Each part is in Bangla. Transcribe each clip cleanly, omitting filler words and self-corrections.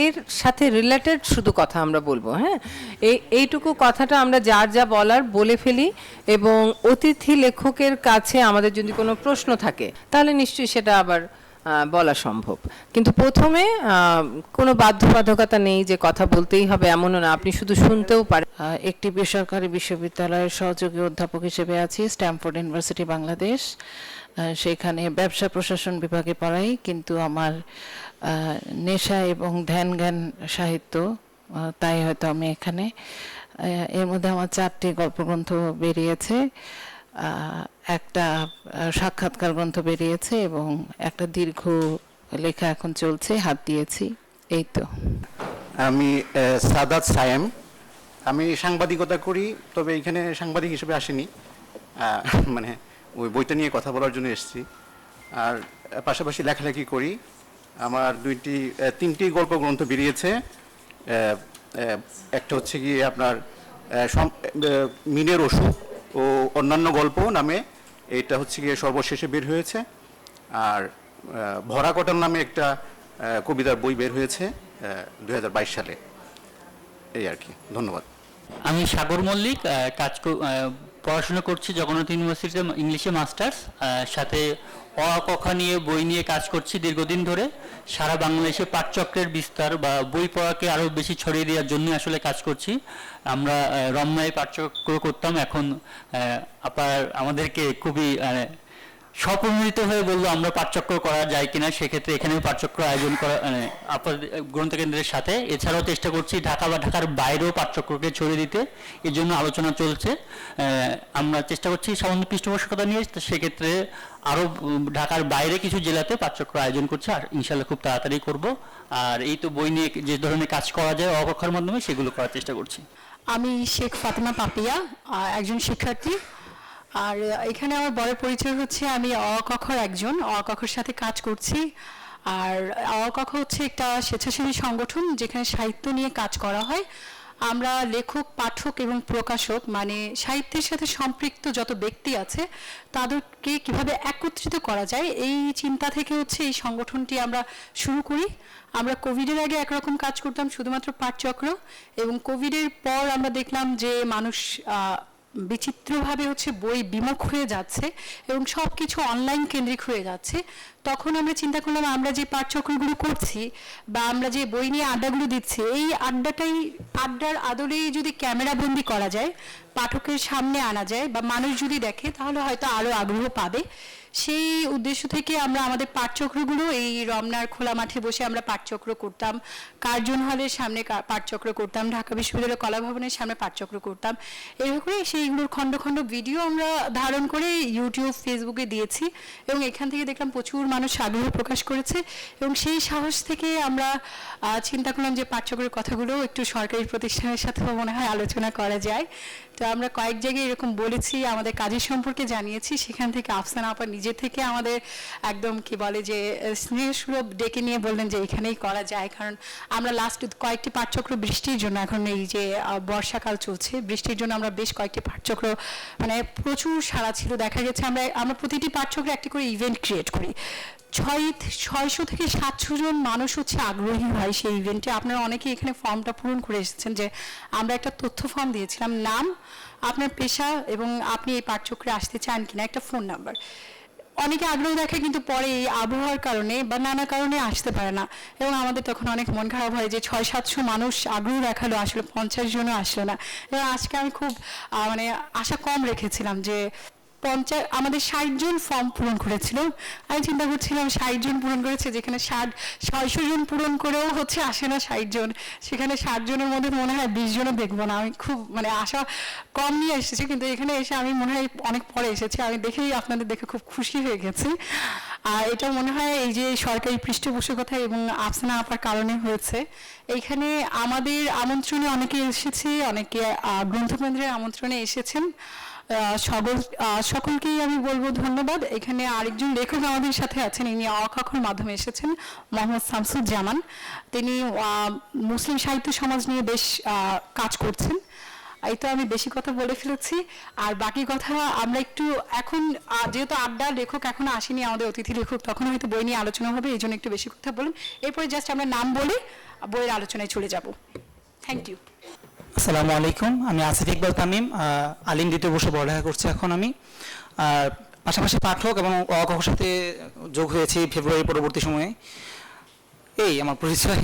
এর সাথে রিলেটেড শুধু কথা আমরা বলবো। হ্যাঁ, এইটুকু কথাটা আমরা যার যা বলার বলে ফেলি, এবং অতিথি লেখকের কাছে আমাদের যদি কোনো প্রশ্ন থাকে তাহলে নিশ্চয়ই সেটা আবার বলা সম্ভব। কিন্তু প্রথমে কোনো বাধ্যবাধকতা নেই যে কথা বলতেই হবে, এমনও না, আপনি শুধু শুনতেও পারেন। একটি বেসরকারি বিশ্ববিদ্যালয়ের সহযোগী অধ্যাপক হিসেবে আছি, স্ট্যামফোর্ড ইউনিভার্সিটি বাংলাদেশ। সেখানে ব্যবসা প্রশাসন বিভাগে পড়াই, কিন্তু আমার নেশা এবং ধ্যান জ্ঞান সাহিত্য, তাই হয়তো আমি এখানে। এর মধ্যে আমার 4টি গল্পগ্রন্থ বেরিয়েছে, একটা সাক্ষাৎকার গ্রন্থ বেরিয়েছে এবং একটা দীর্ঘ লেখা এখন চলছে, হাত দিয়েছি। এই তো। আমি সাদাত সায়েম, আমি সাংবাদিকতা করি, তবে এখানে সাংবাদিক হিসেবে আসিনি, মানে ওই বইটা নিয়ে কথা বলার জন্য এসেছি। আর পাশাপাশি লেখালেখি করি। আমার 3টি গল্পগ্রন্থ বেরিয়েছে। একটা হচ্ছে গিয়ে আপনার মিনের অসুখ ও অন্যান্য গল্প নামে, এটা হচ্ছে গিয়ে সর্বশেষে বের হয়েছে। আর ভরা কটন নামে একটা কবিতার বই বের হয়েছে 2022 সালে। এই আর কি, ধন্যবাদ। আমি সাগর মল্লিক, পড়াশোনা করছি জগন্নাথ ইউনিভার্সিটিতে, ইংলিশে মাস্টার্স, সাথে অ ক খ নিয়ে বই নিয়ে কাজ করছি দীর্ঘদিন ধরে। সারা বাংলাদেশে পাঠচক্রের বিস্তার বা বই পড়াকে আরও বেশি ছড়িয়ে দেওয়ার জন্য আসলে কাজ করছি। আমরা রমনায় পাঠচক্র করতাম, এখন আমাদেরকে খুবই স্বপ্রণোদিত হয়ে বললো আমরা পাঠচক্র করা যায় কিনা, সেক্ষেত্রে এখানেও পাঠচক্র আয়োজন করা গ্রন্থকেন্দ্রের সাথে। এছাড়াও চেষ্টা করছি ঢাকা বা ঢাকার বাইরেও পাঠচক্রকে ছড়িয়ে দিতে, এর জন্য আলোচনা চলছে। আমরা চেষ্টা করছি সামান্য পৃষ্ঠপোষকতা নিয়ে, সেক্ষেত্রে আরও ঢাকার বাইরে কিছু জেলাতে পাঠচক্র আয়োজন করছে, আর ইনশাল্লাহ খুব তাড়াতাড়ি করব। আর এই তো বই নিয়ে যে ধরনের কাজ করা যায় অকক্ষার মাধ্যমে, সেগুলো করার চেষ্টা করছি। আমি শেখ ফাতেমা পাপিয়া, একজন শিক্ষার্থী। আর এখানে আমার বড় পরিচয় হচ্ছে আমি অকক্ষর একজন, অকক্ষর সাথে কাজ করছি। আর অকক্ষ হচ্ছে একটা স্বেচ্ছাসেবী সংগঠন যেখানে সাহিত্য নিয়ে কাজ করা হয়। আমরা লেখক, পাঠক এবং প্রকাশক, মানে সাহিত্যের সাথে সম্পৃক্ত যত ব্যক্তি আছে তাদেরকে কিভাবে একত্রিত করা যায়, এই চিন্তা থেকে হচ্ছে এই সংগঠনটি আমরা শুরু করি। আমরা কোভিডের আগে একরকম কাজ করতাম, শুধুমাত্র পাঠচক্র, এবং কোভিডের পর আমরা দেখলাম যে মানুষ বিচিত্রভাবে হচ্ছে বই বিমুখ হয়ে যাচ্ছে এবং সব কিছু অনলাইন কেন্দ্রিক হয়ে যাচ্ছে। তখন আমরা চিন্তা করলাম আমরা যে পাঠচক্রগুলো করছি বা আমরা যে বই নিয়ে আড্ডাগুলো দিচ্ছি, এই আড্ডার আদলেই যদি ক্যামেরা বন্দি করা যায়, পাঠকের সামনে আনা যায় বা মানুষ যদি দেখে, তাহলে হয়তো আরও আগ্রহ পাবে। সেই উদ্দেশ্য থেকে আমরা আমাদের পাঠচক্রগুলো এই রমনার খোলা মাঠে বসে আমরা পাঠচক্র করতাম, কার্জন হলের সামনে পাঠচক্র করতাম, ঢাকা বিশ্ববিদ্যালয় কলা ভবনের সামনে পাঠচক্র করতাম। এইভাবে করে সেইগুলোর খণ্ড খণ্ড ভিডিও আমরা ধারণ করে ইউটিউব, ফেসবুকে দিয়েছি, এবং এখান থেকে দেখলাম প্রচুর মানুষ আগ্রহ প্রকাশ করেছে। এবং সেই সাহস থেকে আমরা চিন্তা করলাম যে পাঠচক্রের কথাগুলো একটু সরকারি প্রতিষ্ঠানের সাথেও মনে হয় আলোচনা করা যায়। তো আমরা কয়েক জায়গায় এরকম বলেছি, আমাদের কাজের সম্পর্কে জানিয়েছি। সেখান থেকে আফসানা আপা নিজে থেকে আমাদের একদম কি বলে যে স্নেহসুলভ ডেকে নিয়ে বললেন যে এখানেই করা যায়। কারণ আমরা লাস্ট কয়েকটি পাঠচক্র বৃষ্টির জন্য, এখন এই যে বর্ষাকাল চলছে, বৃষ্টির জন্য আমরা বেশ কয়েকটি পাঠচক্র, মানে প্রচুর সাড়া ছিল। দেখা গেছে আমরা প্রতিটি পাঠচক্রে একটি করে ইভেন্ট ক্রিয়েট করি। 600 থেকে 700 জন মানুষ হচ্ছে আগ্রহী হয় সেই ইভেন্টে। আপনারা অনেকেই এখানে ফর্মটা পূরণ করে এসেছেন, যে আমরা একটা তথ্য ফর্ম দিয়েছিলাম, নাম, আপনার পেশা এবং আপনি এই পাঠচক্রে আসতে চান কিনা, একটা ফোন নাম্বার। অনেকে আগ্রহ দেখে কিন্তু পরে এই আবহাওয়ার কারণে বা নানা কারণে আসতে পারে না, এবং আমাদের তখন অনেক মন খারাপ হয় যে 600-700 মানুষ আগ্রহ দেখালো, আসলে 50 জনও আসলো না। এবং আজকে আমি খুব মানে আশা কম রেখেছিলাম যে আমাদের 60 জন ফর্ম পূরণ করেছিল। আমি চিন্তা করছিলাম 60 জন পূরণ করেছে, যেখানে 600 জন পূরণ করেও হচ্ছে আসে না 60 জন, সেখানে 60 জনের মধ্যে মনে হয় 20 জনও দেখবো না। আমি খুব মানে আশা কম নিয়ে এসেছি, কিন্তু এখানে এসে আমি মনে হয় অনেক পরে এসেছি। আমি দেখেই আপনাদের দেখে খুব খুশি হয়ে গেছি। আর এটা মনে হয় এই যে সরকারি পৃষ্ঠপোষকতা এবং আফসানা আপার কারণে হয়েছে। এইখানে আমাদের আমন্ত্রণে অনেকে এসেছে, অনেকে গ্রন্থকেন্দ্রের আমন্ত্রণে এসেছেন। সকলকেই আমি বলবো ধন্যবাদ। এখানে আরেকজন লেখক আমাদের সাথে আছেন, ইনি অকক্ষর মাধ্যমে এসেছেন, মোহাম্মদ শামসুজ্জামান। তিনি মুসলিম সাহিত্য সমাজ নিয়ে বেশ কাজ করছেন। এই তো আমি বেশি কথা বলে ফেলেছি, আর বাকি কথা আমরা একটু এখন যেহেতু আড্ডা লেখক এখনো আসেনি, আমাদের অতিথি লেখক, তখন হয়তো বই নিয়ে আলোচনা হবে, এই জন্য একটু বেশি কথা বলুন। এরপরে জাস্ট আমরা নাম বলে বইয়ের আলোচনায় চলে যাব। Thank you. আসসালামু আলাইকুম, আমি আসিফ ইকবাল তামিম, আলিম দ্বিতীয় বর্ষে পড়ালেখা করছি এখন আমি। পাশাপাশি পাঠক এবং অকর সাথে যোগ হয়েছি ফেব্রুয়ারি পরবর্তী সময়ে। এই আমার পরিচয়,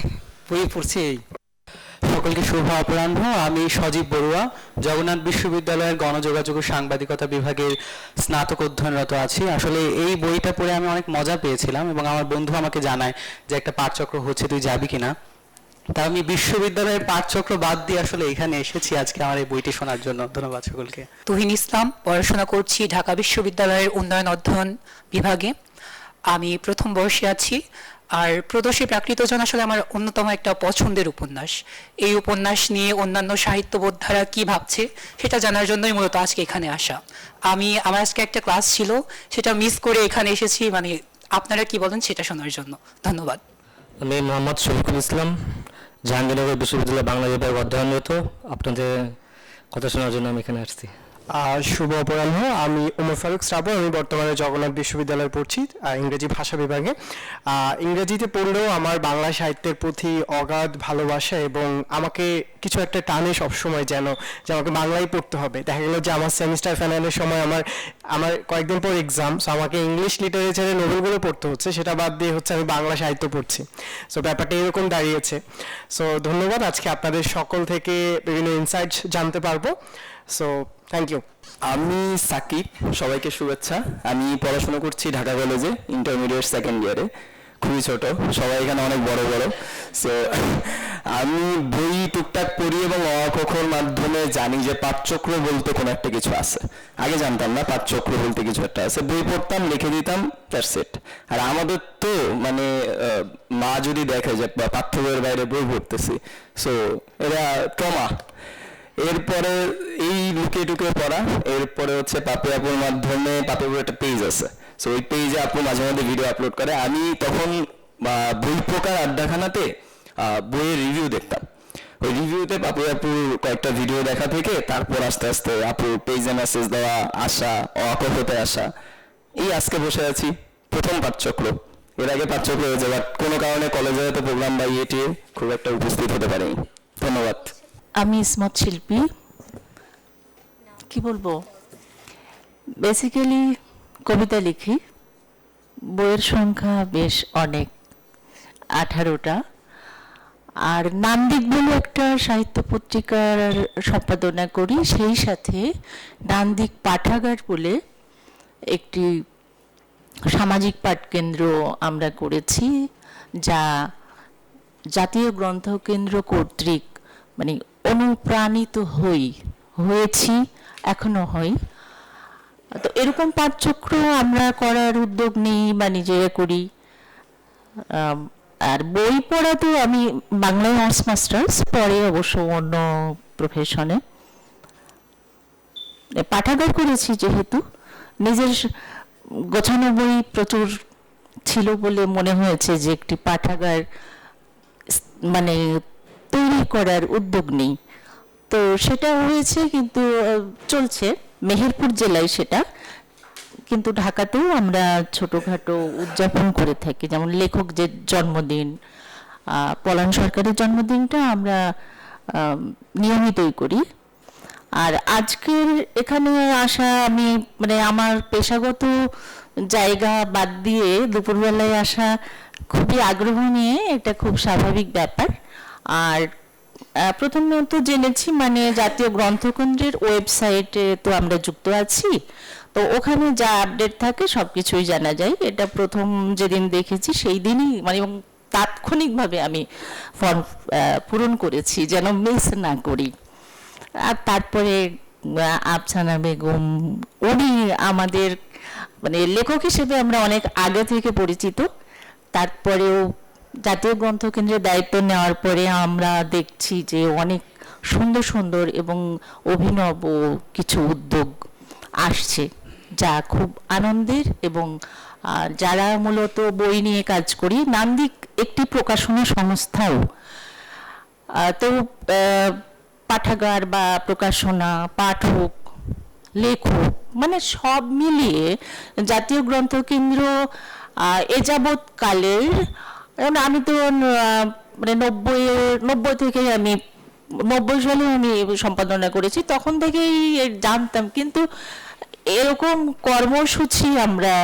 বই পড়ছি এই। সকলকে শুভ অপরাহ্ন। আমি সজীব বড়ুয়া, জগন্নাথ বিশ্ববিদ্যালয়ের গণযোগাযোগ ও সাংবাদিকতা বিভাগের স্নাতক অধ্যয়নরত আছি। আসলে এই বইটা পড়ে আমি অনেক মজা পেয়েছিলাম এবং আমার বন্ধু আমাকে জানায় যে একটা পাঠচক্র হচ্ছে, তুই যাবি কিনা। তা আমি বিশ্ববিদ্যালয়ের পাঠচক্র বাদ দিয়ে আসলে এখানে এসেছি আজকে আমার এই বইটি শোনার জন্য। ধন্যবাদ সকলকে। তুহিন ইসলাম, পড়াশোনা করছি ঢাকা বিশ্ববিদ্যালয়ের উন্নয়ন অধ্যয়ন বিভাগে। আমি প্রথম বর্ষে আছি। আর প্রদোষী প্রাকৃতজন আসলে আমার অন্যতম একটা পছন্দের উপন্যাস। এই উপন্যাস নিয়ে অন্যান্য সাহিত্যবোদ্ধারা কি ভাবছে সেটা জানার জন্যই মূলত আজকে এখানে আসা। আমার আজকে একটা ক্লাস ছিল, সেটা মিস করে এখানে এসেছি, মানে আপনারা কি বলেন সেটা শোনার জন্য। ধন্যবাদ। আমি মোহাম্মদ শফিকুল ইসলাম, জাহাঙ্গীরনগর বিশ্ববিদ্যালয় বাংলা বিভাগ অধ্যয়নরত। আপনাদের কথা শোনার জন্য আমি এখানে আসছি। শুভ অপরাহ্ন। আমি ওমর ফারুক শ্রাবণ, আমি বর্তমানে জগন্নাথ বিশ্ববিদ্যালয়ে পড়ছি ইংরেজি ভাষা বিভাগে। ইংরেজিতে পড়লেও আমার বাংলা সাহিত্যের প্রতি অগাধ ভালোবাসা এবং আমাকে কিছু একটা টানে সবসময় যে আমাকে বাংলাই পড়তে হবে। দেখা গেল যে আমার সেমিস্টার ফাইনালের সময় আমার কয়েকদিন পর এক্সাম, সো আমাকে ইংলিশ লিটারেচারের নোবেলগুলো পড়তে হচ্ছে, সেটা বাদ দিয়ে হচ্ছে আমি বাংলা সাহিত্য পড়ছি। সো ব্যাপারটা এরকম দাঁড়িয়েছে। সো ধন্যবাদ, আজকে আপনাদের সকল থেকে বিভিন্ন ইনসাইটস জানতে পারবো। So thank you. আমি সাকিব, সবাইকে শুভেচ্ছা। আমি পড়াশোনা করছি ঢাকা কলেজে, ইন্টারমিডিয়েট সেকেন্ড ইয়ারে। খুবই ছোট, সবাই এখানে অনেক বড় বড়। সো আমি বই টুকটাক পড়ি এবং অকখর মাধ্যমে জানি যে পাঠচক্র বলতে কোনো একটা কিছু আছে। আগে জানতাম না পাঠচক্র বলতে কিছু একটা আছে। বই পড়তাম, লিখে দিতাম, দ্যাটস ইট। আর আমাদের তো মানে মা যদি দেখে যে পাঠ্য বইয়ের বাইরে বই পড়তেছি, সো এরা ট্রমা। এরপরে এই লুকিয়ে টুকিয়ে পড়া, এরপরে হচ্ছে পাপি আপুর মাধ্যমে, পাপি আপুর একটা পেজ আছে, সো ওই পেজে আপু মাঝে মধ্যে ভিডিও আপলোড করে। আমি তখন বই প্রকার আড্ডাখানাতে বইয়ের রিভিউ দেখতাম। ওই রিভিউতে পাপি আপুর কয়েকটা ভিডিও দেখা থেকে তারপর আস্তে আস্তে আপুর পেজে মেসেজ দেওয়া, আসা, অকর হতে আসা, এই আজকে বসে আছি। প্রথম পাঠচক্র, এর আগে পাঠচক্র হয়েছে, বাট কোনো কারণে কলেজে হয়তো প্রোগ্রাম বা ইয়েটিয়ে খুব একটা উপস্থিত হতে পারিনি। ধন্যবাদ। আমি ইসমত শিল্পী। কি বলবো, বেসিক্যালি কবিতা লিখি। বইয়ের সংখ্যা বেশ অনেক, 18টা। আর নান্দিক বলে একটা সাহিত্য পত্রিকার সম্পাদনা করি, সেই সাথে নান্দিক পাঠাগার বলে একটি সামাজিক পাঠকেন্দ্র আমরা করেছি, যা জাতীয় গ্রন্থকেন্দ্র কর্তৃক মানে অনুপ্রাণিত হয়েছি, এখনো হই। তো এরকম পাঠচক্র আমরা করার উদ্যোগ নেই বা নিজেরা করি। আর বই পড়া তো আমি বাংলায় অনার্স মাস্টার্স, পরে অবশ্য অন্য প্রফেশনে। পাঠাগার করেছি যেহেতু, নিজের গোছানো বই প্রচুর ছিল বলে মনে হয়েছে যে একটি পাঠাগার মানে তৈরি করার উদ্যোগ নেই। তো সেটা হয়েছে, কিন্তু চলছে মেহেরপুর জেলায় সেটা, কিন্তু ঢাকাতেও আমরা ছোটোখাটো উদযাপন করে থাকি। যেমন লেখক যে জন্মদিন, পলান সরকারের জন্মদিনটা আমরা নিয়মিতই করি। আর আজকের এখানে আসা, আমি মানে আমার পেশাগত জায়গা বাদ দিয়ে দুপুরবেলায় আসা খুবই আগ্রহ নিয়ে, এটা খুব স্বাভাবিক ব্যাপার। আর প্রথমত জেনেছি মানে জাতীয় গ্রন্থকেন্দ্রের ওয়েবসাইটে তো আমরা যুক্ত আছি, তো ওখানে যা আপডেট থাকে সব কিছুই জানা যায়। এটা প্রথম যেদিন দেখেছি সেই দিনই মানে তাৎক্ষণিকভাবে আমি ফর্ম পূরণ করেছি যেন মিস না করি। আর তারপরে আফসানা বেগম, উনি আমাদের মানে লেখক হিসেবে আমরা অনেক আগে থেকে পরিচিত। তারপরেও জাতীয় গ্রন্থকেন্দ্রের দায়িত্ব নেওয়ার পরে আমরা দেখছি যে অনেক সুন্দর সুন্দর এবং অভিনব কিছু উদ্যোগ আসছে, যা খুব আনন্দের। এবং যারা মূলত বই নিয়ে কাজ করি, নান্দিক একটি প্রকাশনা সংস্থাও, তো পাঠাগার বা প্রকাশনা, পাঠক, লেখক, মানে সব মিলিয়ে জাতীয় গ্রন্থকেন্দ্র এ যাবৎকালের, যেমন আমি তো মানে 90 থেকে আমি 90 সালে আমি সম্পাদনা করেছি, তখন থেকেই জানতাম, কিন্তু এরকম কর্মসূচি আমরা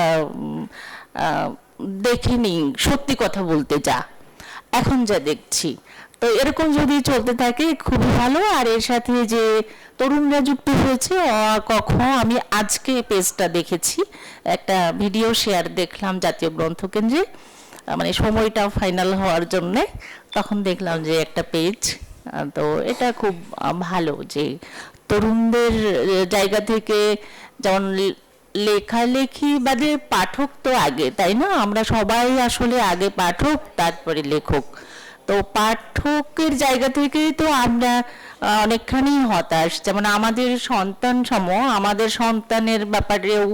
দেখিনি, সত্যি কথা বলতে যা এখন যা দেখছি। তো এরকম যদি চলতে থাকে খুবই ভালো। আর এর সাথে যে তরুণরা যুক্ত হয়েছে কখন, আমি আজকে পেজটা দেখেছি, একটা ভিডিও শেয়ার দেখলাম জাতীয় গ্রন্থকেন্দ্রে, মানে সময়টা ফাইনাল হওয়ার জন্যে, তখন দেখলাম যে একটা পেজ। তো এটা খুব ভালো যে তরুণদের জায়গা থেকে, যেমন লেখালেখি বাদে পাঠক তো আগে, তাই না? আমরা সবাই আসলে আগে পাঠক, তারপরে লেখক। তো পাঠকের জায়গা থেকেই তো আমরা অনেকখানি হতাশ, যেমন আমাদের আমাদের সন্তানের ব্যাপারেও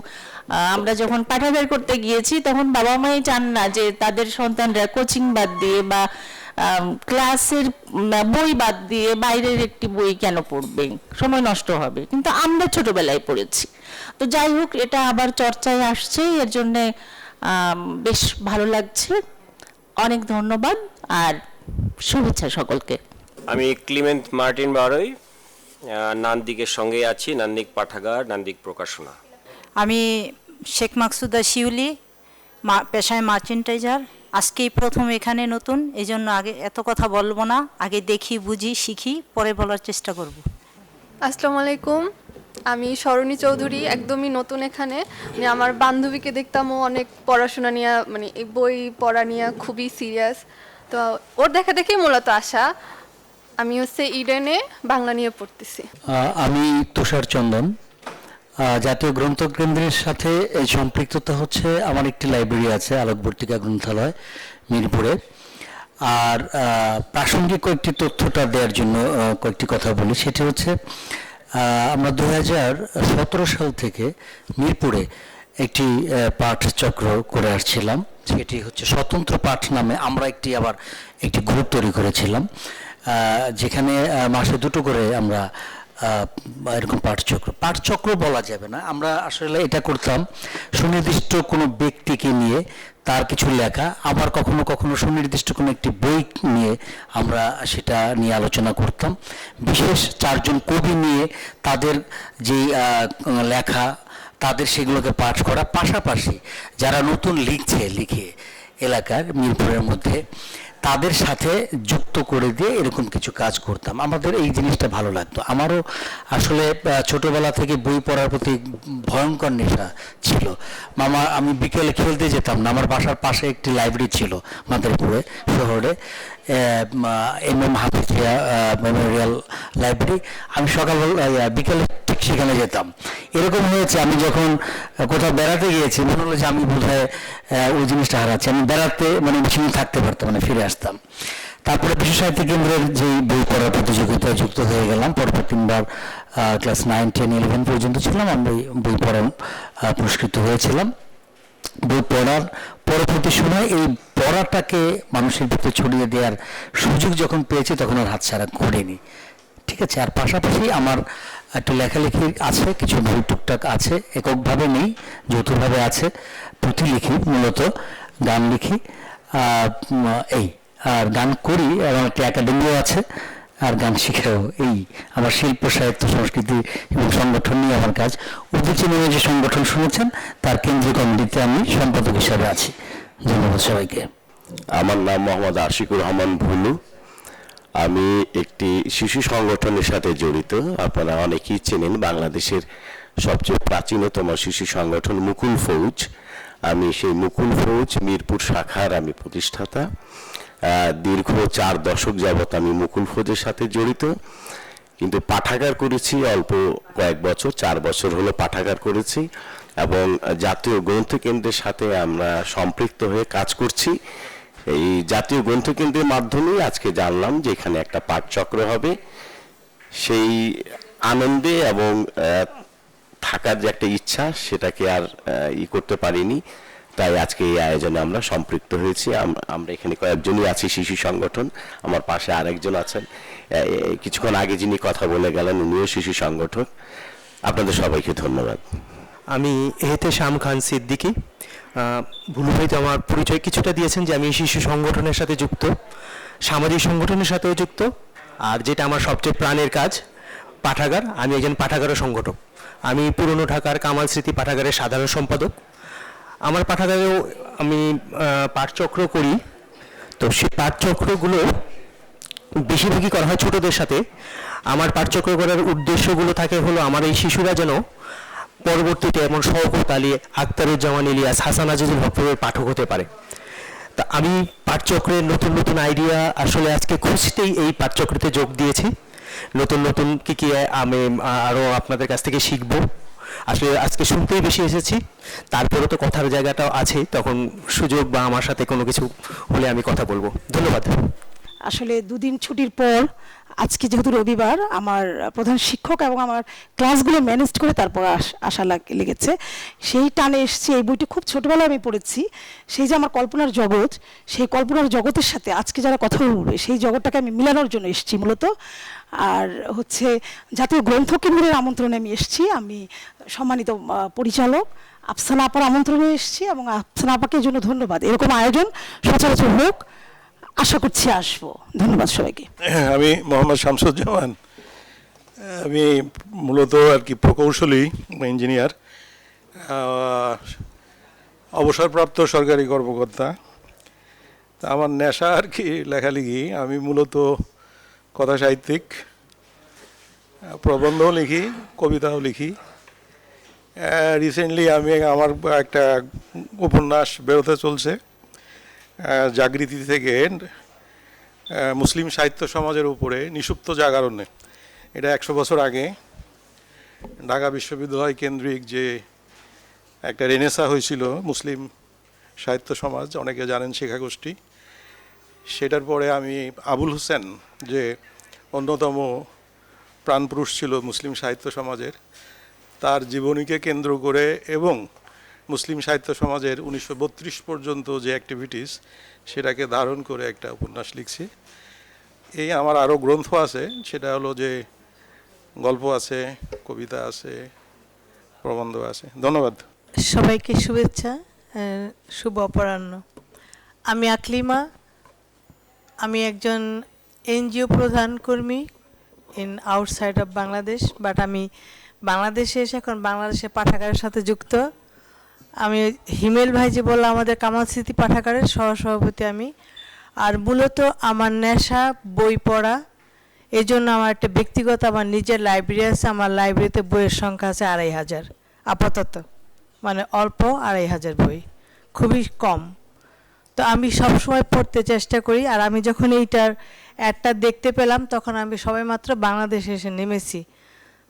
আমরা যখন পাঠাগার করতে গিয়েছি, তখন বাবা মাই চান না যে তাদের সন্তানরা কোচিং বাদ দিয়ে বা ক্লাসের বই বাদ দিয়ে বাইরের একটি বই কেন পড়বে, সময় নষ্ট হবে, কিন্তু আমরা ছোটবেলায় পড়েছি। তো যাই হোক, এটা আবার চর্চায় আসছে, এর জন্যে বেশ ভালো লাগছে। অনেক ধন্যবাদ আর শুভেচ্ছা সকলকে। আমি ক্লিমেন্ট মার্টিন বারোই, নান্দিকের সঙ্গে আছি, নান্দিক পাঠাগার, নান্দিক প্রকাশনা। আমি শেখ মাকসুদা শিউলি, পেশায় মার্চেন্টাইজার। আজকেই প্রথম এখানে নতুন, এই জন্য আগে এত কথা বলবো না, আগে দেখি বুঝি শিখি পরে বলার চেষ্টা করব। আসসালামু আলাইকুম, আমি সরণী চৌধুরী, একদমই নতুন এখানে। মানে আমার বান্ধবীকে দেখতাম ও অনেক পড়াশোনা নিয়ে, মানে এই বই পড়া নিয়ে খুবই সিরিয়াস, তো ওর দেখা দেখি মূলত আসা। আমি হচ্ছে ইডেনে বাংলা নিয়ে পড়তেছি। আমি তুষার চন্দন, জাতীয় গ্রন্থকেন্দ্রের সাথে এই সম্পৃক্ততা হচ্ছে আমার একটি লাইব্রেরি আছে, আলোকবর্তিকা গ্রন্থালয় মিরপুরে। আর প্রাসঙ্গিক কয়েকটি তথ্যটা দেওয়ার জন্য কয়েকটি কথা বলি, সেটি হচ্ছে আমরা 2017 সাল থেকে মিরপুরে একটি পাঠচক্র করে আসছিলাম, সেটি হচ্ছে স্বতন্ত্র পাঠ নামে। আমরা আবার একটি গ্রুপ তৈরি করেছিলাম, যেখানে মাসে 2টো করে আমরা এরকম পাঠচক্র বলা যাবে না, আমরা আসলে এটা করতাম সুনির্দিষ্ট কোনো ব্যক্তিকে নিয়ে তার কিছু লেখা, আবার কখনো কখনো সুনির্দিষ্ট কোনো একটি বই নিয়ে আমরা সেটা নিয়ে আলোচনা করতাম। বিশেষ 4 জন কবি নিয়ে তাদের যে লেখা, তাদের সেগুলোকে পাঠ করা, পাশাপাশি যারা নতুন লিখে এলাকার মিরপুরের মধ্যে, তাদের সাথে যুক্ত করে দিয়ে এরকম কিছু কাজ করতাম। আমাদের এই জিনিসটা ভালো লাগতো। আমারও আসলে ছোটবেলা থেকে বই পড়ার প্রতি ভয়ঙ্কর নেশা ছিল। আমি বিকেলে খেলতে যেতাম না, আমার বাসার পাশে একটি লাইব্রেরি ছিল মাদারীপুরে শহরে, MM হাফিজিয়া মেমোরিয়াল লাইব্রেরি। আমি বিকেলে ঠিক সেখানে যেতাম। এরকম হয়েছে, আমি যখন কোথাও বেড়াতে গিয়েছি, মনে হলো যে আমি বোধহয় ওই জিনিসটা হারাচ্ছি। আমি বেড়াতে বেশি থাকতে পারতাম, ফিরে আসতাম। তারপরে বিশ্ব সাহিত্য কেন্দ্রের যে বই পড়ার প্রতিযোগিতায় যুক্ত হয়ে গেলাম। পরপর 3বার ক্লাস 9, 10, 11 পর্যন্ত ছিলাম। আমি বই পড়া পুরস্কৃত হয়েছিলাম। বই পড়ার পরবর্তী সময় এই পড়াটাকে মানুষের ভিতরে ছড়িয়ে দেওয়ার সুযোগ যখন পেয়েছি, তখন আর হাতছাড়া করিনি। ঠিক আছে। আর পাশাপাশি আমার একটু লেখালেখি আছে, কিছু বই টুকটাক আছে, এককভাবে নেই, যৌথভাবে আছে। পুঁথি লিখি, মূলত গান লিখি, এই আর গান করি, এবং একটা একাডেমিও আছে, আর গান শিখেও। এই আমার শিল্প, সাহিত্য, সংস্কৃতি এবং সংগঠন নিয়ে আমার কাজ। উদ্দেশ্যে নিয়ে যে সংগঠন শুনেছেন, তার কেন্দ্রীয় কমিটিতে আমি সম্পাদক হিসাবে আছি। ধন্যবাদ সবাইকে। আমার নাম মোহাম্মদ আশিকুর রহমান ভুলু, আমি একটি শিশু সংগঠনের সাথে জড়িত। আপনারা অনেকেই চেনেন, বাংলাদেশের সবচেয়ে প্রাচীনতম শিশু সংগঠন মুকুল ফৌজ। আমি সেই মুকুল ফৌজ মিরপুর শাখার আমি প্রতিষ্ঠাতা। দীর্ঘ 4 দশক যাবৎ আমি মুকুল ফৌজের সাথে জড়িত, কিন্তু পাঠাগার করেছি অল্প কয়েক বছর, 4 বছর হলো পাঠাগার করেছি, এবং জাতীয় গ্রন্থকেন্দ্রের সাথে আমরা সম্পৃক্ত হয়ে কাজ করছি। এই জাতীয় গ্রন্থকেন্দ্রের মাধ্যমেই আজকে জানলাম যে এখানে একটা পাঠচক্র হবে। সেই আনন্দে এবং থাকার যে একটা ইচ্ছা, সেটাকে আর করতে পারিনি। তাই আজকে এই আয়োজনে আমরা সম্পৃক্ত হয়েছি। আমরা এখানে কয়েকজনই আছি শিশু সংগঠন, আমার পাশে আরেকজন আছেন, কিছুক্ষণ আগে যিনি কথা বলে গেলেন উনিও শিশু সংগঠক। আপনাদের সবাইকে ধন্যবাদ। আমি এহেতে শাম খান সিদ্দিকী। ভুলু ভাই তো আমার পরিচয় কিছুটা দিয়েছেন যে আমি শিশু সংগঠনের সাথে যুক্ত, সামাজিক সংগঠনের সাথেও যুক্ত, আর যেটা আমার সবচেয়ে প্রাণের কাজ পাঠাগার। আমি একজন পাঠাগারের সংগঠক। আমি পুরনো ঢাকার কামাল স্মৃতি পাঠাগারের সাধারণ সম্পাদক। আমার পাঠাগারেও আমি পাঠচক্র করি। তো সেই পাঠচক্রগুলো বেশিরভাগই করা হয় ছোটদের সাথে। আমার পাঠচক্র করার উদ্দেশ্যগুলো থাকে হলো আমার এই শিশুরা যেন পরবর্তীতে এমন শওকত আলী, আখতারুজ্জামান ইলিয়াস, হাসান আজিজুল হকের পাঠক হতে পারে। তা আমি পাঠচক্রের নতুন নতুন আইডিয়া আসলে আজকে খুঁজতেই এই পাঠচক্রতে যোগ দিয়েছি। নতুন নতুন কী আমি আরও আপনাদের কাছ থেকে শিখবো। আসলে আজকে শুনতেই বেশি এসেছি, তারপরে তো কথার জায়গাটাও আছে, তখন সুযোগ বা আমার সাথে কোনো কিছু হলে আমি কথা বলবো। ধন্যবাদ। আসলে দুদিন ছুটির পর আজকে যেহেতু রবিবার, আমার প্রধান শিক্ষক এবং আমার ক্লাসগুলো ম্যানেজ করে তারপর আসা লেগেছে। সেই টানে এসেছি। এই বইটি খুব ছোটোবেলায় আমি পড়েছি। সেই যে আমার কল্পনার জগৎ, সেই কল্পনার জগতের সাথে আজকে যারা কথা বলবে সেই জগৎটাকে আমি মিলানোর জন্য এসেছি মূলত। আর হচ্ছে জাতীয় গ্রন্থ কেন্দ্রের আমন্ত্রণে আমি এসেছি। আমি সম্মানিত পরিচালক আফসানা আপার আমন্ত্রণে এসেছি এবং আফসানা আপাকে জন্য ধন্যবাদ। এরকম আয়োজন সচরাচর হোক, আশা করছি আসবো। ধন্যবাদ সবাইকে। আমি মোহাম্মদ শামসুজ্জামান। আমি মূলত আর কি প্রকৌশলী বা ইঞ্জিনিয়ার, অবসরপ্রাপ্ত সরকারি কর্মকর্তা। তা আমার নেশা আর কি লেখালেখি। আমি মূলত কথা সাহিত্যিক, প্রবন্ধও লিখি, কবিতাও লিখি। রিসেন্টলি আমি আমার একটা উপন্যাস বেরোতে চলছে, জাগৃতি থেকে, মুসলিম সাহিত্য সমাজের উপরে নিষুপ্ত জাগরণে। এটা 100 বছর আগে ঢাকা বিশ্ববিদ্যালয় কেন্দ্রিক যে একটা রেনেসা হয়েছিল মুসলিম সাহিত্য সমাজ, অনেকে জানেন শিক্ষাগোষ্ঠী, সেটার পরে আমি আবুল হোসেন যে অন্যতম প্রাণপুরুষ ছিল মুসলিম সাহিত্য সমাজের, তার জীবনীকে কেন্দ্র করে এবং মুসলিম সাহিত্য সমাজের 1932 পর্যন্ত যে অ্যাক্টিভিটিস সেটাকে ধারণ করে একটা উপন্যাস লিখছি। এই আমার আরও গ্রন্থ আছে, সেটা হলো যে গল্প আছে, কবিতা আছে, প্রবন্ধ আছে। ধন্যবাদ সবাইকে। শুভেচ্ছা, শুভ অপরাহ্ন। আমি আকলিমা। আমি একজন এনজিও প্রধান কর্মী in outside of Bangladesh, but আমি বাংলাদেশে এসে এখন বাংলাদেশের পাঠাগারের সাথে যুক্ত। আমি হিমেল ভাই যে বললাম আমাদের কামাল স্মৃতি পাঠাগারের সহসভাপতি আমি। আর মূলত আমার নেশা বই পড়া। এই জন্য আমার একটা ব্যক্তিগত আমার নিজের লাইব্রেরি আছে। আমার লাইব্রেরিতে বইয়ের সংখ্যা আছে 2500 আপাতত, মানে অল্প 2500 বই, খুবই কম। তো আমি সবসময় পড়তে চেষ্টা করি। আর আমি যখন এইটার অ্যাডটা দেখতে পেলাম তখন আমি সবেমাত্র বাংলাদেশে এসে নেমেছি।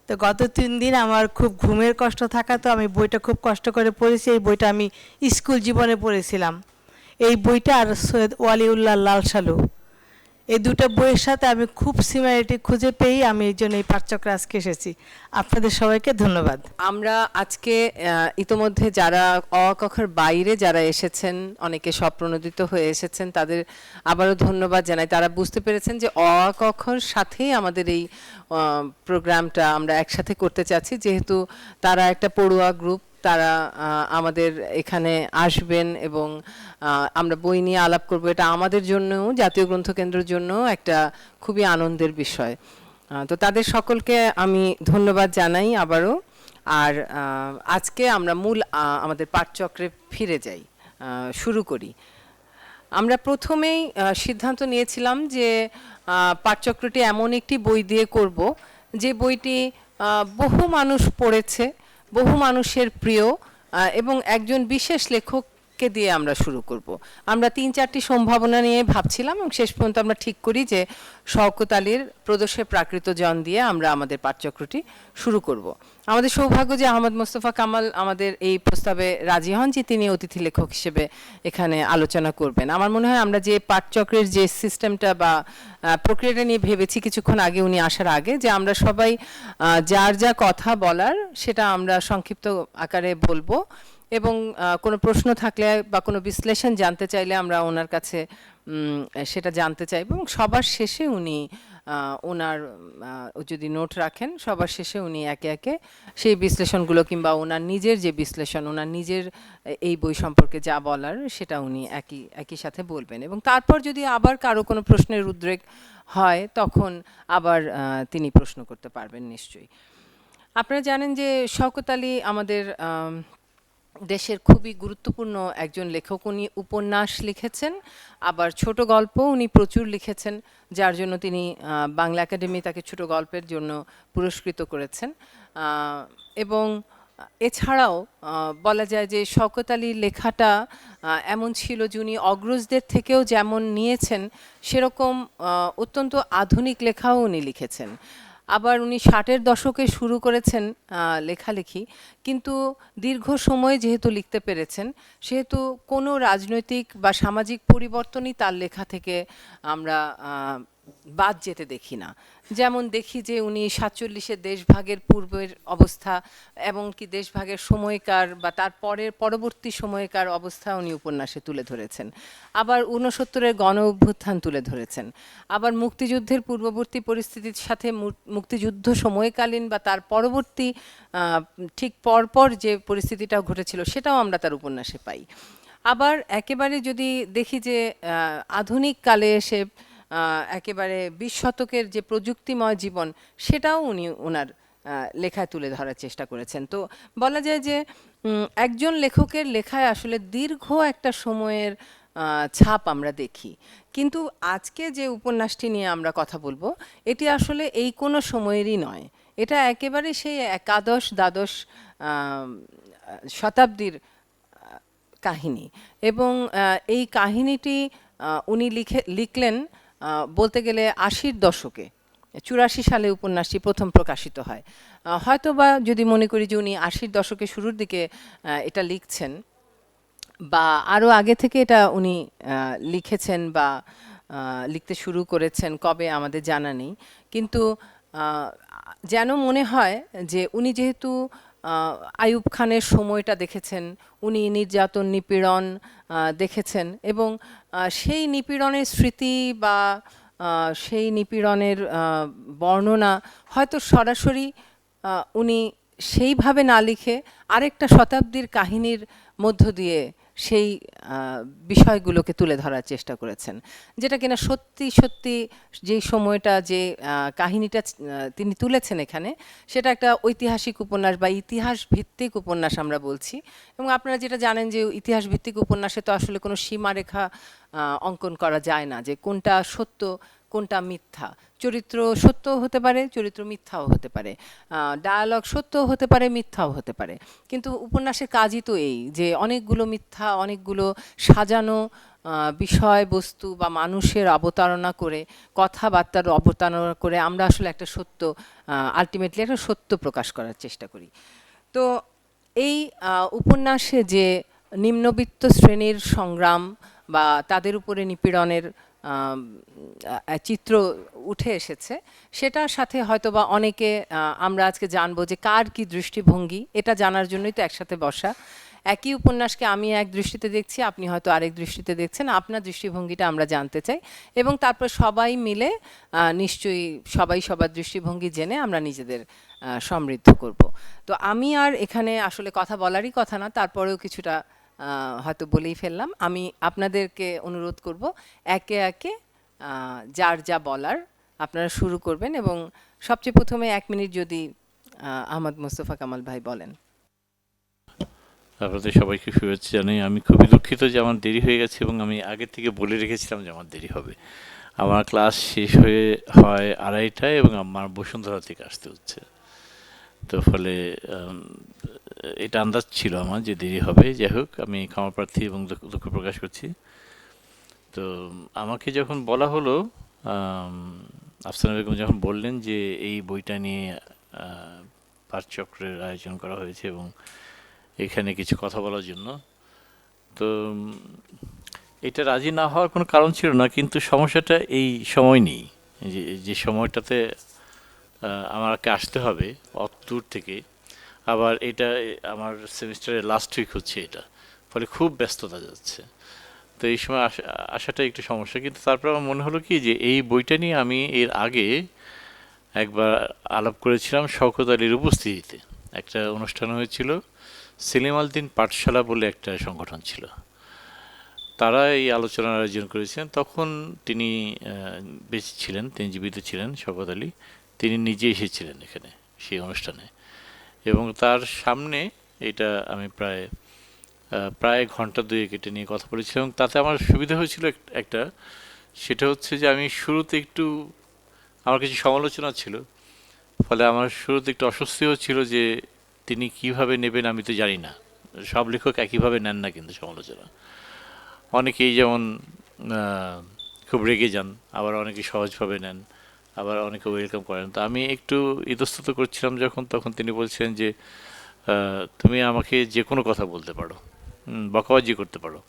তো গত 3 দিন আমার খুব ঘুমের কষ্ট থাকা, তো আমি বইটা খুব কষ্ট করে পড়েছি। এই বইটা আমি স্কুল জীবনে পড়েছিলাম। এই বইটা আর সৈয়দ ওয়ালিউল্লাহ লাল সালু, এই দুটো বইয়ের সাথে আমি খুব সিমিলারিটি খুঁজে পেয়ে আমি এই জন্য এই পাঠচক্রে আজকে এসেছি। আপনাদের সবাইকে ধন্যবাদ। আমরা আজকে ইতোমধ্যে যারা অ কখর বাইরে যারা এসেছেন, অনেকে স্বপ্রণোদিত হয়ে এসেছেন, তাদের আবারও ধন্যবাদ জানাই। তারা বুঝতে পেরেছেন যে অ কখর সাথেই আমাদের এই প্রোগ্রামটা আমরা একসাথে করতে চাচ্ছি, যেহেতু তারা একটা পড়ুয়া গ্রুপ, তারা আমাদের এখানে আসবেন এবং আমরা বই নিয়ে আলাপ করব। এটা আমাদের জন্যও, জাতীয় গ্রন্থকেন্দ্রের জন্য একটা খুবই আনন্দের বিষয়। তো তাদের সকলকে আমি ধন্যবাদ জানাই আবারও। আর আজকে আমরা মূল আমাদের পাঠচক্রে ফিরে যাই, শুরু করি। আমরা প্রথমেই সিদ্ধান্ত নিয়েছিলাম যে পাঠচক্রটি এমন একটি বই দিয়ে করব যে বইটি বহু মানুষ পড়েছে, বহু মানুষের প্রিয়, এবং একজন বিশেষ লেখককে দিয়ে আমরা শুরু করব। আমরা 3-4টি সম্ভাবনা নিয়ে ভাবছিলাম এবং শেষ পর্যন্ত আমরা ঠিক করি যে শওকত আলীর প্রদোষে প্রাকৃত জন দিয়ে আমরা আমাদের পাঠচক্রটি শুরু করব। আমাদের সৌভাগ্য যে আহমদ মোস্তফা কামাল আমাদের এই প্রস্তাবে রাজি হন যে তিনি অতিথি লেখক হিসেবে এখানে আলোচনা করবেন। আমার মনে হয় আমরা যে পাঠচক্রের যে সিস্টেমটা বা প্রক্রিয়াটা নিয়ে ভেবেছি কিছুক্ষণ আগে উনি আসার আগে, যে আমরা সবাই যার যা কথা বলার সেটা আমরা সংক্ষিপ্ত আকারে বলবো এবং কোনো প্রশ্ন থাকলে বা কোনো বিশ্লেষণ জানতে চাইলে আমরা ওনার কাছে সেটা জানতে চাইব, এবং সবার শেষে উনি ওনার যদি নোট রাখেন সবার শেষে উনি একে একে সেই বিশ্লেষণগুলো কিংবা ওনার নিজের যে বিশ্লেষণ, ওনার নিজের এই বই সম্পর্কে যা বলার সেটা উনি একই সাথে বলবেন। এবং তারপর যদি আবার কারো কোনো প্রশ্নের উদ্রেক হয় তখন আবার তিনি প্রশ্ন করতে পারবেন নিশ্চয়ই। আপনারা জানেন যে শওকত আলী আমাদের দেশের খুবই গুরুত্বপূর্ণ একজন লেখক। উনি উপন্যাস লিখেছেন, আবার ছোট গল্প উনি প্রচুর লিখেছেন, যার জন্য তিনি বাংলা একাডেমি তাকে ছোট গল্পের জন্য পুরস্কৃত করেছেন। এবং এছাড়াও বলা যায় যে শওকত আলীর লেখাটা এমন ছিল যে উনি অগ্রজদের থেকেও যেমন নিয়েছেন সেরকম অত্যন্ত আধুনিক লেখাও উনি লিখেছেন। আবার উনি 60-এর দশকে শুরু করেছেন লেখালেখি, কিন্তু দীর্ঘ সময় যেহেতু লিখতে পেরেছেন সেহেতু কোনো রাজনৈতিক বা সামাজিক পরিবর্তনই তার লেখা থেকে আমরা বাদ যেতে দেখি না। যেমন দেখি যে উনি 47-এর দেশভাগের পূর্বের অবস্থা এবং কি দেশভাগের সময়কার বা তার পরবর্তী সময়কার অবস্থা উনি উপন্যাসে তুলে ধরেছেন। আবার 69-এর গণ অভ্যুত্থান তুলে ধরেছেন। আবার মুক্তিযুদ্ধের পূর্ববর্তী পরিস্থিতির সাথে মুক্তিযুদ্ধ সময়কালীন বা তার পরবর্তী ঠিক পরপর যে পরিস্থিতিটা ঘটেছিল সেটাও আমরা তার উপন্যাসে পাই। আবার একেবারে যদি দেখি যে আধুনিক কালে এসে একেবারে 20 শতকের যে প্রযুক্তিময় জীবন সেটাও উনি ওনার লেখায় তুলে ধরার চেষ্টা করেছেন। তো বলা যায় যে একজন লেখকের লেখায় আসলে দীর্ঘ একটা সময়ের ছাপ আমরা দেখি। কিন্তু আজকে যে উপন্যাসটি নিয়ে আমরা কথা বলবো এটি আসলে এই কোনো সময়েরই নয়, এটা একেবারে সেই একাদশ-দ্বাদশ শতাব্দীর কাহিনী। এবং এই কাহিনীটি উনি লিখলেন বলতে গেলে 80-র দশকে। 84 সালে উপন্যাসটি প্রথম প্রকাশিত হয়। হয়তো বা যদি মনে করি যে উনি 80-র দশকের শুরুর দিকে এটা লিখছেন বা আরও আগে থেকে এটা উনি লিখেছেন বা লিখতে শুরু করেছেন কবে আমাদের জানা নেই, কিন্তু যেন মনে হয় যে উনি যেহেতু আইয়ুব খানের সময়টা দেখেছেন, উনি নির্যাতন নিপীড়ন দেখেছেন এবং সেই নিপীড়নের স্মৃতি বা সেই নিপীড়নের বর্ণনা হয়তো সরাসরি উনি সেইভাবে না লিখে আরেকটা শতাব্দীর কাহিনীর মধ্য দিয়ে সেই বিষয়গুলোকে তুলে ধরার চেষ্টা করেছেন, যেটা কিনা সত্যি সত্যি যে সময়টা যে কাহিনীটা তিনি তুলেছেন এখানে সেটা একটা ঐতিহাসিক উপন্যাস বা ইতিহাস ভিত্তিক উপন্যাস আমরা বলছি। এবং আপনারা যেটা জানেন যে ইতিহাস ভিত্তিক উপন্যাসে তো আসলে কোনো সীমারেখা অঙ্কন করা যায় না, যে কোনটা সত্য কোনটা মিথ্যা। চরিত্র সত্যও হতে পারে, চরিত্র মিথ্যাও হতে পারে, ডায়ালগ সত্যও হতে পারে, মিথ্যাও হতে পারে। কিন্তু উপন্যাসের কাজই তো এই যে অনেকগুলো মিথ্যা, অনেকগুলো সাজানো বিষয়বস্তু বা মানুষের অবতারণা করে, কথাবার্তার অবতারণা করে আমরা আসলে একটা সত্য, আলটিমেটলি একটা সত্য প্রকাশ করার চেষ্টা করি। তো এই উপন্যাসে যে নিম্নবিত্ত শ্রেণীর সংগ্রাম বা তাদের উপরে নিপীড়নের চিত্র উঠে এসেছে, সেটার সাথে হয়তোবা অনেকে আমরা আজকে জানবো যে কার কি দৃষ্টিভঙ্গি, এটা জানার জন্যই তো একসাথে বসা। একই উপন্যাসকে আমি এক দৃষ্টিতে দেখছি, আপনি হয়তো আরেক দৃষ্টিতে দেখছেন, আপনার দৃষ্টিভঙ্গিটা আমরা জানতে চাই এবং তারপর সবাই মিলে নিশ্চয়ই সবাই সবার দৃষ্টিভঙ্গি জেনে আমরা নিজেদের সমৃদ্ধ করব। তো আমি আর এখানে আসলে কথা বলারই কথা না, তারপরেও কিছুটা হয়তো বলেই ফেললাম। আমি আপনাদেরকে অনুরোধ করব একে একে যার যা বলার আপনারা শুরু করবেন এবং সবচেয়ে প্রথমে 1 মিনিট যদি আহমদ মোস্তফা কামাল ভাই বলেন। আপনাদের সবাইকে শুভেচ্ছা জানাই। আমি খুবই দুঃখিত যে আমার দেরি হয়ে গেছে এবং আমি আগে থেকে বলে রেখেছিলাম যে আমার দেরি হবে। আমার ক্লাস শেষ হয় 2:30টায় এবং আমার বসুন্ধরা থেকে আসতে হচ্ছে, তো ফলে এটা আন্দাজ ছিল আমার যে দেরি হবে। যাই হোক, আমি ক্ষমা প্রার্থী এবং দুঃখ প্রকাশ করছি। তো আমাকে যখন বলা হলো, আফসানা বেগম যখন বললেন যে এই বইটা নিয়ে পাঠচক্রের আয়োজন করা হয়েছে এবং এখানে কিছু কথা বলার জন্য, তো এটা রাজি না হওয়ার কোনো কারণ ছিল না, কিন্তু সমস্যাটা এই সময় নেই, যে সময়টাতে আমাকে আসতে হবে অত দূর থেকে। আবার এটা আমার সেমিস্টারের লাস্ট উইক হচ্ছে এটা, ফলে খুব ব্যস্ততা যাচ্ছে। তো এই সময় আসাটা একটু সমস্যা, কিন্তু তারপর আমার মনে হলো কি যে এই বইটা নিয়ে আমি এর আগে একবার আলাপ করেছিলাম শওকত আলীর উপস্থিতিতে। একটা অনুষ্ঠান হয়েছিল, সেলিম আলদিন পাঠশালা বলে একটা সংগঠন ছিল, তারা এই আলোচনার আয়োজন করেছিলেন। তখন তিনি বেঁচে ছিলেন, তিনি জীবিত ছিলেন শওকত আলী, তিনি নিজে এসেছিলেন এখানে সেই অনুষ্ঠানে, এবং তার সামনে এটা আমি প্রায় ঘন্টা দুয়েক এটা নিয়ে কথা বলেছিলাম। এবং তাতে আমার সুবিধা হয়েছিল একটা, সেটা হচ্ছে যে আমি শুরুতে একটু, আমার কিছু সমালোচনা ছিল, ফলে আমার শুরুতে একটু অস্বস্তিও ছিল যে তিনি কিভাবে নেবেন আমি তো জানি না। সব লেখক একইভাবে নেন না কিন্তু সমালোচনা, অনেকেই যেমন খুব রেগে যান, আবার অনেকে সহজভাবে নেন, আবার অনেকে ওয়েলকাম করেন। তো আমি একটু ইতস্তত করছিলাম যখন, তখন তিনি বলছেন যে তুমি আমাকে যে কোনো কথা বলতে পারো, বকাবাজি করতে পারো,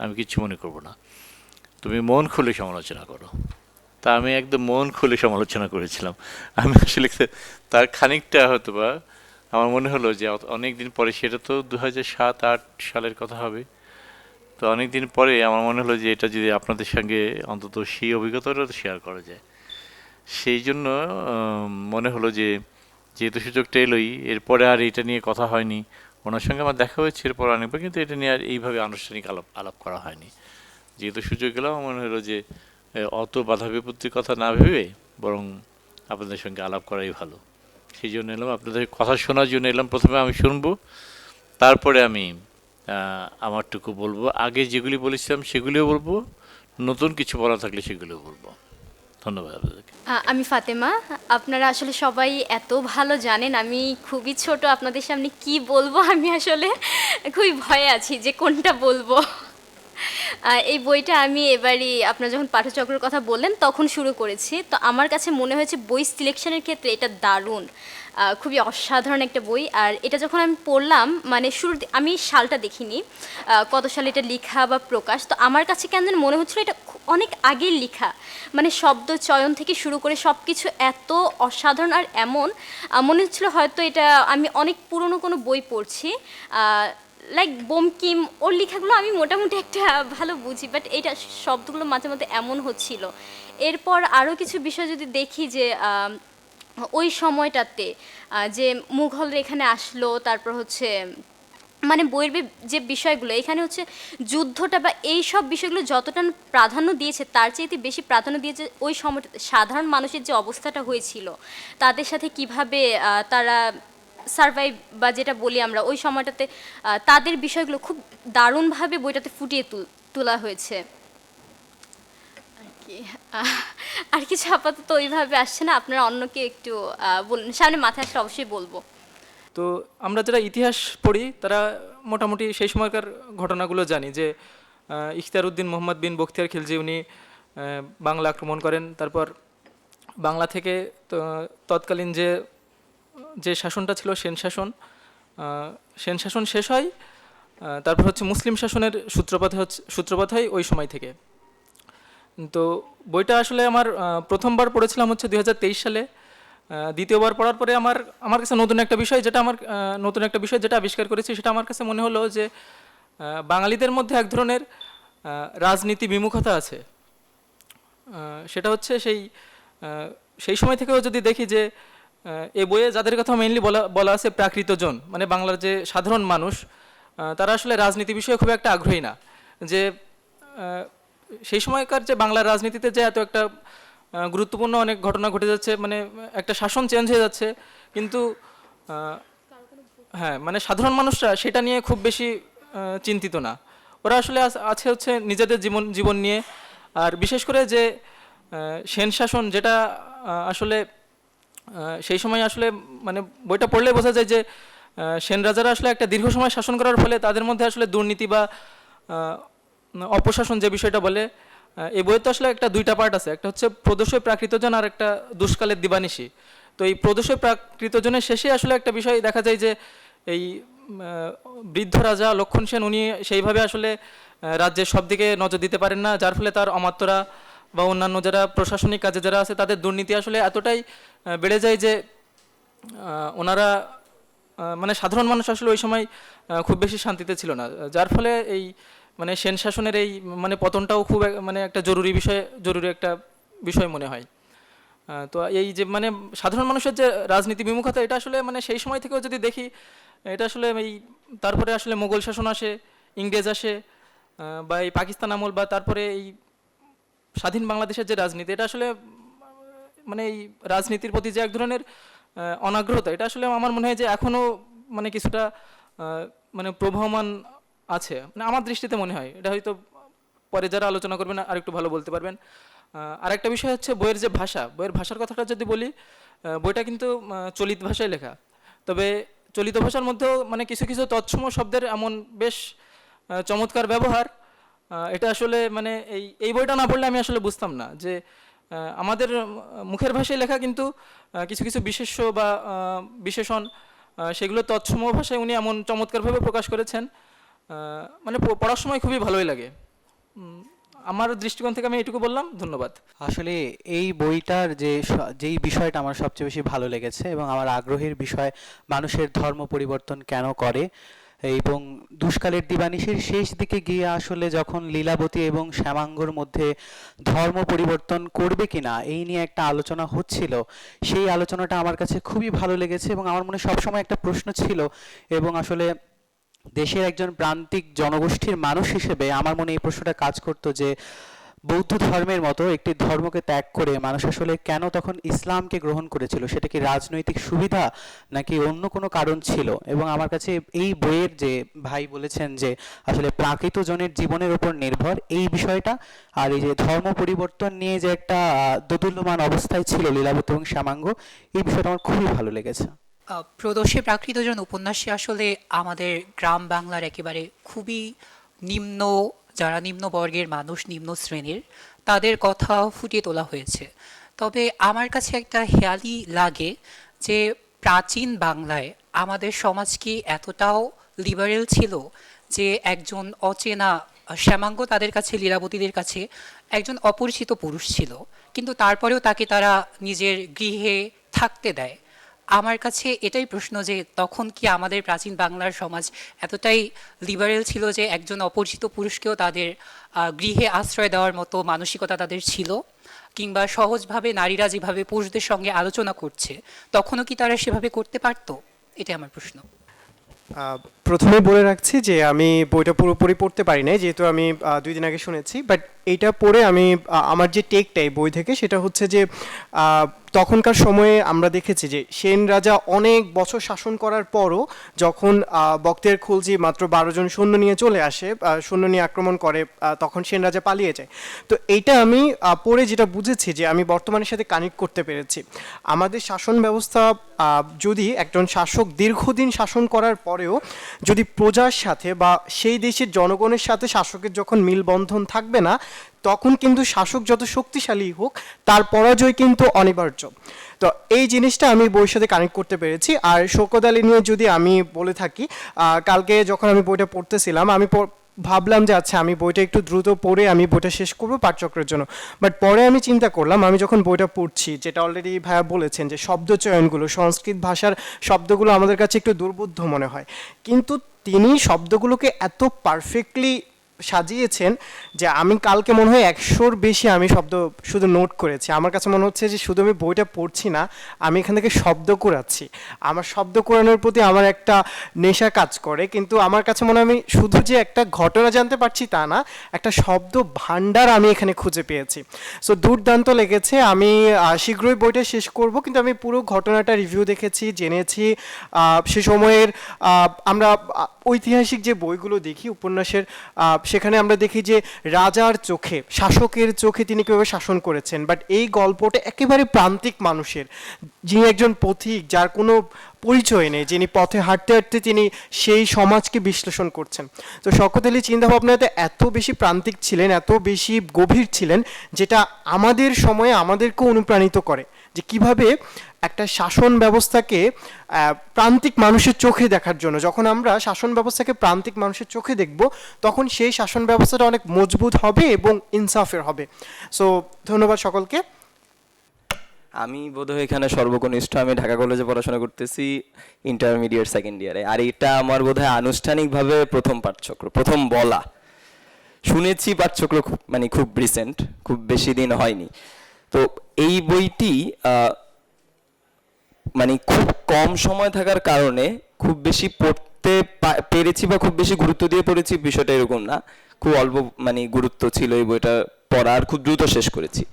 আমি কিচ্ছু মনে করব না, তুমি মন খুলে সমালোচনা করো। তা আমি একদম মন খুলে সমালোচনা করেছিলাম। আমি আসলে তার খানিকটা হয়তো বা আমার মনে হলো যে অনেক দিন পরে, সেটা তো 2007-08 সালের কথা হবে, তো অনেক দিন পরে আমার মনে হলো যে এটা যদি আপনাদের সঙ্গে অন্তত সেই অভিজ্ঞতাটা শেয়ার করা যায়, সেই জন্য মনে হলো যে যেহেতু সুযোগটা এলোই, এরপরে আর এটা নিয়ে কথা হয়নি, ওনার সঙ্গে আমার দেখা হয়েছে এরপর অনেকবার, কিন্তু এটা নিয়ে আর এইভাবে আনুষ্ঠানিক আলাপ করা হয়নি। যেহেতু সুযোগ এলো, আমার মনে হলো যে অত বাধা বিপত্তির কথা না ভেবে বরং আপনাদের সঙ্গে আলাপ করাই ভালো। সেই জন্য এলাম, আপনাদের কথা শোনার জন্য এলাম। প্রথমে আমি শুনবো, তারপরে আমি আমারটুকু বলবো। আগে যেগুলি বলেছিলাম সেগুলিও বলবো, নতুন কিছু বলা থাকলে সেগুলিও বলবো। ধন্যবাদ আপনাদেরকে। আমি ফাতেমা। আপনারা আসলে সবাই এত ভালো জানেন, আমি খুবই ছোট, আপনাদের সামনে কি বলবো আমি আসলে খুবই ভয়ে আছি যে কোনটা বলবো। এই বইটা আমি এবারই, আপনারা যখন পাঠচক্রের কথা বললেন তখন শুরু করেছি, তো আমার কাছে মনে হয়েছে বই সিলেকশনের ক্ষেত্রে এটা দারুণ, খুবই অসাধারণ একটা বই। আর এটা যখন আমি পড়লাম, মানে শুরুতে আমি সালটা দেখিনি কত সালে এটা লেখা বা প্রকাশ, তো আমার কাছে কেন যেন মনে হচ্ছিল এটা অনেক আগের লেখা, মানে শব্দ চয়ন থেকে শুরু করে সব কিছু এত অসাধারণ। আর এমন মনে হচ্ছিল হয়তো এটা আমি অনেক পুরনো কোনো বই পড়ছি, লাইক বঙ্কিম, ওর লেখাগুলো আমি মোটামুটি একটা ভালো বুঝি, বাট এইটা শব্দগুলো মাঝে মধ্যে এমন হচ্ছিল। এরপর আরও কিছু বিষয় যদি দেখি যে ওই সময়টাতে যে মুঘলরা এখানে আসলো, তারপর হচ্ছে মানে বইয়ের যে বিষয়গুলো এখানে হচ্ছে যুদ্ধটা বা এই সব বিষয়গুলো যতটা প্রাধান্য দিয়েছে, তার চাইতে বেশি প্রাধান্য দিয়েছে ওই সময়টাতে সাধারণ মানুষের যে অবস্থাটা হয়েছিল, তাদের সাথে কিভাবে তারা সারভাইভ বা যেটা বলি আমরা ওই সময়টাতে, তাদের বিষয়গুলো খুব দারুণভাবে বইটাতে ফুটিয়ে তোলা হয়েছে আর কি। আর কিছু আপাতত ওইভাবে আসছে না, আপনারা অন্যকে একটু বলুন, সামনে মাথায় একটা অবশ্যই বলবো। তো আমরা যারা ইতিহাস পড়ি তারা মোটামুটি সেই সময়কার ঘটনাগুলো জানি, যে ইখতিয়ারউদ্দিন মোহাম্মদ বিন বখতিয়ার খিলজি উনি বাংলা আক্রমণ করেন, তারপর বাংলা থেকে তৎকালীন যে শাসনটা ছিল সেন শাসন শেষ হয়, তারপর হচ্ছে মুসলিম শাসনের সূত্রপাত হয় ওই সময় থেকে। তো বইটা আসলে প্রথমবার পড়েছিলাম হচ্ছে 2023 সালে, দ্বিতীয়বার পড়ার পরে আমার কাছে নতুন একটা বিষয় যেটা আবিষ্কার করেছি, সেটা আমার কাছে মনে হলো যে বাঙালিদের মধ্যে এক ধরনের রাজনীতি বিমুখতা আছে। সেটা হচ্ছে সেই সময় থেকেও যদি দেখি যে এই বইয়ে যাদের কথা মেইনলি বলা আছে প্রাকৃতজন, মানে বাংলার যে সাধারণ মানুষ, তারা আসলে রাজনীতি বিষয়ে খুব একটা আগ্রহী না। যে সেই সময়কার যে বাংলার রাজনীতিতে যে এত একটা গুরুত্বপূর্ণ অনেক ঘটনা ঘটে যাচ্ছে, মানে একটা শাসন চেঞ্জ হয়ে যাচ্ছে, কিন্তু হ্যাঁ, মানে সাধারণ মানুষরা সেটা নিয়ে খুব বেশি চিন্তিত না। ওরা আসলে আছে হচ্ছে নিজেদের জীবন নিয়ে। আর বিশেষ করে যে সেন শাসন, যেটা আসলে সেই সময় আসলে মানে বইটা পড়লে বোঝা যায় যে সেন রাজারা আসলে একটা দীর্ঘ সময় শাসন করার ফলে তাদের মধ্যে আসলে দুর্নীতি বা অপশাসন যে বিষয়টা বলে, এই বইয়ে তো আসলে একটা দুইটা পার্ট আছে, একটা হচ্ছে প্রদোষই প্রাকৃতজন আর একটা দুষ্কালের দিবানিশি। তো এই প্রদোষই প্রাকৃতজনের শেষে আসলে একটা বিষয় দেখা যায় যে এই বৃদ্ধ রাজা লক্ষণ সেন উনি সেইভাবে আসলে রাজ্যের সব দিকে নজর দিতে পারেন না, যার ফলে তার অমাত্যরা বা অন্যান্য যারা প্রশাসনিক কাজে যারা আছে তাদের দুর্নীতি আসলে এতটাই বেড়ে যায় যে ওনারা মানে সাধারণ মানুষ আসলে ওই সময় খুব বেশি শান্তিতে ছিল না, যার ফলে এই মানে সেন শাসনের এই মানে পতনটাও খুব মানে একটা জরুরি একটা বিষয় মনে হয়। তো এই যে মানে সাধারণ মানুষের যে রাজনীতি বিমুখতা, এটা আসলে মানে সেই সময় থেকেও যদি দেখি, এটা আসলে এই তারপরে আসলে মোগল শাসন আসে, ইংরেজ আসে, বা এই পাকিস্তান আমল, বা তারপরে এই স্বাধীন বাংলাদেশের যে রাজনীতি, এটা আসলে মানে এই রাজনীতির প্রতি যে এক ধরনের অনাগ্রহতা, এটা আসলে আমার মনে হয় যে এখনও মানে কিছুটা মানে প্রবহমান আছে, মানে আমার দৃষ্টিতে মনে হয়। এটা হয়তো পরে যারা আলোচনা করবেন আর একটু ভালো বলতে পারবেন। আরেকটা বিষয় হচ্ছে বইয়ের যে ভাষা, বইয়ের ভাষার কথাটা যদি বলি, বইটা কিন্তু চলিত ভাষায় লেখা, তবে চলিত ভাষার মধ্যেও মানে কিছু কিছু তৎসম শব্দের এমন বেশ চমৎকার ব্যবহার, এটা আসলে মানে এই বইটা না পড়লে আমি আসলে বুঝতাম না যে আমাদের মুখের ভাষায় লেখা কিন্তু কিছু কিছু বিশেষ্য বা বিশেষণ, সেগুলো তৎসম ভাষায় উনি এমন চমৎকারভাবে প্রকাশ করেছেন, মানে পড়ার সময় খুবই ভালোই লাগে। আমার দৃষ্টিকোণ থেকে আমি এইটুকু বললাম, ধন্যবাদ। আসলে এই বইটার যেই বিষয়টা আমার সবচেয়ে বেশি ভালো লেগেছে এবং আমার আগ্রহের বিষয়, মানুষের ধর্ম পরিবর্তন কেন করে, এবং দুষ্কালের দিবানিশির শেষ দিকে গিয়ে আসলে যখন লীলাবতী এবং শ্যামাঙ্গর মধ্যে ধর্ম পরিবর্তন করবে কিনা এই নিয়ে একটা আলোচনা হচ্ছিল, সেই আলোচনাটা আমার কাছে খুবই ভালো লেগেছে এবং আমার মনে সবসময় একটা প্রশ্ন ছিল, এবং আসলে দেশের একজন প্রান্তিক জনগোষ্ঠীর মানুষ হিসেবে আমার মনে এই প্রশ্নটা কাজ করতো যে বৌদ্ধ ধর্মের মতো একটি ধর্মকে ত্যাগ করে মানুষ আসলে কেন তখন ইসলামকে গ্রহণ করেছিল, সেটা কি রাজনৈতিক সুবিধা নাকি অন্য কোনো কারণ ছিল। এবং আমার কাছে এই বইয়ের যে ভাই বলেছেন যে আসলে প্রাকৃত জনের জীবনের উপর নির্ভর এই বিষয়টা, আর এই যে ধর্ম পরিবর্তন নিয়ে যে একটা দোদুল্যমান অবস্থায় ছিল লীলাবতী এবং শ্যামাঙ্গ, এই বিষয়টা আমার খুবই ভালো লেগেছে। প্রদোষে প্রাকৃতজন উপন্যাসে আসলে আমাদের গ্রাম বাংলার একেবারে খুবই যারা নিম্ন বর্গের মানুষ, নিম্ন শ্রেণীর, তাদের কথা ফুটিয়ে তোলা হয়েছে। তবে আমার কাছে একটা হেয়ালি লাগে যে প্রাচীন বাংলায় আমাদের সমাজ কি এতটাও লিবারেল ছিল যে একজন অচেনা শ্যামাঙ্গ তাদের কাছে, লীলাবতীদের কাছে একজন অপরিচিত পুরুষ ছিল, কিন্তু তারপরেও তাকে তারা নিজের গৃহে থাকতে দেয়। আমার কাছে এটাই প্রশ্ন যে তখন কি আমাদের প্রাচীন বাংলার সমাজ এতটাই লিবারেল ছিল যে একজন অপরিচিত পুরুষকেও তাদের গৃহে আশ্রয় দেওয়ার মতো মানসিকতা তাদের ছিল, কিংবা সহজভাবে নারীরা যেভাবে পুরুষদের সঙ্গে আলোচনা করছে তখনও কি তারা সেভাবে করতে পারতো? এটাই আমার প্রশ্ন। প্রথমে বলে রাখছি যে আমি বইটা পুরোপুরি পড়তে পারি নাই, যেহেতু আমি 2 দিন আগে শুনেছি, বাট এইটা পড়ে আমি আমার যে টেকটা এই বই থেকে সেটা হচ্ছে যে তখনকার সময়ে আমরা দেখেছি যে সেন রাজা অনেক বছর শাসন করার পরও যখন বখতিয়ার খিলজি মাত্র 12 জন সৈন্য নিয়ে চলে আসে, সৈন্য নিয়ে আক্রমণ করে, তখন সেন রাজা পালিয়ে যায়। তো এইটা আমি পড়ে যেটা বুঝেছি যে আমি বর্তমানের সাথে কানেক্ট করতে পেরেছি। আমাদের শাসন ব্যবস্থা যদি একজন শাসক দীর্ঘদিন শাসন করার পরেও যদি প্রজার সাথে বা সেই দেশের জনগণের সাথে শাসকের যখন মিলবন্ধন থাকবে না, তখন কিন্তু শাসক যত শক্তিশালী হোক তার পরাজয় কিন্তু অনিবার্য। তো এই জিনিসটা আমি বইয়ের সাথে কানেক্ট করতে পেরেছি। আর শওকত আলী নিয়ে যদি আমি বলে থাকি, কালকে যখন আমি বইটা পড়তেছিলাম আমি ভাবলাম যে আচ্ছা আমি বইটা একটু দ্রুত পড়ে আমি বইটা শেষ করবো পাঠচক্রের জন্য, বাট পরে আমি চিন্তা করলাম আমি যখন বইটা পড়ছি, যেটা অলরেডি ভাইয়া বলেছেন যে শব্দচয়নগুলো, সংস্কৃত ভাষার শব্দগুলো আমাদের কাছে একটু দুর্বোধ্য মনে হয়, কিন্তু তিনি শব্দগুলোকে এত পারফেক্টলি সাজিয়েছেন যে আমি কালকে মনে হয় 100-র বেশি আমি শব্দ শুধু নোট করেছি। আমার কাছে মনে হচ্ছে যে শুধু আমি বইটা পড়ছি না, আমি এখান থেকে শব্দ কুড়াচ্ছি। আমার শব্দ কুড়ানোর প্রতি আমার একটা নেশা কাজ করে, কিন্তু আমার কাছে মনে হয় আমি শুধু যে একটা ঘটনা জানতে পারছি তা না, একটা শব্দ ভাণ্ডার আমি এখানে খুঁজে পেয়েছি। সো দুর্দান্ত লেগেছে। আমি শীঘ্রই বইটা শেষ করব, কিন্তু আমি পুরো ঘটনাটা রিভিউ দেখেছি, জেনেছি। সে সময়ের আমরা ঐতিহাসিক যে বইগুলো দেখি উপন্যাসের, সেখানে আমরা দেখি যে রাজার চোখে, শাসকের চোখে তিনি কীভাবে শাসন করেছেন, বাট এই গল্পটা একেবারে প্রান্তিক মানুষের, যিনি একজন পথিক, যার কোনো পরিচয় নেই, যিনি পথে হাঁটতে হাঁটতে তিনি সেই সমাজকে বিশ্লেষণ করছেন। তো শওকত আলী চিন্তাভাবনাতে এত বেশি প্রান্তিক ছিলেন, এত বেশি গভীর ছিলেন, যেটা আমাদের সময়ে আমাদেরকেও অনুপ্রাণিত করে যে কিভাবে একটা শাসন ব্যবস্থাকে প্রান্তিক মানুষের চোখে দেখার জন্য, যখন আমরা শাসন ব্যবস্থাকে প্রান্তিক মানুষের চোখে দেখব তখন সেই শাসন ব্যবস্থাটা অনেক মজবুত হবে এবং ইনসাফের হবে। সো ধন্যবাদ সকলকে। আমি বোধহয় এখানে সর্বকনিষ্ঠ, আমি ঢাকা কলেজে পড়াশোনা করতেছি ইন্টারমিডিয়েট সেকেন্ড ইয়ারে। আর এটা আমার বোধহয় আনুষ্ঠানিকভাবে প্রথম পাঠচক্র, প্রথম বলা। শুনেছি পাঠচক্র মানে খুব রিসেন্ট, খুব বেশি দিন হয়নি। তো এই বইটি মানে খুব কম সময় থাকার কারণে খুব বেশি পড়তে পেরেছি বা খুব বেশি গুরুত্ব দিয়ে পড়েছি বিষয়টা এরকম না, খুব অল্প মানে গুরুত্ব ছিল এই বইটা পড়া, আর খুব দ্রুত শেষ করেছি।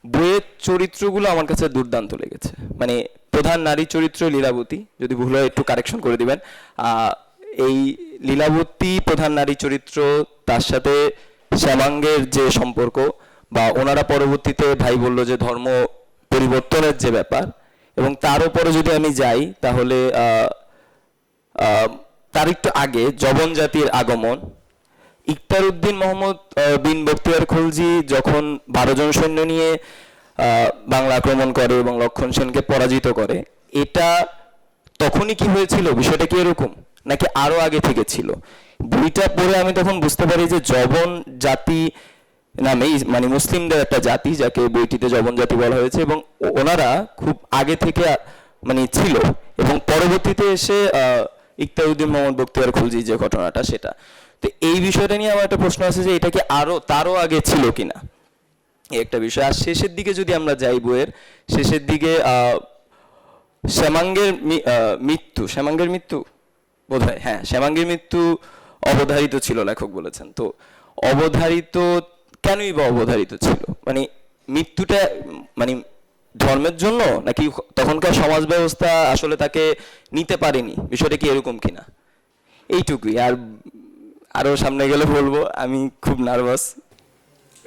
বইয়ের চরিত্রগুলো আমার কাছে দুর্দান্ত লেগেছে। মানে প্রধান নারী চরিত্র লীলাবতী, যদি ভুল হয় একটু কারেকশন করে দিবেন। এই লীলাবতী প্রধান নারী চরিত্র, তার সাথে শ্যামাঙ্গের যে সম্পর্ক, বা ওনারা পরবর্তীতে ভাই বলল যে ধর্ম পরিবর্তনের যে ব্যাপার, এবং তার উপরে যদি আমি যাই তাহলে তার একটু আগে জবন জাতির আগমন, ইখতারউদ্দিন মোহাম্মদ বিন বখতিয়ার খলজি যখন 12 জন সৈন্য নিয়ে বাংলা আক্রমণ করে এবং লক্ষণ সেনকে পরাজিত করে, এটা তখনই কি হয়েছিল, বিষয়টা কি এরকম নাকি আরো আগে থেকে ছিল? বইটা পড়ে আমি তখন বুঝতে পারি যে জবন জাতি নামে মানে মুসলিমদের একটা জাতি, যাকে বইটিতে জবন জাতি বলা হয়েছে, এবং ওনারা খুব আগে থেকে মানে ছিল, এবং পরবর্তীতে এসে ইখতারউদ্দিন মোহাম্মদ বখতিয়ার খলজি যে ঘটনাটা, সেটা। তো এই বিষয়টা নিয়ে আমার একটা প্রশ্ন আছে যে এটা কি তারও আগে ছিল কিনা, এই একটা বিষয়। আর শেষের দিকে যদি আমরা যাই, বইয়ের শেষের দিকে শ্যামাঙ্গের মৃত্যু বোধহয়, হ্যাঁ, শ্যামাঙ্গের মৃত্যু অবধারিত ছিল, লেখক বলেছেন। তো অবধারিত কেনই বা অবধারিত ছিল? মানে মৃত্যুটা মানে ধর্মের জন্য, নাকি তখনকার সমাজ ব্যবস্থা আসলে তাকে নিতে পারেনি, বিষয়টা কি এরকম কিনা, এইটুকুই। আর আরো সামনে গেলে বলবো, আমি খুব নার্ভাস।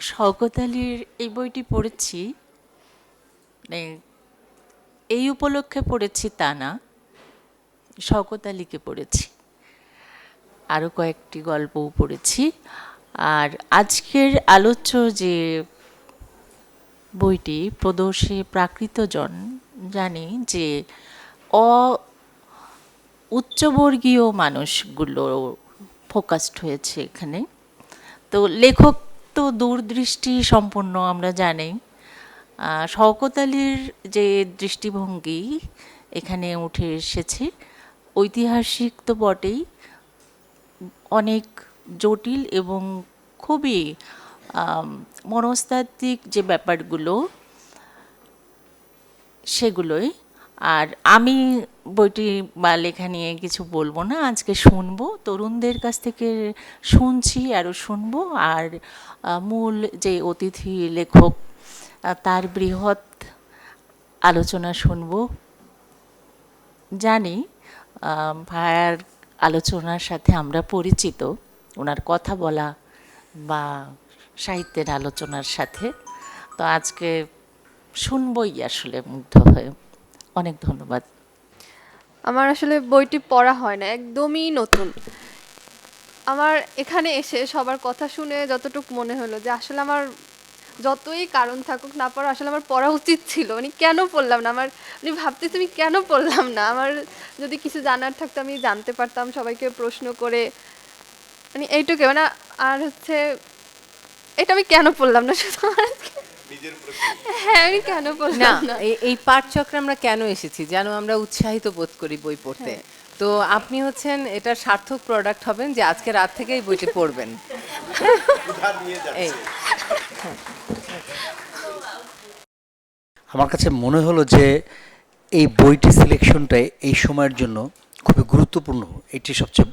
শওকত আলীর এই বইটি পড়েছি, মানে এই উপলক্ষে পড়েছি তা না, শওকত আলীকে পড়েছি, আরও কয়েকটি গল্পও পড়েছি। আর আজকের আলোচ্য যে বইটি প্রদোষে প্রাকৃতজন, জানি যে উচ্চবর্গীয় মানুষগুলো ফোকাসড হয়েছে এখানে। তো লেখক তো দূরদৃষ্টি সম্পন্ন, আমরা জানি। শওকত আলীর যে দৃষ্টিভঙ্গি এখানে উঠে এসেছে, ঐতিহাসিক তো বটেই, অনেক জটিল এবং খুবই মনস্তাত্ত্বিক যে ব্যাপারগুলো, সেগুলোই। আর আমি বইটি বা লেখা নিয়ে কিছু বলবো না, আজকে শুনবো, তরুণদের কাছ থেকে শুনছি, আরও শুনবো। আর মূল যে অতিথি লেখক, তার বৃহৎ আলোচনা শুনবো। জানি ভাইয়ার আলোচনার সাথে আমরা পরিচিত, ওনার কথা বলা বা সাহিত্যের আলোচনার সাথে। তো আজকে শুনবই আসলে মুগ্ধ হয়ে। অনেক ধন্যবাদ। আমার আসলে বইটি পড়া হয় না, একদমই নতুন। আমার এখানে এসে সবার কথা শুনে যতটুকু মনে হলো যে আসলে আমার যতই কারণ থাকুক না পড়া, আসলে আমার পড়া উচিত ছিল। মানে কেন পড়লাম না, আমার ভাবতেছি আমি কেন পড়লাম না। আমার যদি কিছু জানার থাকতো আমি জানতে পারতাম, সবাইকে প্রশ্ন করে, মানে এইটুকু। মানে আর হচ্ছে এটা আমি কেন পড়লাম না, শুধু হ্যাঁ আমি কেন পড়লাম না। এই পাঠচক্রে আমরা কেন এসেছি যেন আমরা উৎসাহিত বোধ করি বই পড়তে। তো আপনি হচ্ছেন এটা সার্থক প্রোডাক্ট হবেন যে আজকে রাত থেকে এই বইটি পড়বেন। আমার কাছে মনে হলো যে এই বইটি সিলেকশনটাই এই সময়ের জন্য খুবই গুরুত্বপূর্ণ। এটি সবচেয়ে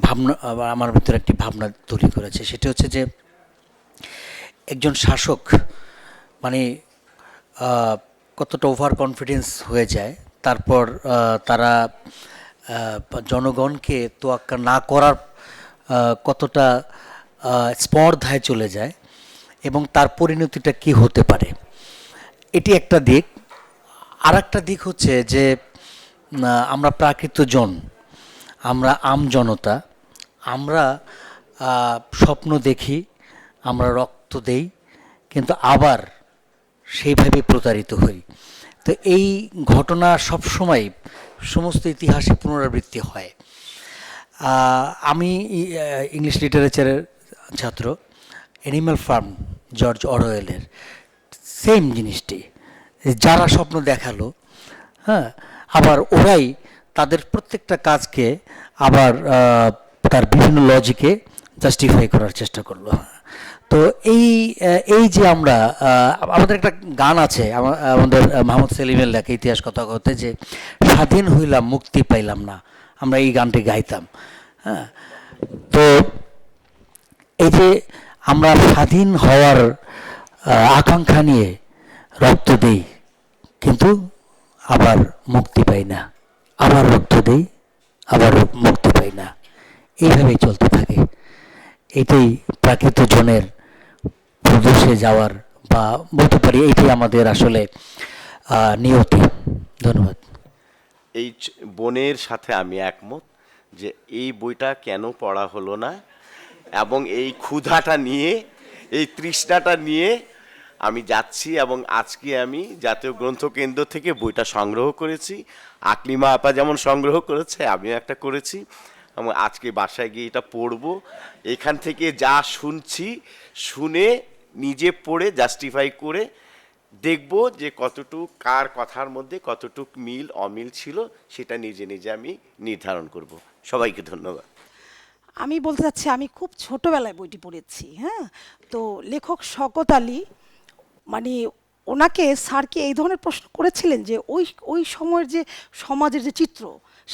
ভাবনা, আমার ভিতরে একটি ভাবনা তৈরি করেছে, সেটা হচ্ছে যে একজন শাসক মানে কতটা ওভার কনফিডেন্স হয়ে যায়, তারপর তারা জনগণকে তোয়াক্কা না করার কতটা স্পর্ধায় চলে যায়, এবং তার পরিণতিটা কি হতে পারে, এটি একটা দিক। আর একটা দিক হচ্ছে যে আমরা প্রাকৃতজন, আমরা আম জনতা, আমরা স্বপ্ন দেখি, আমরা রক্ত দেই, কিন্তু আবার সেইভাবে প্রতারিত হই। তো এই ঘটনা সবসময় সমস্ত ইতিহাসে পুনরাবৃত্তি হয়। আমি ইংলিশ লিটারেচারের ছাত্র। অ্যানিম্যাল ফার্ম জর্জ অরওয়েলের সেম জিনিসটি, যারা স্বপ্ন দেখালো, হ্যাঁ, আবার ওরাই তাদের প্রত্যেকটা কাজকে আবার তার বিভিন্ন লজিকে জাস্টিফাই করার চেষ্টা করলো। তো এই যে আমরা আমাদের একটা গান আছে আমাদের মোহাম্মদ সেলিমের লেখা ইতিহাস কথা কতে, যে স্বাধীন হইলাম মুক্তি পাইলাম না, আমরা এই গানটি গাইতাম। হ্যাঁ, তো এই যে আমরা স্বাধীন হওয়ার আকাঙ্ক্ষা নিয়ে রক্ত দেই কিন্তু আবার মুক্তি পাই না, আবার রক্ত দেই আবার মুক্তি পাই না, এইভাবেই চলতে থাকে। এটাই প্রাকৃত জনের প্রদেশে যাওয়ার, বা বলতে পারি এইটাই আমাদের আসলে নিয়তি। ধন্যবাদ। এই বোনের সাথে আমি একমত যে এই বইটা কেন পড়া হলো না, এবং এই ক্ষুধাটা নিয়ে, এই তৃষ্ণাটা নিয়ে আমি যাচ্ছি, এবং আজকে আমি জাতীয় গ্রন্থকেন্দ্র থেকে বইটা সংগ্রহ করেছি। আকলিমা আপা যেমন সংগ্রহ করেছে, আমিও একটা করেছি, এবং আজকে বাসায় গিয়ে এটা পড়বো। এখান থেকে যা শুনছি, শুনে নিজে পড়ে জাস্টিফাই করে দেখব যে কতটুক কার কথার মধ্যে কতটুক মিল অমিল ছিল, সেটা নিজে নিজে আমি নির্ধারণ করব। সবাইকে ধন্যবাদ। আমি বলতে চাচ্ছি আমি খুব ছোটবেলায় বইটি পড়েছি। হ্যাঁ, তো লেখক শওকত আলী, মানে ওনাকে স্যারকে এই ধরনের প্রশ্ন করেছিলেন যে ওই সময়ের যে সমাজের যে চিত্র,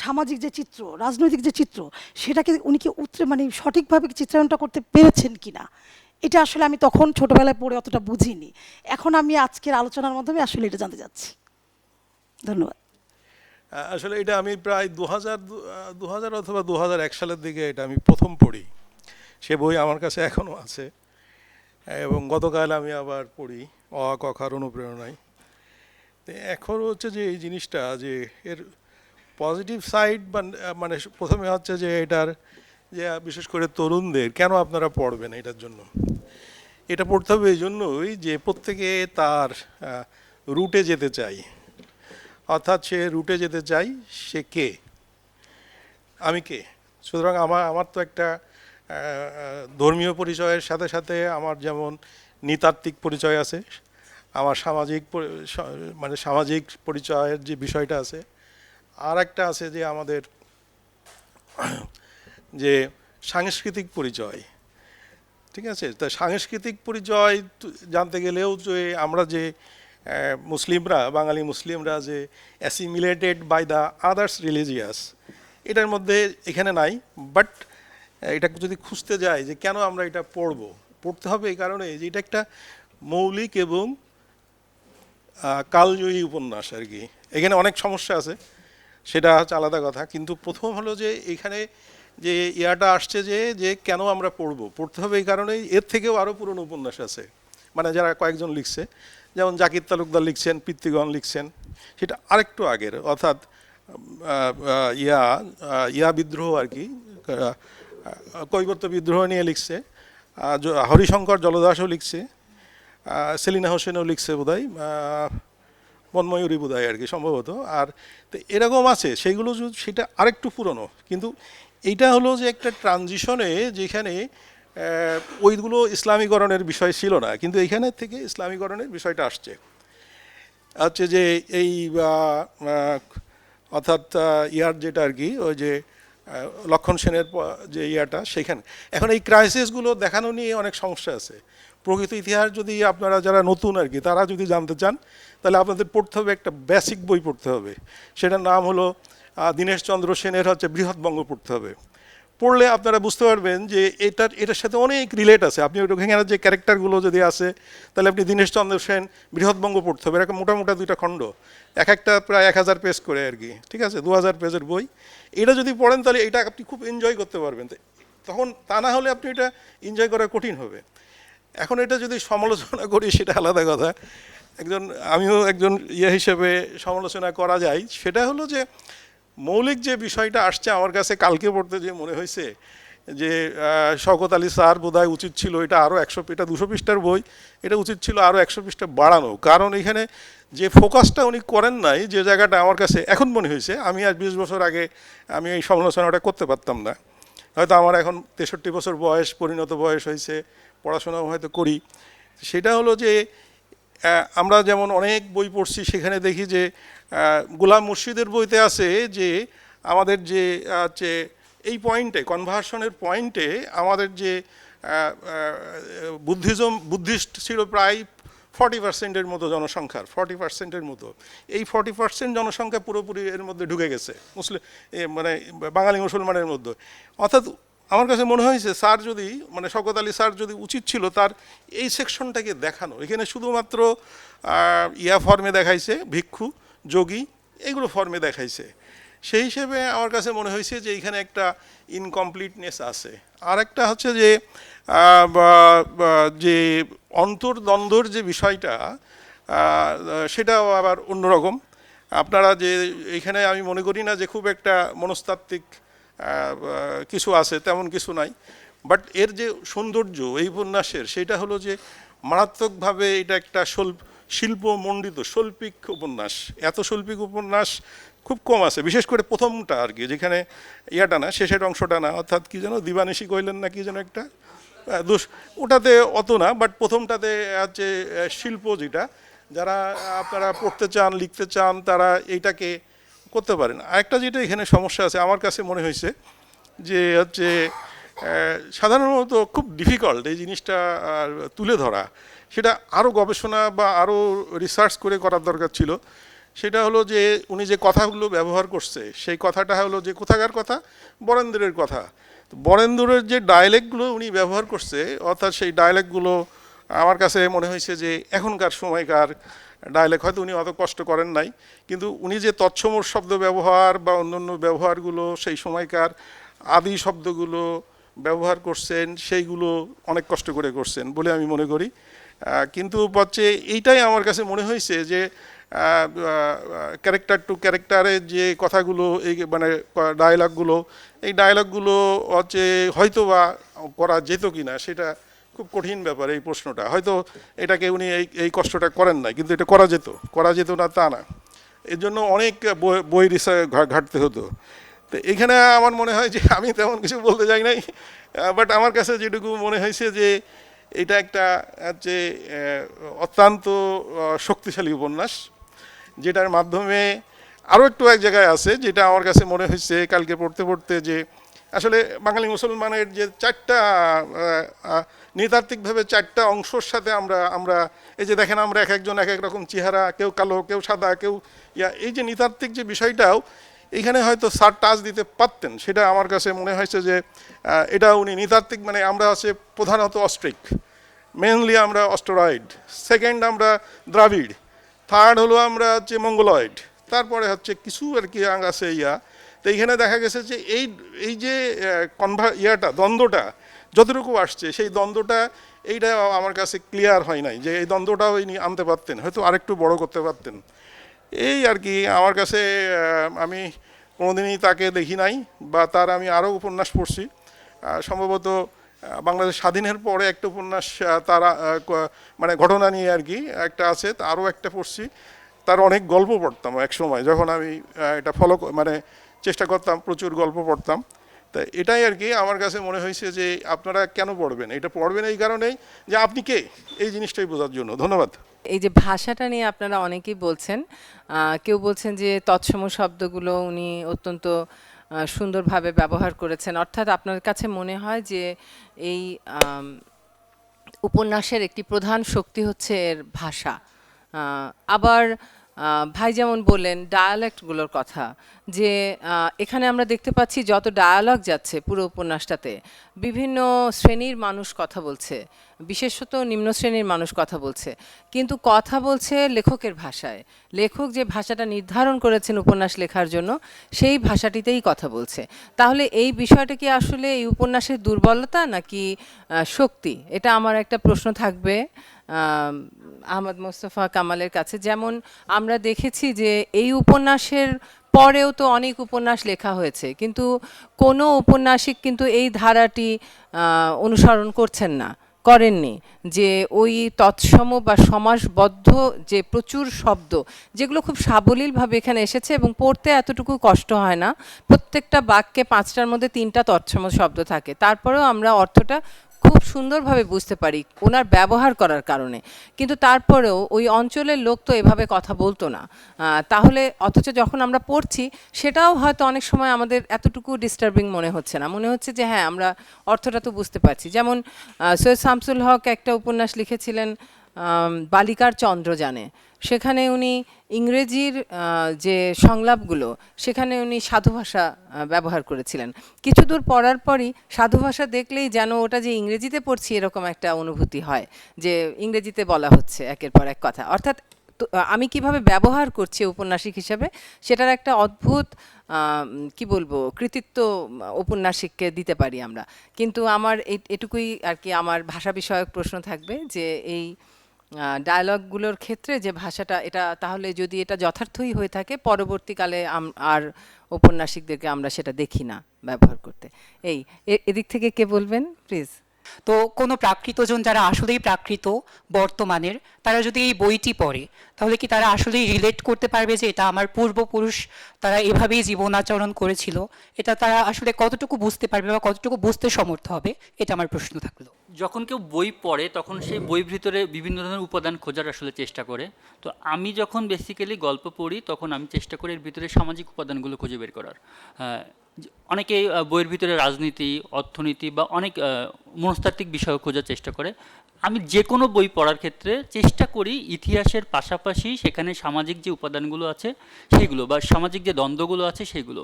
সামাজিক যে চিত্র, রাজনৈতিক যে চিত্র, সেটাকে উনি কি মানে সঠিকভাবে চিত্রায়নটা করতে পেরেছেন কিনা, এটা আসলে আমি তখন ছোটবেলায় পড়ে অতটা বুঝিনি। এখন আমি আজকের আলোচনার মাধ্যমে আসলে এটা জানতে চাচ্ছি। ধন্যবাদ। আসলে এটা আমি প্রায় 2000 অথবা 2001 সালের দিকে এটা আমি প্রথম পড়ি। সে বই আমার কাছে এখনও আছে, এবং গতকাল আমি আবার পড়ি অ ক খর অনুপ্রেরণায়। তো এখন হচ্ছে যে এই জিনিসটা, যে এর পজিটিভ সাইড, মানে প্রথমে হচ্ছে যে এটার যে বিশেষ করে তরুণদের কেন আপনারা পড়বেন, এটার জন্য এটা পড়তে হবে এই জন্যই যে প্রত্যেকে তার রুটে যেতে চাই, অর্থাৎ সে রুটে যেতে চাই, সে কে, আমি কে। সুতরাং আমার তো একটা ধর্মীয় পরিচয়ের সাথে সাথে আমার যেমন নৃতাত্ত্বিক পরিচয় আছে, আমার মানে সামাজিক পরিচয়ের যে বিষয়টা আছে, আর একটা আছে যে আমাদের যে সাংস্কৃতিক পরিচয়। ঠিক আছে, তা সাংস্কৃতিক পরিচয় জানতে গেলেও যে আমরা যে মুসলিমরা, বাঙালি মুসলিমরা যে অ্যাসিমিলেটেড বাই দ্য আদার্স রিলিজিয়াস, এটার মধ্যে এখানে নাই। বাট এটা যদি খুঁজতে যাই যে কেন আমরা এটা পড়তে হবে, এই কারণে যে এটা একটা মৌলিক এবং কালজয়ী উপন্যাস আর কি। এখানে অনেক সমস্যা আছে, সেটা হচ্ছে আলাদা কথা, কিন্তু প্রথম হলো যে এখানে যে ইয়াটা আসছে যে কেন আমরা পড়তে হবে, এই কারণেই এর থেকেও আরও পুরনো উপন্যাস আছে, মানে যারা কয়েকজন লিখছে, যেমন জাকির তালুকদার লিখছেন, পিতৃগণ লিখছেন, সেটা আরেকটু আগের, অর্থাৎ ইয়া বিদ্রোহ আর কি, কৈবর্ত বিদ্রোহ নিয়ে লিখছে। হরিশঙ্কর জলদাসও লিখছে, সেলিনা হোসেনও লিখছে বোধহয়, মনময়ূরী বোধহয় আর কি সম্ভবত। আর তো এরকম আছে, সেইগুলো সেটা আরেকটু পুরনো, কিন্তু এইটা হলো যে একটা ট্রানজিশনে, যেখানে ওইগুলো ইসলামীকরণের বিষয় ছিল না, কিন্তু এইখানে থেকে ইসলামীকরণের বিষয়টা আসছে। হচ্ছে যে এই অর্থাৎ ইয়ার যেটা আর কি, ওই যে লক্ষণ সেনের যে ইয়াটা, সেখানে এখন এই ক্রাইসিসগুলো দেখানো নিয়ে অনেক সমস্যা আছে। প্রকৃত ইতিহাস যদি আপনারা যারা নতুন আর কি, তারা যদি জানতে চান, তাহলে আপনাদের পড়তে হবে, একটা বেসিক বই পড়তে হবে, সেটার নাম হলো দীনেশচন্দ্র সেনের হচ্ছে বৃহৎবঙ্গ পড়তে হবে। পড়লে আপনারা বুঝতে পারবেন যে এটার সাথে অনেক রিলেট আছে। আপনি ওখানে যে ক্যারেক্টারগুলো যদি আছে, তাহলে আপনি দীনেশচন্দ্র সেন বৃহৎবঙ্গ পড়তে হবে, এরকম মোটামোটা 2টা খণ্ড, এক একটা প্রায় 1000 পেজ করে আর কি, ঠিক আছে, 2000 পেজের বই। এটা যদি পড়েন তাহলে এটা আপনি খুব এনজয় করতে পারবেন। তখন তা না হলে আপনি এটা এনজয় করা কঠিন হবে। এখন এটা যদি সমালোচনা করি সেটা আলাদা কথা, আমিও একজন হিসেবে সমালোচনা করা যায়। সেটা হলো যে মৌলিক যে বিষয়টা আসছে আমার কাছে কালকে পড়তে যে মনে হয়েছে যে শওকত আলী স্যার বোধহয় উচিত ছিল এটা আরও 200 পৃষ্ঠার বই, এটা উচিত ছিল আরও 100 পৃষ্ঠা বাড়ানো। কারণ এখানে যে ফোকাসটা উনি করেন নাই, যে জায়গাটা আমার কাছে এখন মনে হয়েছে, আমি আজ 20 বছর আগে আমি এই সমালোচনাটা করতে পারতাম না। হয়তো আমার এখন 63 বছর বয়স, পরিণত বয়স হয়েছে, পড়াশোনাও হয়তো করি। সেটা হলো যে আমরা যেমন অনেক বই পড়ছি, সেখানে দেখি যে গোলাম মুর্শিদের বইতে আছে যে আমাদের যে হচ্ছে এই পয়েন্টে, কনভার্সনের পয়েন্টে আমাদের যে বুদ্ধিস্ট ছিল প্রায় 40% মতো জনসংখ্যার, 40% মতো। এই 40% জনসংখ্যা পুরোপুরি এর মধ্যে ঢুকে গেছে মুসলিম, মানে বাঙালি মুসলমানের মধ্যে। অর্থাৎ আমার কাছে মনে হয়েছে স্যার যদি, মানে শওকত আলী স্যার যদি, উচিত ছিল তার এই সেকশনটাকে দেখানো। এখানে শুধুমাত্র ফর্মে দেখাইছে, ভিক্ষু, যোগী, এগুলো ফর্মে দেখাইছে। সেই হিসেবে আমার কাছে মনে হয়েছে যে এইখানে একটা ইনকমপ্লিটনেস আছে। আর একটা হচ্ছে যে যে অন্তর্দ্বন্দ্বর যে বিষয়টা, সেটাও আবার অন্যরকম। আপনারা যে এইখানে, আমি মনে করি না যে খুব একটা মনস্তাত্ত্বিক কিছু আছে, তেমন কিছু নাই। বাট এর যে সৌন্দর্য এই উপন্যাসের, সেটা হলো যে মারাত্মকভাবে এটা একটা শিল্পমণ্ডিত শৈল্পিক উপন্যাস। এত শৈল্পিক উপন্যাস খুব কম আছে, বিশেষ করে প্রথমটা আর কি, যেখানে ইয়াটা না, শেষের অংশটা না, অর্থাৎ কি যেন দিবানিশি কইলেন না কি যেন একটা ওটাতে অত না, বাট প্রথমটাতে হচ্ছে শিল্প, যেটা যারা আপনারা পড়তে চান, লিখতে চান, তারা এইটাকে করতে পারেন। আরেকটা যেটা এখানে সমস্যা আছে আমার কাছে মনে হয়েছে যে হচ্ছে সাধারণত খুব ডিফিকাল্ট এই জিনিসটা তুলে ধরা, সেটা আরও গবেষণা বা আরও রিসার্চ করে করার দরকার ছিল। সেটা হলো যে উনি যে কথাগুলো ব্যবহার করছে, সেই কথাটা হলো যে কোথাকার কথা, বরেন্দ্রের কথা। বরেন্দ্রের যে ডায়ালেক্টগুলো উনি ব্যবহার করছে, অর্থাৎ সেই ডায়ালেক্টগুলো আমার কাছে মনে হয়েছে যে এখনকার সময়কার ডায়ালেক্ট। হয়তো উনি অত কষ্ট করেন নাই, কিন্তু উনি যে তৎসমর শব্দ ব্যবহার বা অন্যান্য ব্যবহারগুলো, সেই সময়কার আদি শব্দগুলো ব্যবহার করছেন, সেইগুলো অনেক কষ্ট করে করছেন বলে আমি মনে করি। কিন্তু হচ্ছে এইটাই আমার কাছে মনে হয়েছে যে ক্যারেক্টার টু ক্যারেক্টারের যে কথাগুলো, এই মানে ডায়লগগুলো, এই ডায়লগগুলো হচ্ছে হয়তো বা করা যেত কি না, সেটা খুব কঠিন ব্যাপার। এই প্রশ্নটা হয়তো এটাকে উনি এই কষ্টটা করেন নাই, কিন্তু এটা করা যেত না তা না, এর জন্য অনেক বই রিসার্চ ঘাটতে হতো। তো এখানে আমার মনে হয় যে, আমি তেমন কিছু বলতে চাই নাই, বাট আমার কাছে যেটুকু মনে হয়েছে যে এটা একটা হচ্ছে অত্যন্ত শক্তিশালী উপন্যাস, যেটার মাধ্যমে আরও একটু এক জায়গায় আছে, যেটা আমার কাছে মনে হয়েছে কালকে পড়তে পড়তে, যে আসলে বাঙালি মুসলমানের যে চারটা নৃতাত্ত্বিকভাবে চারটা অংশর সাথে আমরা এই যে দেখেন, আমরা এক একজন এক এক রকম চেহারা, কেউ কালো, কেউ সাদা, কেউ এই যে নৃতাত্ত্বিক যে বিষয়টাও এখানে হয়তো স্যার টাচ দিতে পারতেন। সেটা আমার কাছে মনে হয়েছে যে এটা উনি নৃতাত্ত্বিক, মানে আমরা আছে প্রধানত অস্ট্রিক, মেনলি আমরা অস্ট্রয়েড, সেকেন্ড আমরা দ্রাবিড়, থার্ড হলো আমরা হচ্ছে মঙ্গলয়েড, তারপরে হচ্ছে কিছু আর কি আছে তো এইখানে দেখা গেছে যে এই যে দ্বন্দ্বটা যতটুকু আসছে, সেই দ্বন্দ্বটা এইটা আমার কাছে ক্লিয়ার হয় নাই, যে এই দ্বন্দ্বটাও ইনি আনতে পারতেন, হয়তো আরেকটু বড় করতে পারতেন। এই আর কি আমার কাছে, আমি কোনোদিনই তাকে দেখি নাই, বা তার আমি আরও উপন্যাস পড়ছি। সম্ভবত বাংলাদেশ স্বাধীনের পরে একটা উপন্যাস তারা মানে ঘটনা নিয়ে আর কি একটা আছে, আরও একটা পড়ছি। তার অনেক গল্প পড়তাম এক সময়, যখন আমি এটা মানে চেষ্টা করতাম, প্রচুর গল্প পড়তাম। তা এটাই আর কি আমার কাছে মনে হয়েছে যে আপনারা কেন পড়বেন, এটা পড়বেন এই কারণেই যে আপনি কে, এই জিনিসটাই বোঝার জন্য। ধন্যবাদ। এই যে ভাষাটা নিয়ে আপনারা অনেকেই বলছেন, কেউ বলছেন যে তৎসম শব্দগুলো উনি অত্যন্ত সুন্দরভাবে ব্যবহার করেছেন, অর্থাৎ আপনার কাছে মনে হয় যে এই উপন্যাসের একটি প্রধান শক্তি হচ্ছে এর ভাষা। আবার ভাই যেমন বললেন ডায়ালেক্টগুলোর কথা, যে এখানে আমরা দেখতে পাচ্ছি যত ডায়ালগ যাচ্ছে পুরো উপন্যাসটাতে, বিভিন্ন শ্রেণীর মানুষ কথা বলছে, বিশেষত নিম্ন শ্রেণীর মানুষ কথা বলছে, কিন্তু কথা বলছে লেখকের ভাষায়। লেখক যে ভাষাটা নির্ধারণ করেছেন উপন্যাস লেখার জন্য, সেই ভাষাটিতেই কথা বলছে। তাহলে এই বিষয়টা কি আসলে এই উপন্যাসের দুর্বলতা নাকি শক্তি? এটা আমার একটা প্রশ্ন থাকবে আহমদ মোস্তফা কামালের কাছে। যেমন আমরা দেখেছি যে এই উপন্যাসের পরেও তো অনেক উপন্যাস লেখা হয়েছে, কিন্তু কোনো ঔপন্যাসিক কিন্তু এই ধারাটি অনুসরণ করেননি, যে ওই তৎসম বা সমাসবদ্ধ যে প্রচুর শব্দ, যেগুলো খুব সাবলীলভাবে এখানে এসেছে এবং পড়তে এতটুকু কষ্ট হয় না। প্রত্যেকটা বাক্যে 5টার মধ্যে 3টা তৎসম শব্দ থাকে, তারপরেও আমরা অর্থটা খুব সুন্দরভাবে বুঝতে পারি ওনার ব্যবহার করার কারণে, কিন্তু তারপরেও ওই অঞ্চলের লোক তো এভাবে কথা বলতো না। তাহলে অথচ যখন আমরা পড়ছি সেটাও হয়তো অনেক সময় আমাদের এতটুকু ডিস্টার্বিং মনে হচ্ছে না, মনে হচ্ছে যে হ্যাঁ আমরা অর্থটা তো বুঝতে পারছি। যেমন সৈয়দ শামসুল হক একটা উপন্যাস লিখেছিলেন বালিকার চন্দ্রযানে, সেখানে উনি ইংরেজির যে সংলাপগুলো সেখানে উনি সাধু ভাষা ব্যবহার করেছিলেন। কিছু দূর পড়ার পরই সাধু ভাষা দেখলেই যেন ওটা যে ইংরেজিতে পড়ছি এরকম একটা অনুভূতি হয়, যে ইংরেজিতে বলা হচ্ছে একের পর এক কথা। অর্থাৎ আমি কিভাবে ব্যবহার করছি ঔপন্যাসিক হিসাবে সেটার একটা অদ্ভুত কি বলবো কৃতিত্ব ঔপন্যাসিককে দিতে পারি আমরা। কিন্তু আমার এটুকুই আর কি আমার ভাষা বিষয়ক প্রশ্ন থাকবে, যে এই ডায়ালগগুলোর ক্ষেত্রে যে ভাষাটা, এটা তাহলে যদি এটা যথার্থই হয়ে থাকে পরবর্তীকালে আর ঔপন্যাসিকদেরকে আমরা সেটা দেখি না ব্যবহার করতে। এদিক থেকে কে বলবেন প্লিজ? তো কোনো প্রাকৃতজন যারা আসলেই প্রাকৃত বর্তমানের, তারা যদি এই বইটি পড়ে তাহলে কি তারা আসলেই রিলেট করতে পারবে যে এটা আমার পূর্বপুরুষ তারা এভাবেই জীবনাচরণ করেছিল? এটা তারা আসলে কতটুকু বুঝতে পারবে বা কতটুকু বুঝতে সমর্থ হবে, এটা আমার প্রশ্ন থাকলো। যখন কেউ বই পড়ে তখন সেই বইয়ের ভিতরে বিভিন্ন ধরনের উপাদান খোঁজার আসলে চেষ্টা করে। তো আমি যখন বেসিক্যালি গল্প পড়ি তখন আমি চেষ্টা করি এর ভিতরে সামাজিক উপাদানগুলো খুঁজে বের করার। অনেকে বইয়ের ভিতরে রাজনীতি, অর্থনীতি বা অনেক মনস্তাত্ত্বিক বিষয় খোঁজার চেষ্টা করে। আমি যে কোনো বই পড়ার ক্ষেত্রে চেষ্টা করি ইতিহাসের পাশাপাশি সেখানে সামাজিক যে উপাদানগুলো আছে সেইগুলো বা সামাজিক যে দ্বন্দ্বগুলো আছে সেইগুলো।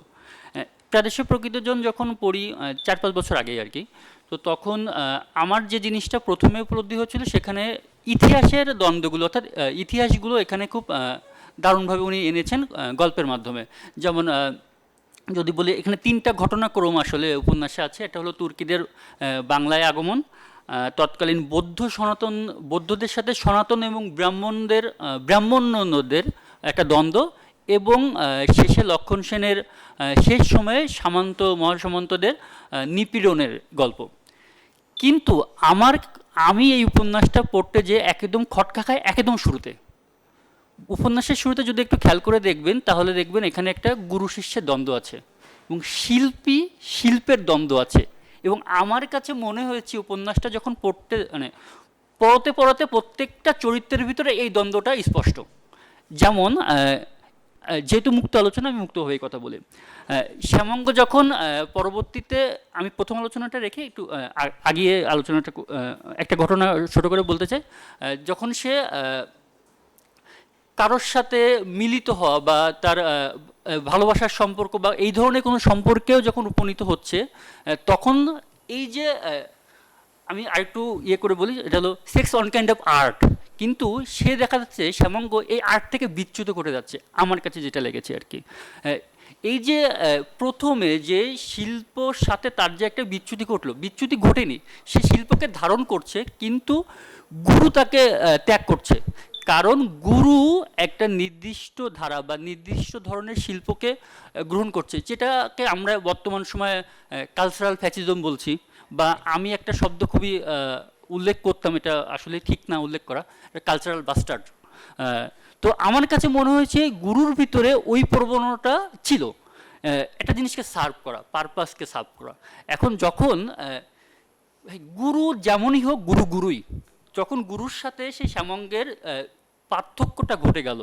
প্রাদেশিক প্রকৃতজন যখন পড়ি 4-5 বছর আগেই আর কি, তো তখন আমার যে জিনিসটা প্রথমে উপলব্ধি হচ্ছিল সেখানে ইতিহাসের দ্বন্দ্বগুলো, অর্থাৎ ইতিহাসগুলো এখানে খুব দারুণভাবে উনি এনেছেন গল্পের মাধ্যমে। যেমন যদি বলি এখানে 3টা ঘটনাক্রম আসলে উপন্যাসে আছে। একটা হলো তুর্কিদের বাংলায় আগমন, তৎকালীন বৌদ্ধদের সাথে সনাতন এবং ব্রাহ্মণ্যদের একটা দ্বন্দ্ব, এবং শেষে লক্ষণ সেনের শেষ সময়ে মহাসামন্তদের নিপীড়নের গল্প। কিন্তু আমি এই উপন্যাসটা পড়তে যে একদম খটকা খায় একদম শুরুতে। উপন্যাসের শুরুতে যদি একটু খেয়াল করে দেখবেন তাহলে দেখবেন এখানে একটা গুরু শিষ্যের দ্বন্দ্ব আছে এবং শিল্পের দ্বন্দ্ব আছে। এবং আমার কাছে মনে হয়েছে উপন্যাসটা যখন পড়তে প্রত্যেকটা চরিত্রের ভিতরে এই দ্বন্দ্বটা স্পষ্ট। যেমন যেহেতু মুক্ত আলোচনা, আমি মুক্তভাবে কথা বলি। শ্যামঙ্গ যখন পরবর্তীতে, আমি প্রথম আলোচনাটা রেখে একটু আগিয়ে আলোচনাটা একটা ঘটনা ছোট করে বলতে চাই। যখন সে কারোর সাথে মিলিত হওয়া বা তার ভালোবাসার সম্পর্ক বা এই ধরনের কোনো সম্পর্কেও যখন উপনীত হচ্ছে, তখন এই যে আমি আরেকটু করে বলি, এটা হলো sex on kind of art, কিন্তু সে দেখা যাচ্ছে শ্যামঙ্গ এই আর্ট থেকে বিচ্যুত করে যাচ্ছে, আমার কাছে যেটা লেগেছে আর কি। এই যে প্রথমে যে শিল্পর সাথে তার যে একটা বিচ্যুতি ঘটেনি, সে শিল্পকে ধারণ করছে কিন্তু গুরু তাকে ত্যাগ করছে। কারণ গুরু একটা নির্দিষ্ট ধারা বা নির্দিষ্ট ধরনের শিল্পকে গ্রহণ করছে, যেটাকে আমরা বর্তমান সময়ে কালচারাল ফ্যাসিজম বলছি, বা আমি একটা শব্দ খুবই উল্লেখ করতাম, এটা আসলে ঠিক না উল্লেখ করা, কালচারাল বাস্টার্ড। তো আমার কাছে মনে হয়েছে গুরুর ভিতরে ওই প্রবণতা ছিল, একটা জিনিসকে সার্ভ করা, পারপাসকে সার্ভ করা। এখন যখন গুরু যেমনই হোক, গুরুই, যখন গুরুর সাথে সেই শ্যামঙ্গের পার্থক্যটা ঘটে গেল,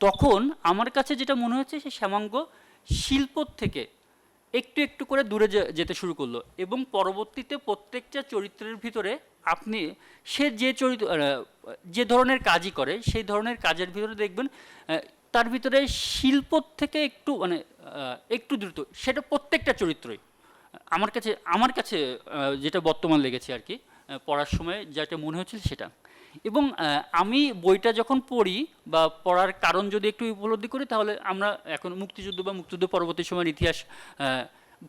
তখন আমার কাছে যেটা মনে হচ্ছে সে শ্যামঙ্গ শিল্পর থেকে একটু একটু করে দূরে যেতে শুরু করলো। এবং পরবর্তীতে প্রত্যেকটা চরিত্রের ভিতরে আপনি সে যে ধরনের কাজই করে সেই ধরনের কাজের ভিতরে দেখবেন তার ভিতরে শিল্পর থেকে একটু দ্রুত, সেটা প্রত্যেকটা চরিত্রই আমার কাছে যেটা বর্তমান লেগেছে আর কি, পড়ার সময় যেটা মনে হচ্ছিল সেটা। এবং আমি বইটা যখন পড়ি বা পড়ার কারণ যদি একটু উপলব্ধি করি, তাহলে আমরা এখন মুক্তিযুদ্ধ বা মুক্তিযুদ্ধ পরবর্তী সময়ের ইতিহাস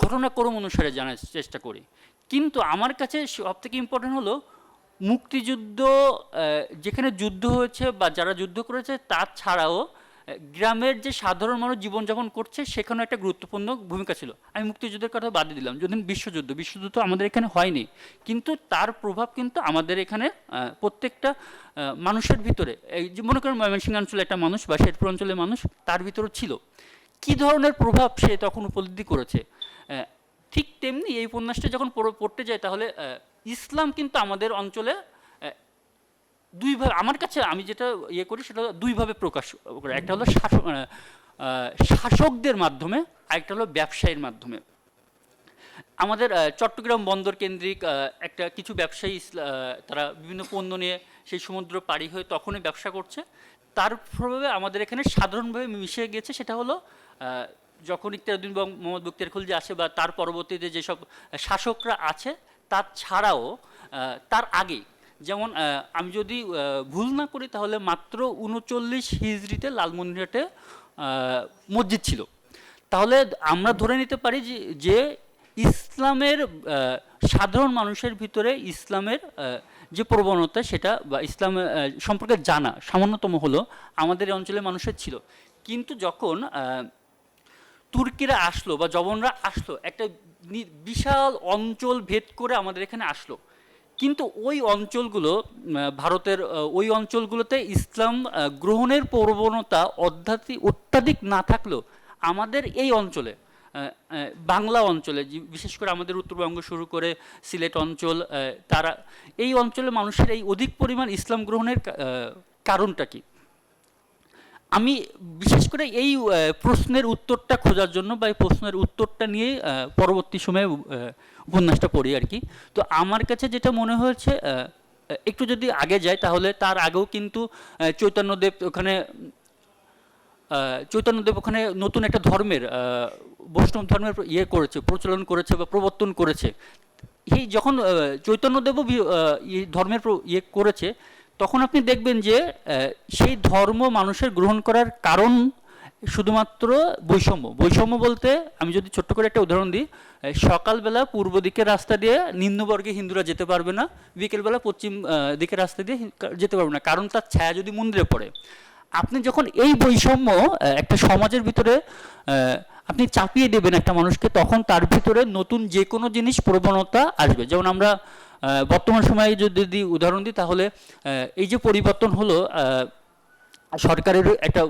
ঘটনাক্রম অনুসারে জানার চেষ্টা করি। কিন্তু আমার কাছে সবথেকে ইম্পর্টেন্ট হলো মুক্তিযুদ্ধ, যেখানে যুদ্ধ হয়েছে বা যারা যুদ্ধ করেছে তার ছাড়াও গ্রামের যে সাধারণ মানুষ জীবনযাপন করছে সেখানেও একটা গুরুত্বপূর্ণ ভূমিকা ছিল। আমি মুক্তিযুদ্ধের কথা বাদ দিলাম, যদি বিশ্বযুদ্ধ তো আমাদের এখানে হয়নি, কিন্তু তার প্রভাব কিন্তু আমাদের এখানে প্রত্যেকটা মানুষের ভিতরে, এই যে মনে করেন ময়মনসিংহ অঞ্চলে একটা মানুষ বা শেরপুর অঞ্চলের মানুষ, তার ভিতরেও ছিল। কী ধরনের প্রভাব সে তখন উপলব্ধি করেছে, ঠিক তেমনি এই উপন্যাসটা যখন পড়তে যায় তাহলে ইসলাম কিন্তু আমাদের অঞ্চলে দুইভাবে, আমার কাছে আমি যেটা ইয়ে করি সেটা দুইভাবে প্রকাশ করে। একটা হলো শাসকদের মাধ্যমে, আরেকটা হলো ব্যবসায়ীর মাধ্যমে। আমাদের চট্টগ্রাম বন্দর কেন্দ্রিক একটা কিছু ব্যবসায়ী তারা বিভিন্ন পণ্য নিয়ে সেই সমুদ্র পাড়ি হয়ে তখনই ব্যবসা করছে। তার প্রভাবে আমাদের এখানে সাধারণভাবে মিশে গেছে। সেটা হলো যখন ইখতিয়ারউদ্দিন মোহাম্মদ বখতিয়ার খলজি আসে বা তার পরবর্তীতে যেসব শাসকরা আছে, তার ছাড়াও তার আগে, যেমন আমি যদি ভুল না করি তাহলে মাত্র 39 হিজরিতে লালমনিরহাটে মসজিদ ছিল। তাহলে আমরা ধরে নিতে পারি যে ইসলামের সাধারণ মানুষের ভিতরে ইসলামের যে প্রবণতা সেটা বা ইসলাম সম্পর্কে জানা সামান্যতম হলো আমাদের এই অঞ্চলের মানুষের ছিল। কিন্তু যখন তুর্কিরা আসলো বা জবনরা আসলো, একটা বিশাল অঞ্চল ভেদ করে আমাদের এখানে আসলো, কিন্তু ওই অঞ্চলগুলো ভারতের ওই অঞ্চলগুলোতে ইসলাম গ্রহণের প্রবণতা অত্যাধিক না থাকলেও আমাদের এই অঞ্চলে বাংলা অঞ্চলে বিশেষ করে আমাদের উত্তরবঙ্গ শুরু করে সিলেট অঞ্চল, তারা এই অঞ্চলে মানুষের এই অধিক পরিমাণ ইসলাম গ্রহণের কারণটা কি? আমি বিশেষ করে এই প্রশ্নের উত্তরটা খোঁজার জন্য বা এই প্রশ্নের উত্তরটা নিয়ে পরবর্তী সময়ে উপন্যাসটা পড়ি আর কি। তো আমার কাছে যেটা মনে হয়েছে, একটু যদি আগে যায় তাহলে তার আগেও কিন্তু চৈতন্যদেব ওখানে নতুন একটা ধর্মের বৈষ্ণব ধর্মের ইয়ে করেছে, প্রচলন করেছে বা প্রবর্তন করেছে। এই যখন চৈতন্যদেবও ধর্মের ইয়ে করেছে, তখন আপনি দেখবেন যে সেই ধর্ম মানুষের গ্রহণ করার কারণ শুধুমাত্র বৈষম্য বলতে আমি যদি ছোট্ট করে একটা উদাহরণ দিই, সকালবেলা পূর্ব দিকের রাস্তা দিয়ে নিম্নবর্গে হিন্দুরা যেতে পারবে না, বিকেলবেলা পশ্চিম দিকের রাস্তা দিয়ে যেতে পারবে না, কারণ তার ছায়া যদি মন্দিরে পড়ে। আপনি যখন এই বৈষম্য একটা সমাজের ভিতরে আপনি চাপিয়ে দেবেন একটা মানুষকে, তখন তার ভিতরে নতুন যে কোনো জিনিস প্রবণতা আসবে। যেমন আমরা বর্তমান সময়ে যদি উদাহরণ দিই তাহলে এই যে পরিবর্তন হলো, সরকারের একটা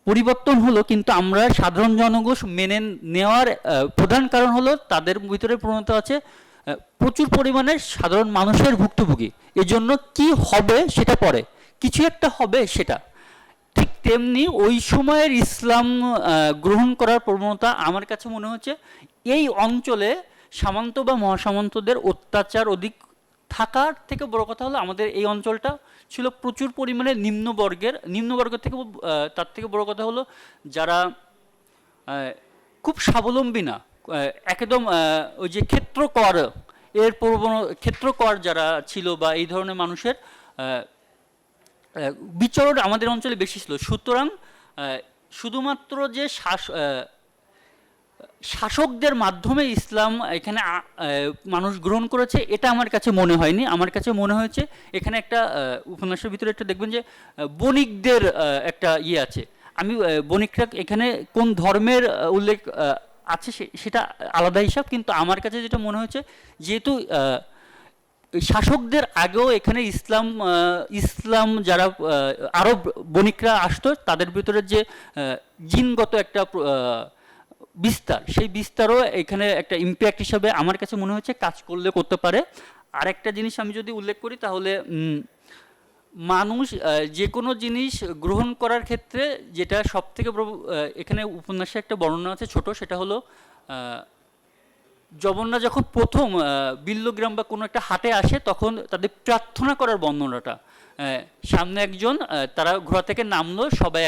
পরিবর্তন হলো, কিন্তু আমরা সাধারণ জনগোষ্ঠ মেনে নেওয়ার প্রধান কারণ হলো তাদের ভিতরে প্রবণতা আছে প্রচুর পরিমাণে সাধারণ মানুষের ভুক্তভোগী। এজন্য কি হবে সেটা পরে, কিছু একটা হবে সেটা। ঠিক তেমনি ওই সময়ের ইসলাম গ্রহণ করার প্রবণতা আমার কাছে মনে হচ্ছে এই অঞ্চলে সামন্ত বা মহাসামন্তদের অত্যাচার অধিক থাকার থেকে বড় কথা হলো আমাদের এই অঞ্চলটা ছিল প্রচুর পরিমাণে নিম্নবর্গ থেকে, তার থেকে বড় কথা হলো যারা খুব স্বাবলম্বী না, একদম ওই যে ক্ষেত্রকর যারা ছিল বা এই ধরনের মানুষের বিচরণ আমাদের অঞ্চলে বেশি ছিল। সুতরাং শুধুমাত্র যে শাসকদের মাধ্যমে ইসলাম এখানে মানুষ গ্রহণ করেছে এটা আমার কাছে মনে হয়নি। আমার কাছে মনে হয়েছে এখানে একটা উপন্যাসের ভিতরে একটা দেখবেন যে বণিকদের একটা ইয়ে আছে। আমি বণিকরা এখানে কোন ধর্মের উল্লেখ আছে সেটা আলাদা হিসাব, কিন্তু আমার কাছে যেটা মনে হয়েছে যেহেতু শাসকদের আগেও এখানে ইসলাম যারা আরব বণিকরা আসতো, তাদের ভিতরে যে জিনগত একটা বিস্তার, সেই বিস্তারও এখানে একটা ইম্প্যাক্ট হিসাবে আমার কাছে মনে হচ্ছে কাজ করতে পারে। আর একটা জিনিস আমি যদি উল্লেখ করি তাহলে মানুষ যে কোনো জিনিস গ্রহণ করার ক্ষেত্রে যেটা সব থেকে এখানে উপন্যাসে একটা বর্ণনা আছে ছোট, সেটা হলো জবনরা যখন প্রথম বিল্লগ্রাম বা কোনো একটা হাটে আসে তখন তাদের প্রার্থনা করার বর্ণনাটা, সামনে একজন তারা ঘোড়া থেকে নামলো, সবাই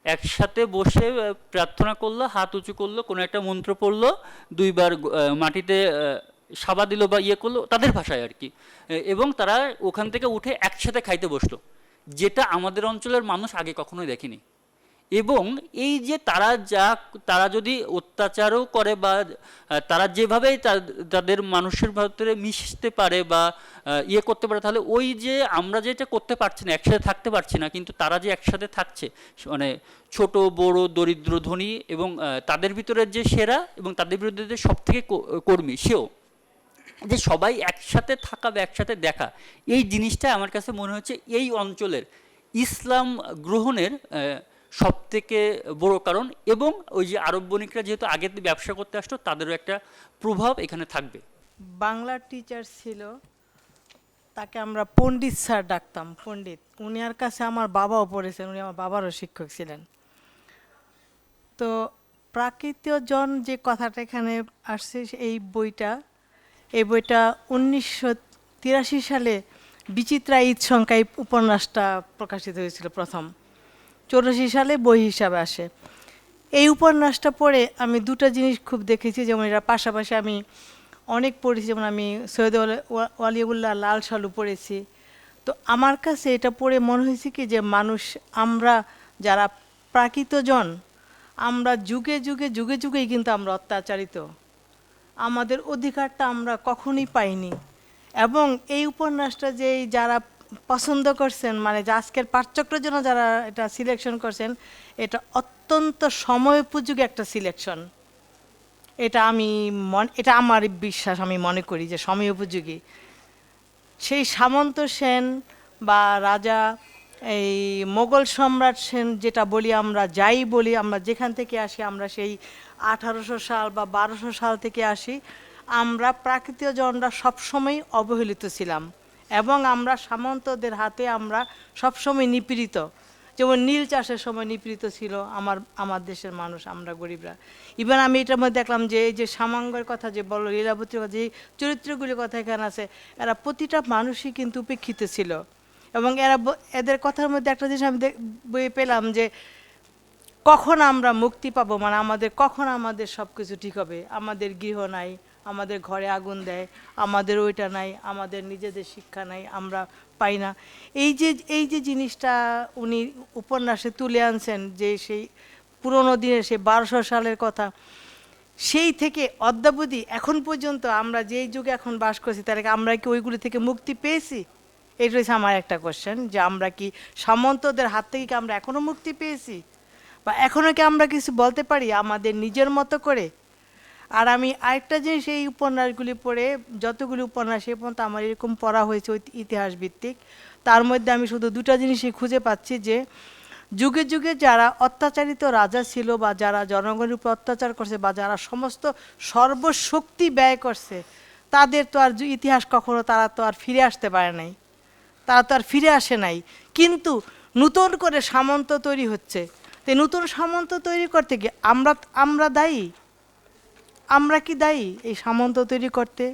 একসাথে বসে প্রার্থনা করলো, হাত উঁচু করলো, কোনো একটা মন্ত্র পড়লো, 2 বার মাটিতে সাবা দিল বা ইয়ে করলো তাদের ভাষায় আর কি, এবং তারা ওখান থেকে উঠে একসাথে খাইতে বসলো, যেটা আমাদের অঞ্চলের মানুষ আগে কখনোই দেখেনি। এবং এই যে তারা যদি অত্যাচারও করে বা তারা যেভাবে তাদের মানুষের ভিতরে মিশতে পারে বা ইয়ে করতে পারে, তাহলে ওই যে আমরা যেটা করতে পারছি না, একসাথে থাকতে পারছি না, কিন্তু তারা যে একসাথে থাকছে, মানে ছোট বড় দরিদ্র ধনী এবং তাদের ভিতরে যে সেরা এবং তাদের বিরুদ্ধে যে সব থেকে কর্মী সেও, যে সবাই একসাথে থাকা বা একসাথে দেখা, এই জিনিসটা আমার কাছে মনে হচ্ছে এই অঞ্চলের ইসলাম গ্রহণের সব থেকে বড় কারণ। এবং ওই যে আরব বণিকরা যেহেতু আগে ব্যবসা করতে আসতো, তাদেরও একটা প্রভাব এখানে থাকবে। বাংলার টিচার ছিল, তাকে আমরা পণ্ডিত স্যার ডাকতাম, পণ্ডিত। উনার কাছে আমার বাবাও পড়েছেন, উনি আমার বাবারও শিক্ষক ছিলেন। তো প্রাকৃতজন যে কথাটা এখানে আসছে, এই বইটা 1983 সালে বিচিত্রা ঈদ সংখ্যা এই উপন্যাসটা প্রকাশিত হয়েছিল প্রথম। 84 সালে বই হিসাবে আসে। এই উপন্যাসটা পড়ে আমি দুটো জিনিস খুব দেখেছি, যেমন এর পাশাপাশি আমি অনেক পড়েছি, যেমন আমি সৈয়দ ওয়ালিউল্লাহ লাল সালু পড়েছি। তো আমার কাছে এটা পড়ে মনে হয়েছে কি যে মানুষ, আমরা যারা প্রাকৃতজন, আমরা যুগে যুগে যুগে যুগেই কিন্তু আমরা অত্যাচারিত, আমাদের অধিকারটা আমরা কখনোই পাইনি। এবং এই উপন্যাসটা যে যারা পছন্দ করছেন, মানে যে আজকের পাঠচক্রের জন্য যারা এটা সিলেকশন করছেন, এটা অত্যন্ত সময়োপযোগী একটা সিলেকশন। এটা এটা আমার বিশ্বাস, আমি মনে করি যে সময়োপযোগী। সেই সামন্ত সেন বা রাজা, এই মোগল সম্রাট সেন যেটা বলি আমরা, যাই বলি, আমরা যেখান থেকে আসি, আমরা সেই 1800 সাল বা 1200 সাল থেকে আসি, আমরা প্রাকৃতিকজনরা সবসময় অবহেলিত ছিলাম এবং আমরা সামন্তদের হাতে আমরা সবসময় নিপীড়িত। যেমন নীল চাষের সময় নিপীড়িত ছিল আমার দেশের মানুষ, আমরা গরিবরা। ইভেন আমি এটার মধ্যে দেখলাম যে এই যে সামাঙ্গের কথা যে বলল, লীলাবতীর কথা, যে চরিত্রগুলির কথা এখানে আছে, এরা প্রতিটা মানুষই কিন্তু উপেক্ষিত ছিল। এবং এদের কথার মধ্যে একটা জিনিস আমি বই পেলাম যে কখন আমরা মুক্তি পাবো, মানে কখন আমাদের সব কিছু ঠিক হবে। আমাদের গৃহ নাই, আমাদের ঘরে আগুন দেয়, আমাদের ওইটা নাই, আমাদের নিজেদের শিক্ষা নাই, আমরা পাই না। এই যে জিনিসটা উনি উপন্যাসে তুলে আনছেন, যে সেই পুরোনো দিনের সেই 1200 সালের কথা, সেই থেকে অদ্যাবধি এখন পর্যন্ত আমরা যেই যুগে এখন বাস করছি, তাহলে আমরা কি ওইগুলি থেকে মুক্তি পেয়েছি? এটা হচ্ছে আমার একটা কোশ্চেন, যে আমরা কি সামন্তদের হাত থেকে কি আমরা এখনও মুক্তি পেয়েছি, বা এখনও কি আমরা কিছু বলতে পারি আমাদের নিজের মতো করে? আর আমি আরেকটা জিনিস, এই উপন্যাসগুলি পড়ে, যতগুলি উপন্যাস এ পর্যন্ত আমার এরকম পড়া হয়েছে ইতিহাস ভিত্তিক, তার মধ্যে আমি শুধু দুটো জিনিসই খুঁজে পাচ্ছি, যে যুগে যুগে যারা অত্যাচারিত রাজা ছিল, বা যারা জনগণের উপর অত্যাচার করছে, বা যারা সমস্ত সর্বশক্তি ব্যয় করছে, তাদের তো আর ইতিহাস কখনো, তারা তো আর ফিরে আসতে পারে নাই, তারা তো আর ফিরে আসে নাই। কিন্তু নতুন করে সামন্ত তৈরি হচ্ছে। তো নতুন সামন্ত তৈরি করতে গিয়ে আমরা দায়ী, আমরা কি দায়ী এই সামন্ত তৈরি করতে,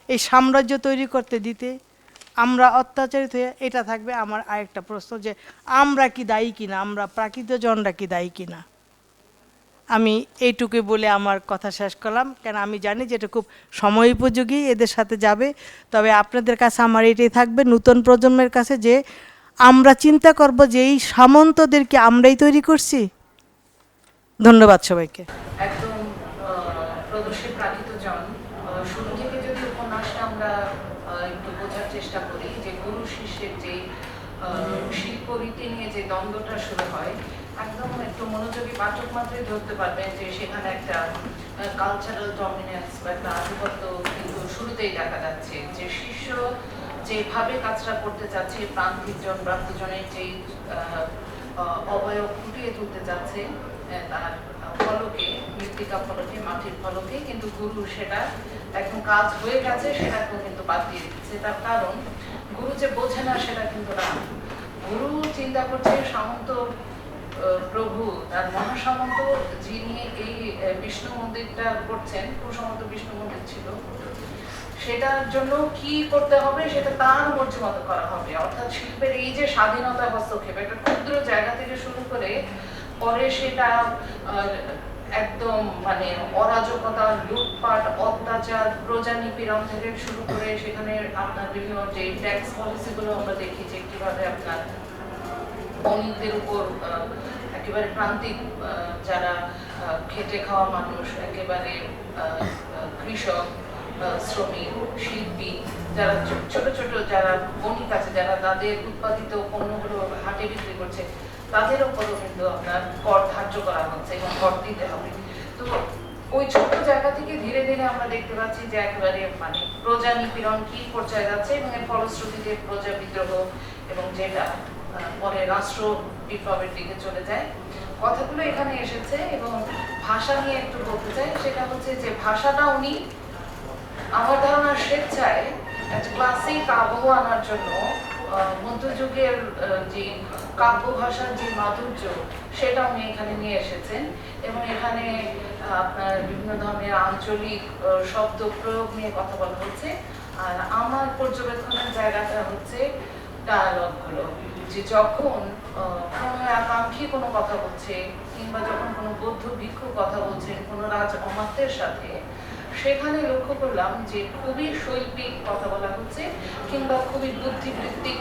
এই সাম্রাজ্য তৈরি করতে দিতে? আমরা অত্যাচারিত হয়ে, এটা থাকবে আমার আরেকটা প্রশ্ন, যে আমরা কি দায়ী কিনা, আমরা প্রাকৃতজনরা কি দায়ী কিনা? আমি এইটুকুই বলে আমার কথা শেষ করলাম, কেন আমি জানি যে এটা খুব সময়োপযোগী, এদের সাথে যাবে। তবে আপনাদের কাছে আমার এটাই থাকবে, নতুন প্রজন্মের কাছে, যে আমরা চিন্তা করব যে এই সামন্তদেরকে আমরাই তৈরি করছি। ধন্যবাদ সবাইকে। একদম প্রদর্শী প্রাকৃতজন, শুরু থেকে যদি উপন্যাসটা আমরা একটু বোঝার চেষ্টা করি, যে গুরু শিষ্যের যে শিল্পরীতি নিয়ে যে দ্বন্দ্বটা শুরু হয়, একদম একটু মনোযোগী পাঠক মাত্রই ধরতে পারবেন যে সেখানে একটা কালচারাল ডমিনেন্স বা একটা আধিপত্য কিন্তু শুরুতেই দেখা যাচ্ছে। যে শিষ্য যেভাবে কাজটা করতে চাচ্ছে, প্রান্তজনের যেই অবয়ব ফুটিয়ে তুলতে যাচ্ছে তার ফলকে, মৃত্তিকা ফলকে, মাটির ফলকে, কিন্তু গুরু সেটা এখন কাজ হয়ে গেছে, সেটাকেও কিন্তু বাদ দিয়ে দিচ্ছে। তার কারণ গুরু যে বোঝে না সেটা কিন্তু না, গুরু চিন্তা করছে সামন্ত প্রভু, তার মহাসামন্ত যিনি এই বিষ্ণু মন্দিরটা করছেন, প্রসামন্ত বিষ্ণু মন্দির ছিল, সেটার জন্য কি করতে হবে সেটা তার মর্জি মতো করা হবে। অর্থাৎ শিল্পের এই যে স্বাধীনতা হস্তক্ষেপ, একটা ক্ষুদ্র জায়গা থেকে শুরু করে পরে সেটা একদম মানে অরাজকতা, লুটপাট, অত্যাচার, প্রজা নিপীড়ন থেকে শুরু করে সেখানে আপনার বিভিন্ন যে ট্যাক্স পলিসিগুলো আমরা দেখি, যে কিভাবে আপনার বণিকদের উপর একেবারে প্রান্তিক যারা খেটে খাওয়া মানুষ, একেবারে কৃষক, শ্রমিক, শিল্পী, যারা ছোট ছোট যারা বণিক আছে, যারা তাদের উৎপাদিত পণ্যগুলো হাটে বিক্রি করছে, তাদের উপরও কিন্তু আপনার কর ধার্য করা হচ্ছে এবং কর দিতে হবে। তো ওই ছোট জায়গা থেকে ধীরে ধীরে আমরা দেখতে পাচ্ছি যে একেবারে মানে প্রজা নিপীড়ন কি পর্যায়ে যাচ্ছে, এবং এর ফলশ্রুতিতে প্রজা বিদ্রোহ, এবং যেটা পরে রাষ্ট্র বিপ্লবের দিকে চলে যায়। কথাগুলো এখানে এসেছে, এবং ভাষা নিয়ে একটু বলতে চাই, সেটা হচ্ছে যে ভাষাটা উনি আমার ধারণা স্বেচ্ছায় একটা ক্লাসিক আবহ আনার জন্য মধ্যযুগের যে কাব্য ভাষার যে মাধুর্য সেটা উনি এখানে নিয়ে এসেছেন এবং এখানে আপনার বিভিন্ন ধরনের আঞ্চলিক শব্দ প্রয়োগ নিয়ে কথা বলা হচ্ছে। আর আমার পর্যবেক্ষণের জায়গাটা হচ্ছে ডায়ালগগুলো, যে যখন কোনো আকাঙ্ক্ষী কোনো কথা বলছে কিংবা যখন কোনো বৌদ্ধ ভিক্ষু কথা বলছেন কোনো রাজ অমাত্যের সাথে, সেখানে লক্ষ্য করলাম যে খুবই শৈল্পিক কথা বলা হচ্ছে কিংবা খুবই বুদ্ধিবৃত্তিক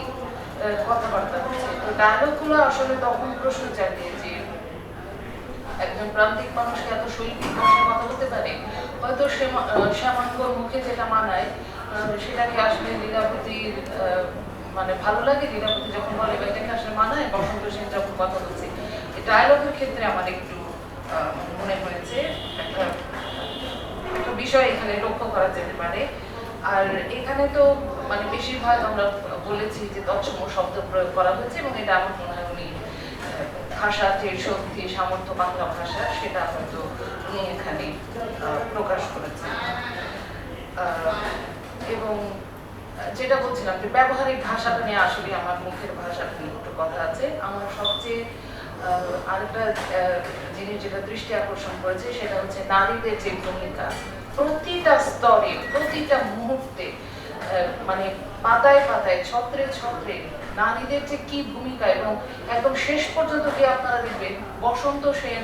কথাবার্তা হচ্ছে। তো ডায়ালগগুলো আসলে তখন প্রশ্ন জাগে যে একজন প্রান্তিক মানুষকে এত শৈল্পিক ভাষায় কথা বলতে পারে, হয়তো শ্যামাঙ্গর মুখে যেটা মানায় সেটাকে আসলে লীলাবতীর মানে ভালো লাগে, লীলাবতী যখন বলে বা এটাকে আসলে মানায় বসন্ত সেন যখন কথা বলছে। ডায়ালগের ক্ষেত্রে আমার একটু মনে হয়েছে একটা বিষয় এখানে লক্ষ্য করা যেতে পারে। আর এখানে তো মানে বেশিরভাগ আমরা বলেছি যে তৎসম শব্দ প্রয়োগ করা হয়েছে এবং এটা আমার মনে হয় উনি ভাষার যে শক্তি সামর্থ্য বাংলা ভাষা সেটা হয়তো উনি এখানে প্রকাশ করেছেন। এবং যেটা বলছিলাম যে ব্যবহারিক ভাষাটা নিয়ে আসলে আমার মুখের ভাষাটা নিয়ে একটু কথা আছে। আমার সবচেয়ে আরেকটা জিনিস যেটা দৃষ্টি আকর্ষণ করেছে সেটা হচ্ছে নারীদের যে ভূমিকা প্রতিটা স্তরে প্রতিটা মুহূর্তে, মানে পাতায় পাতায় ছত্রে ছত্রে নারীদের যে কি ভূমিকা, এবং একদম শেষ পর্যন্ত কি আপনারা দেখবেন বসন্ত সেন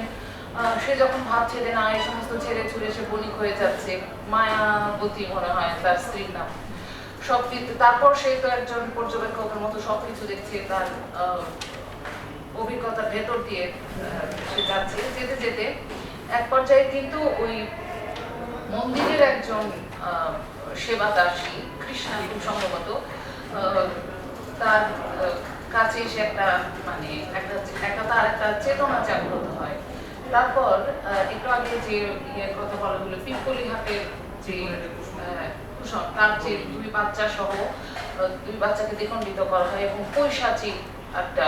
সে যখন ভাবছে যে না এই সমস্ত ছেড়ে ছুড়ে সে বণিক হয়ে যাচ্ছে, মায়াবতী মনে হয় তার স্ত্রীর নাম, সবকিছু তারপর সে তো একজন পর্যবেক্ষকের মতো সবকিছু দেখছে, তার অভিজ্ঞতার ভেতর দিয়ে সে যাচ্ছে। যেতে যেতে এক পর্যায়ে কিন্তু ওই মন্দিরের একজন সেবাদাসী কৃষ্ণা খুব সম্ভবত তার কাছে এসে একটা মানে একটা তার একটা চেতনা জাগ্রত হয়। তারপর একটু আগে যে ইয়ের কথা বলা হলো পিপলি হাটের যে কুষণ, তার যে দুই বাচ্চা সহ দুই বাচ্চাকে দ্বিখণ্ডিত করা হয় এবং পৈশাচিক একটা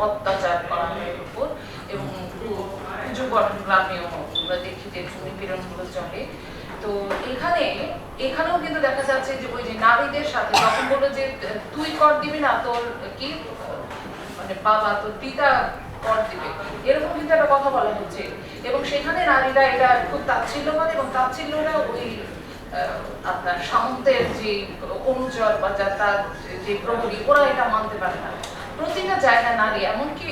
অত্যাচার করা হয় উপর, এবং গ্রামেও আমরা দেখি যে নিপীড়নগুলো চলে। তো এখানেও কিন্তু দেখা যাচ্ছে যে ওই যে নারীদের সাথে যখন বললো যে তুই কর দিবি না, তোর কি মানে বাবা তোর পিতা কর দিবে, এরকম কিন্তু একটা কথা বলা হচ্ছে। এবং সেখানে নারীরা এটা খুব তাচ্ছিল্য করে এবং তাচ্ছিল্যটা ওই আপনার সামন্তের যে অনুচর বা তার যে প্রহরী ওরা এটা মানতে পারে না। প্রতিটা জায়গায় নারী, এমনকি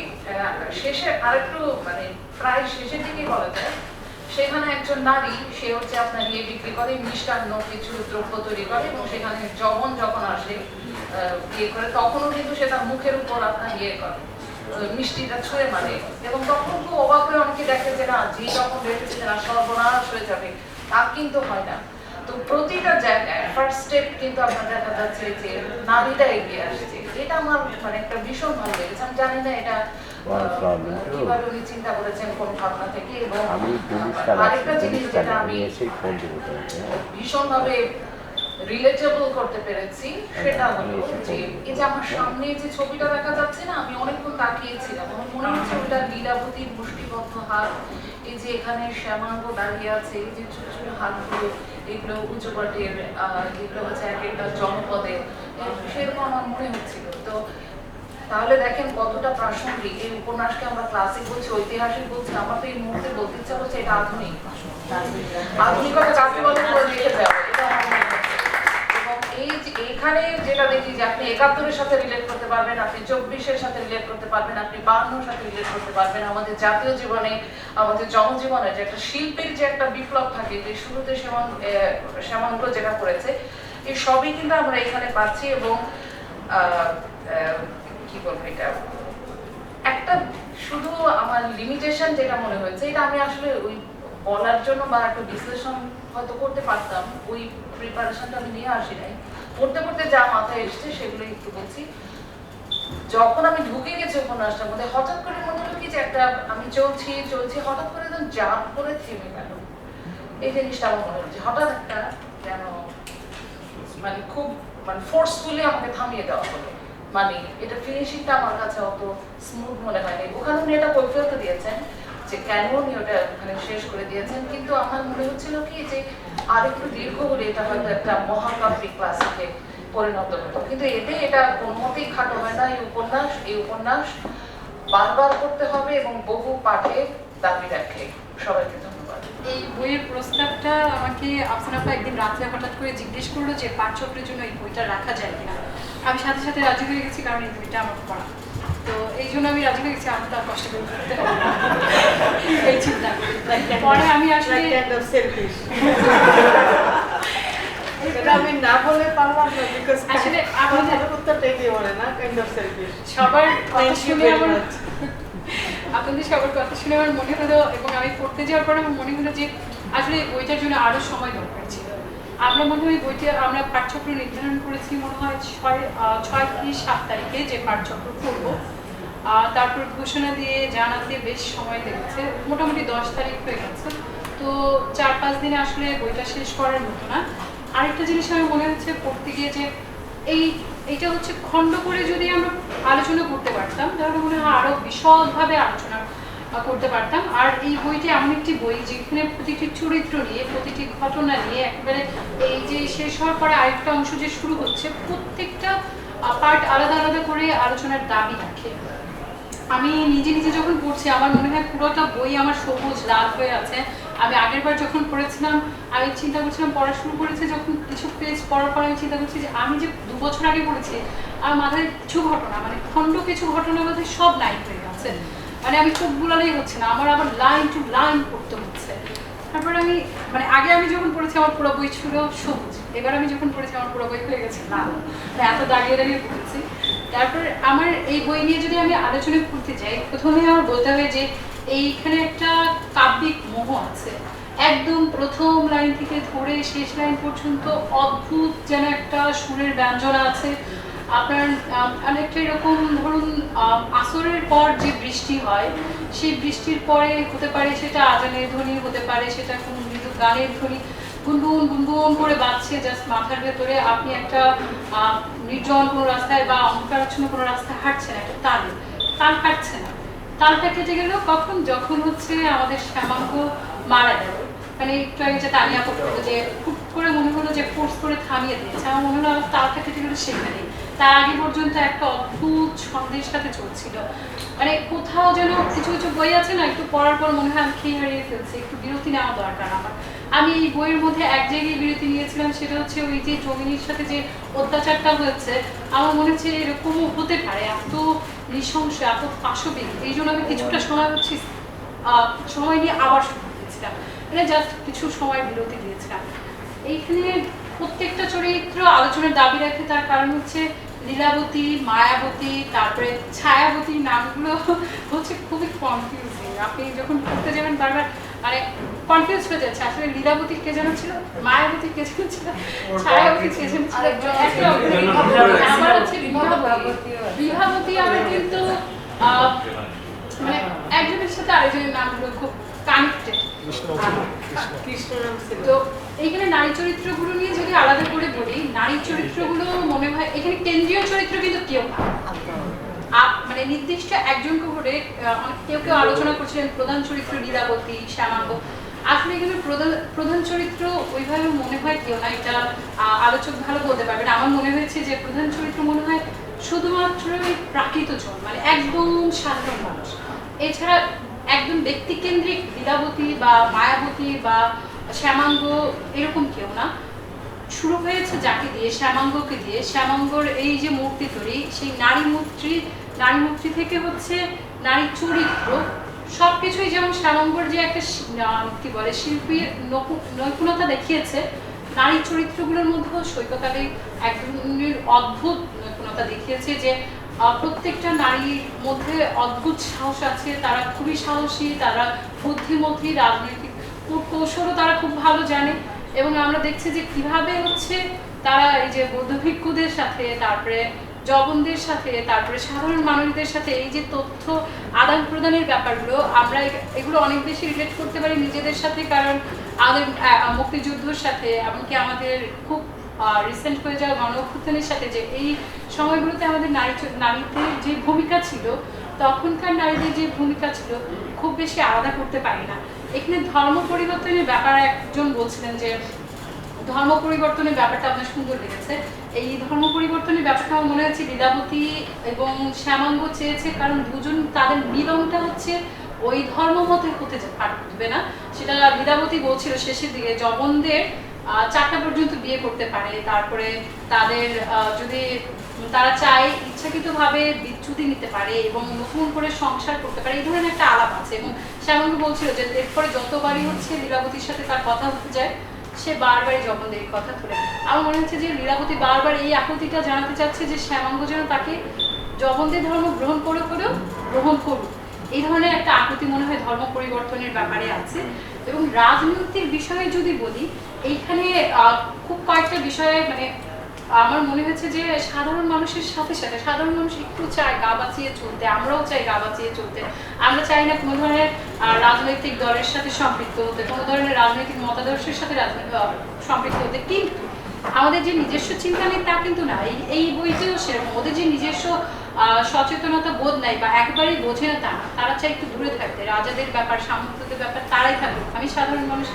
শেষে আরেকটু মানে প্রায় শেষের দিকে বলা যায় সেখানে একজন নারী সে হচ্ছে আপনার ইয়ে বিক্রি করে, মিষ্টান্ন কিছু দ্রব্য তৈরি করে এবং সেখানে যখন আসে ইয়ে করে তখনও কিন্তু সে তার মুখের উপর আপনার ইয়ে করে মিষ্টিটা ছুঁয়ে মারে, এবং তখন খুব অবাক হয়ে অনেকে দেখে যে না যে যখন রেখেছে না সর্বনাশ হয়ে যাবে, তা কিন্তু হয় না। তো প্রতিটা জায়গায় ফার্স্ট স্টেপ কিন্তু আপনার দেখা যাচ্ছে যে নারীরা এগিয়ে আসছে। এটা আমার মানে একটা ভীষণ ভালো লেগেছে। আমি জানি না এটা কিভাবে উনি চিন্তা করেছেন কোন ভাবনা থেকে। এবং আরেকটা জিনিস যেটা আমি ভীষণভাবে রিলেটেবল করতে পেরেছি সেটা হলো যে এই যে আমার সামনে যে ছবিটা দেখা যাচ্ছে না, আমি অনেকক্ষণ তাকিয়েছিলাম, আমার মনে হচ্ছে ওটা লীলাবতীর মুষ্টিবদ্ধ হাত, এই যে এখানে শ্যামাঙ্গ দাঁড়িয়ে আছে, এই যে ছোট ছোট হাতগুলো এগুলো উচ্চপাটের এগুলো হচ্ছে এক একটা জনপদে, সেরকম আমার মনে হচ্ছিল। তো তাহলে দেখেন কতটা প্রাসঙ্গিক। এই উপন্যাসকে আমরা ক্লাসিক বলছি, ঐতিহাসিক বলছি, আমার তো এই মুহূর্তে বলতে ইচ্ছা করছে এটা আধুনিক। আধুনিকতা কাকে বলে করে লিখে যাবে এটা আমার মনে হচ্ছে। এবং এইখানে যেটা দেখি যে আপনি ৭১-এর সাথে রিলেট করতে পারবেন, আপনি ২৪-এর সাথে রিলেট করতে পারবেন, আপনি ৫২-এর সাথে রিলেট করতে পারবেন। আমাদের জাতীয় জীবনে আমাদের জনজীবনে যে একটা শিল্পের যে একটা বিপ্লব থাকে, যে শুরুতে শ্যামাঙ্গ যেটা করেছে, এই সবই কিন্তু আমরা এখানে পাচ্ছি। এবং কি বলবো, এটা একটা শুধু আমার লিমিটেশন যেটা মনে হয়েছে, এটা আমি আসলে ওই বলার জন্য বা একটা বিশ্লেষণ হয়তো করতে পারতাম, ওই প্রিপারেশনটা আমি নিয়ে আসি নাই। পড়তে পড়তে যা মাথায় এসছে সেগুলো একটু বলছি। যখন আমি ঢুকে গেছি উপন্যাসটার মধ্যে, হঠাৎ করে মনে হলো কি যে একটা আমি চলছি হঠাৎ করে একদম জাম্প করে থেমে গেল। এই জিনিসটা আমার মনে হচ্ছে হঠাৎ একটা যেন মানে খুব মানে ফোর্সফুলি আমাকে থামিয়ে দেওয়া হলো। মানে এটা ফিনিশিংটা আমার কাছে অত স্মুথ মনে হয়নি। ওখানে উনি এটা কৈফিয়ত দিয়েছেন যে কেন উনি ওটা মানে শেষ করে দিয়েছেন, কিন্তু আমার মনে হচ্ছিল কি যে আর একটু দীর্ঘ হলে এটা হয়তো একটা মহাকাব্যিক ক্লাসিকে পরিণত হতো, কিন্তু এতে এটা কোনো মতেই খাটো হয় না। এই উপন্যাস বারবার করতে হবে এবং বহু পাঠে দাবি রাখে। সবাইকে ধন্যবাদ। এই বইয়ের প্রস্তাবটা আমাকে আফসানা আপা একদিন রাত্রে হঠাৎ করে জিজ্ঞেস করলো যে পাঠচক্রের জন্য এই বইটা রাখা যায় কিনা। আমি সাথে সাথে রাজি হয়ে গেছি, কারণ এই বইটা আমার পড়া, তো এই জন্য আমি রাজি হয়ে গেছি। আমি তার কষ্ট করে করতে হবে এই চিন্তা পরে আমি আসলে আমি না বলে পারলাম না, বিকজ আসলে আপনাদের উত্তরটা কি বলে না, কাইন্ড অফ সেলফিশ। সবার কথা শুনে আমার আপনাদের সবার কথা শুনে আমার মনে হলো, এবং আমি পড়তে যাওয়ার পর আমার মনে হলো যে আসলে বইটার জন্য আরো সময় দরকার ছিল। আমরা মনে হয় বইটা আমরা পাঠচক্র নির্ধারণ করেছি মনে হয় 6 কি 7 তারিখে যে পাঠচক্র করব, তারপর ঘোষণা দিয়ে জানাতে বেশ সময় লেগেছে, মোটামুটি 10 তারিখ হয়ে গেছে। তো 4-5 দিনে আসলে বইটা শেষ করার মতো না। আরেকটা জিনিস আমার মনে হচ্ছে পড়তে গিয়ে যে এইটা হচ্ছে খণ্ড করে যদি আমরা আলোচনা করতে পারতাম তাহলে মনে হয় আরো বিশদভাবে আলোচনা করতে পারতাম। আর এই বইটি এমন একটি বই যেখানে প্রতিটি চরিত্র নিয়ে, প্রতিটি ঘটনা নিয়ে একেবারে এই যে শেষ হওয়ার পরে আরেকটা অংশ যে শুরু হচ্ছে, প্রত্যেকটা পার্ট আলাদা আলাদা করে আলোচনার দাবি রাখে। আমি নিজে নিজে যখন পড়ছি আমার মনে হয় পুরোটা বই আমার সবুজ লাল হয়ে আছে। আমি আগের বার যখন পড়েছিলাম আমি চিন্তা করছিলাম, পড়া শুরু করেছে যখন কিছু পেজ পড়ার পর আমি চিন্তা করছি যে আমি যে 2 বছর আগে পড়েছি আমার মাথায় কিছু ঘটনা, মানে খণ্ড কিছু ঘটনার মধ্যে সব লাইন হয়ে গেছে, মানে আমি চোখ বুলালেই হচ্ছে না, আমার আবার লাইন টু লাইন পড়তে হচ্ছে। তারপর আমি মানে আগে আমি যখন পড়েছি আমার পুরো বই ছিল সবুজ, এবার আমি যখন পড়েছি আমার পুরো বই হয়ে গেছে লাল, এত দাঁড়িয়ে দাঁড়িয়ে পড়েছি। তারপর আমার এই বই নিয়ে যদি আমি আলোচনা করতে যাই, প্রথমে আমার বলতে হবে যে এইখানে একটা কাব্যিক মোহ আছে। একদম প্রথম লাইন থেকে ধরে শেষ লাইন পর্যন্ত অদ্ভুত যেন একটা সুরের ব্যঞ্জনা আছে। আপনার অনেকটা এরকম ধরুন আসরের পর যে বৃষ্টি হয় সেই বৃষ্টির পরে হতে পারে সেটা আজানের ধ্বনি, হতে পারে সেটা কোনো মৃদু গানের ধ্বনি, গুনগুন গুনগুন করে বাজছে জাস্ট মাথার ভেতরে। আপনি একটা নির্জন কোনো রাস্তায় বা অন্ধকারাচ্ছন্ন কোনো রাস্তায় হাঁটছেন, একটা তাল কাটছে না, তালটা কেটে গেল কখন, যখন হচ্ছে আমাদের শ্যামাঙ্গ মারা গেল। মানে একটু আগে যে তালিয়া করতে হলো যে হুট করে মনে হলো যে ফোর্স করে থামিয়ে দিয়েছে, আমার মনে হলো আমার তালটা কেটে গেল সেখানেই। তার আগে পর্যন্ত একটা অদ্ভুত ছন্দের সাথে চলছিল। মানে কোথাও যেন কিছু কিছু বই আছে না, একটু পড়ার পর মনে হয় আমি খেয়ে হারিয়ে ফেলছি, একটু বিরতি নেওয়া দরকার আমার। আমি এই বইয়ের মধ্যে এক জায়গায় বিরতি নিয়েছিলাম, সেটা হচ্ছে ওই যে জমিনীর সাথে যে অত্যাচারটা হয়েছে, আমার মনে হচ্ছে এরকমও হতে পারে, এত নৃশংস, এত পাশবিক। এই জন্য আমি কিছুটা সময় হচ্ছে সময় নিয়ে আবার শুরু করেছিলাম, মানে জাস্ট কিছু সময় বিরতি দিয়েছিলাম। এইখানে প্রত্যেকটা চরিত্র আলোচনার দাবি রাখে, তার কারণ হচ্ছে লীলাবতী, মায়াবতী, তারপরে ছায়াবতীর নামগুলো হচ্ছে খুবই কনফিউজিং। আপনি যখন পড়তে যাবেন বারবার মানে কনফিউজ হয়ে যাচ্ছে, আসলে লীলাবতী কে যেন ছিল, মায়াবতী কে যেন ছিল, ছায়াবতী কে যেন ছিল। আমার হচ্ছে বিভাবতী, আমার কিন্তু মানে একজনের সাথে আরেকজনের নামগুলো খুব কানেক্টেড। তো এইখানে নারী চরিত্রগুলো নিয়ে যদি আলাদা করে বলি, নারী চরিত্রগুলো মনে হয় এখানে কেন্দ্রীয় চরিত্র কিন্তু কেউ না, মানে নির্দিষ্ট একজনকে করে কেউ কেউ আলোচনা করছিলেন প্রধান চরিত্র লীলাবতী, শ্যামাঙ্গ। আসলে এখানে প্রধান চরিত্র ওইভাবে মনে হয় কেউ না, এটা আলোচক ভালো বলতে পারবেন। আমার মনে হয়েছে যে প্রধান চরিত্র মনে হয় শুধুমাত্র প্রাকৃত জন, মানে একদম সাধারণ মানুষ। এছাড়া একদম ব্যক্তিকেন্দ্রিক লীলাবতী বা মায়াবতী বা শ্যামাঙ্গ এরকম কেউ না। শুরু হয়েছে যাকে দিয়ে, শ্যামাঙ্গকে দিয়ে। শ্যামাঙ্গর এই যে মূর্তি তৈরি, সেই নারী মূর্তি থেকে হচ্ছে নারী চরিত্র সবকিছুই, যেমন শ্যামাঙ্গর যে একটা কি বলে শিল্পীর নৈপুণতা দেখিয়েছে, নারী চরিত্রগুলোর মধ্যেও সৈকতালী এক ধরনের অদ্ভুত নৈপুণতা দেখিয়েছে, যে প্রত্যেকটা নারীর মধ্যে অদ্ভুত সাহস আছে, তারা খুবই সাহসী, তারা বুদ্ধিমতী, রাজনৈতিক কৌশলও তারা খুব ভালো জানে। এবং আমরা দেখছি যে কিভাবে হচ্ছে তারা এই যে বৌদ্ধ ভিক্ষুদের সাথে, তারপরে জবনদের সাথে, তারপরে সাধারণ মানুষদের সাথে এই যে তথ্য আদান প্রদানের ব্যাপারগুলো, আমরা এগুলো অনেক বেশি রিলেট করতে পারি নিজেদের সাথে, কারণ আমাদের মুক্তিযুদ্ধের সাথে, এমনকি আমাদের খুব রিসেন্ট হয়ে যাওয়া গণ অভ্যুত্থানের সাথে, যে এই সময়গুলোতে আমাদের নারীদের যে ভূমিকা ছিল, তখনকার নারীদের যে ভূমিকা ছিল খুব বেশি আলাদা করতে পারি না। এখানে ধর্ম পরিবর্তনের ব্যাপারে একজন বলছিলেন যে ধর্ম পরিবর্তনের ব্যাপারটা আপনার সুন্দর লেগেছে। এই ধর্ম পরিবর্তনের ব্যাপারটা আমার মনে হচ্ছে লীলাবতী এবং শ্যামাঙ্গ চেয়েছে, কারণ দুজন তাদের মিলনটা হচ্ছে ওই ধর্ম মতে হতে পারবে না। সেটা লীলাবতী বলছিল শেষের দিকে জবনদের 4টা পর্যন্ত বিয়ে করতে পারে, তারপরে তাদের যদি তারা চায় ইচ্ছাকৃতভাবে বিচ্যুতি নিতে পারে এবং নতুন করে সংসার করতে পারে, এই ধরনের একটা আলাপ আছে। এবং শ্যামাঙ্গ বলছিল যে এরপরে যতবারই হচ্ছে লীলাবতীর সাথে তার কথা হতে যায় সে বারবারই জবনদের কথা তুলে। আমার মনে হচ্ছে যে লীলাবতী বারবার এই আকুতিটা জানাতে চাচ্ছে যে শ্যামাঙ্গ যেন তাকে জবনদের ধর্ম গ্রহণ করে হলেও গ্রহণ করুক, এই ধরনের একটা আকুতি মনে হয় ধর্ম পরিবর্তনের ব্যাপারে আছে। এবং রাজনৈতিক বিষয়ে যদি বলি, এইখানে খুব কয়েকটা বিষয়ে মানে আমার মনে হচ্ছে যে সাধারণ মানুষের সাথে সাথে সাধারণ মানুষ একটু চায় গা বাঁচিয়ে চলতে, আমরাও চাই গা বাঁচিয়ে চলতে। আমরা চাই না কোনো ধরনের রাজনৈতিক দলের সাথে সম্পৃক্ত হতে, কোনো ধরনের রাজনৈতিক মতাদর্শের সাথে সম্পৃক্ত হতে, কিন্তু আমাদের যে নিজস্ব চিন্তা নেই তা কিন্তু না। এই বইতেও সেরকম, ওদের যে নিজস্ব সচেতনতা বোধ নাই বা একেবারেই বোঝে না তা না, তারা চাই একটু দূরে থাকতে, রাজাদের ব্যাপার সামন্তদের ব্যাপার তারাই থাকুক, আমি সাধারণ মানুষ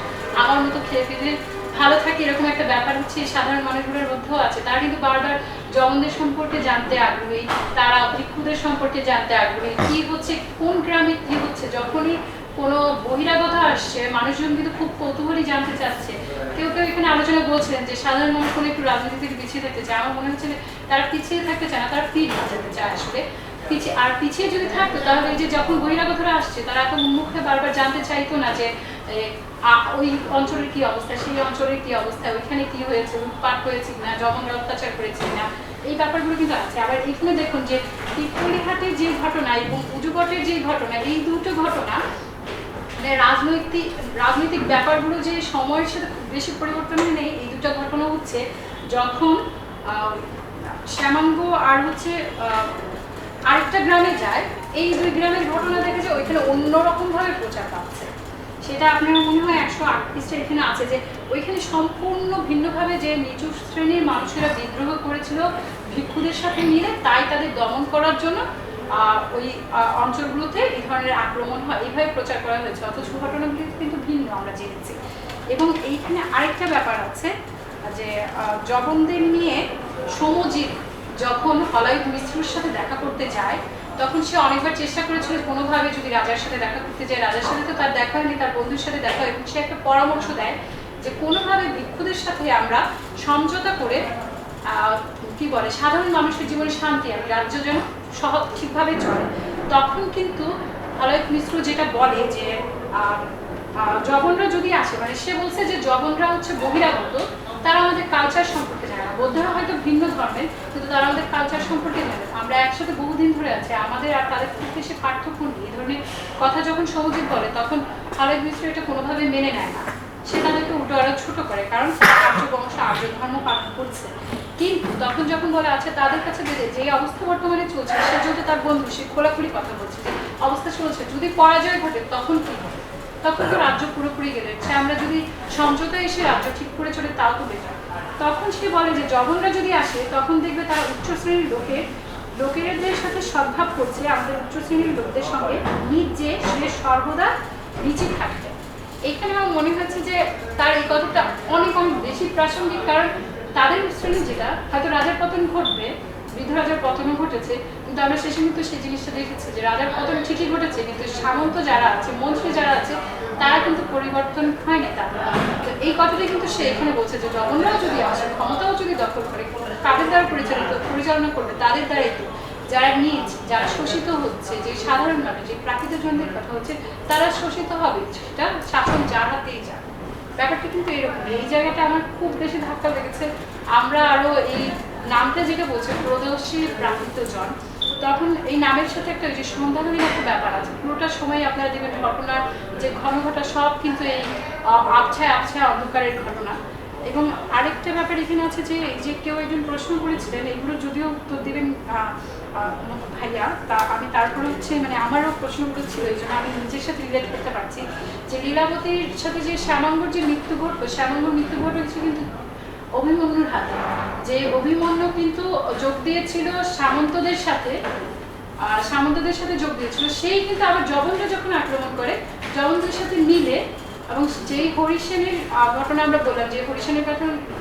আমার মতো খেয়ে ফেলে ভালো থাকে, এরকম একটা ব্যাপার হচ্ছে সাধারণ মানুষগুলোর মধ্যেও আছে। তারা কিন্তু বারবার জবনদের সম্পর্কে জানতে আগ্রহী, তারা ভিক্ষুদের সম্পর্কে জানতে আগ্রহী, কি হচ্ছে কোন গ্রামে কি হচ্ছে। যখনই কোনো বহিরাগত আসছে মানুষজন কিন্তু খুব কৌতূহলী জানতে চাচ্ছে। কেউ কেউ এখানে আলোচনা বলছিলেন যে সাধারণ মানুষ কোনো একটু রাজনীতি থেকে পিছিয়ে থাকতে চায়। আমার মনে হচ্ছে তারা পিছিয়ে থাকতে চায় না, তারা ফিরে যেতে চায় আসলে পিছিয়ে যদি থাকতো তাহলে যে যখন বহিরাগতরা আসছে তারা এত উন্মুখে বারবার জানতে চাইতো না যে ওই অঞ্চলের কি অবস্থা, সেই অঞ্চলের কি অবস্থা, ওইখানে কি হয়েছে, লুটপাট হয়েছে কিনা, জবনরা অত্যাচার করেছে কিনা, এই ব্যাপারগুলো কিন্তু আছে। আবার এখানে দেখুন যে পিপলিহাটের যে ঘটনা এবং উজুবটের যে ঘটনা, এই দুটো ঘটনা মানে রাজনৈতিক ব্যাপারগুলো যে সময়ের সাথে খুব বেশি পরিবর্তন হয় নেই। এই দুটো ঘটনা হচ্ছে যখন শ্যামাঙ্গ আর হচ্ছে আরেকটা গ্রামে যায়, এই দুই গ্রামের ঘটনা দেখে যে ওইখানে অন্যরকম ভাবে প্রচার পাচ্ছে। সেটা আপনার মনে হয় 108 পৃষ্ঠা এখানে আছে যে ওইখানে সম্পূর্ণ ভিন্নভাবে যে নিচু শ্রেণীর মানুষেরা বিদ্রোহ করেছিল ভিক্ষুদের সাথে মিলে, তাই তাদের দমন করার জন্য ওই অঞ্চলগুলোতে এই ধরনের আক্রমণ হয়, এইভাবে প্রচার করা হয়েছে। অথচ ঘটনাগুলি কিন্তু ভিন্ন আমরা জেনেছি। এবং এইখানে আরেকটা ব্যাপার আছে যে জবনদের নিয়ে সমজিৎ যখন হলায়ুত মিশ্রুর সাথে দেখা করতে যায় তখন সে অনেকবার চেষ্টা করেছিল কোনোভাবে যদি রাজার সাথে দেখা করতে যায়, রাজার সাথে তো তার দেখা হয়নি, তার বন্ধুর সাথে দেখা হয়, এবং সে একটা পরামর্শ দেয় যে কোনোভাবে ভিক্ষুদের সাথে আমরা সমঝোতা করে কি বলে সাধারণ মানুষের জীবনে শান্তি আমি রাজ্য যেন ঠিকভাবে চলে। তখন কিন্তু হলায়ুত মিশ্র যেটা বলে যে জবনরা যদি আসে, মানে সে বলছে যে জবনরা হচ্ছে বহিরাগত, তারা আমাদের কালচার সম্পর্কে জানে না। বৌদ্ধরা হয়তো ভিন্ন ধর্মের, কিন্তু তারা আমাদের কালচার সম্পর্কে জানে। আমরা একসাথে বহুদিন ধরে আছি, আমাদের আর তাদের খুব বেশি পার্থক্য নেই। এই ধরনের কথা যখন সমজিৎ বলে তখন হলায়ুত মিশ্র এটা কোনোভাবে মেনে নেয় না, সে তাদেরকে উল্টো আরো ছোট করে, কারণ আর্য বংশ আর্য ধর্ম পালন করছে। কিন্তু তখন যখন বলে আছে তাদের কাছে যে অবস্থা বর্তমানে চলছে, সে যেহেতু তার বন্ধু, সে খোলাখুলি কথা বলছে যে অবস্থা চলছে, যদি পরাজয় ঘটে তখন কি হবে, তখন তো রাজ্য পুরোপুরি গেলে আমরা যদি সমঝোতা এসে রাজ্য ঠিক করে চলে তাও তো বেটার। তখন সে বলে যে জবনরা যদি আসে তখন দেখবে তারা উচ্চ শ্রেণীর লোকেদের সাথে সদ্ভাব করছে, আমাদের উচ্চ শ্রেণীর লোকদের সঙ্গে নিজে সে সর্বদা নিচে থাকবে। এখানে আমার মনে হচ্ছে যে তার এই কথাটা অনেক বেশি প্রাসঙ্গিক, কারণ তাদের শ্রেণী যেটা হয়তো রাজার পতন ঘটবে, বৃদ্ধ রাজার পতনও ঘটেছে, কিন্তু আমরা শেষে কিন্তু সেই জিনিসটা দেখেছি যে রাজার পতন ঠিকই ঘটেছে, কিন্তু সামন্ত যারা আছে, মন্ত্রী যারা আছে, তারা কিন্তু পরিবর্তন হয়নি তাদের। তো এই কথাটা কিন্তু সে এখানে বলছে যে জবনরাও যদি আসে, ক্ষমতাও যদি দখল করে, কাদের দ্বারা পরিচালনা করবে, তাদের দ্বারাই তো যারা যারা শোষিত হচ্ছে, যে সাধারণ মানুষ, যে প্রাকৃত জনদের কথা হচ্ছে, তারা শোষিত হবে, সেটা শাসন যার হাতেই যাক। ব্যাপারটা কিন্তু এরকম। এই জায়গাটা আমার খুব বেশি ধাক্কা লেগেছে। আমরা আরো এই নামটা যেটা বলছে প্রদর্শী প্রাকৃত জন, তখন এই নামের সাথে একটা যে সন্ধানের একটা ব্যাপার আছে। পুরোটা সময় আপনারা দেখবেন ঘটনার যে ঘনঘটা সব কিন্তু এই আবছায় অন্ধকারের ঘটনা। এবং আরেকটা ব্যাপার এখানে আছে যে কেউ একজন প্রশ্ন করেছিলেন, এগুলো যদিও উত্তর দেবেন ভাইয়া, তা আমি তারপরে হচ্ছে মানে আমারও প্রশ্নগুলো ছিল, এই জন্য আমি নিজের সাথে রিলেট করতে পারছি যে লীলাবতীর সাথে যে শ্যামাঙ্গর যে মৃত্যু ঘটলো, শ্যামাঙ্গর মৃত্যু ঘটেছে কিন্তু অভিমন্যুর হাতে। যে অভিমন্যু কিন্তু যোগ দিয়েছিল সামন্তদের সাথে সামন্তদের সাথে যোগ দিয়েছিল, সেই কিন্তু আবার জবনরা যখন আক্রমণ করে জবনদের সাথে মিলে, এবং যেই হরিসেনের ঘটনা আমরা বললাম যে হরিসেনের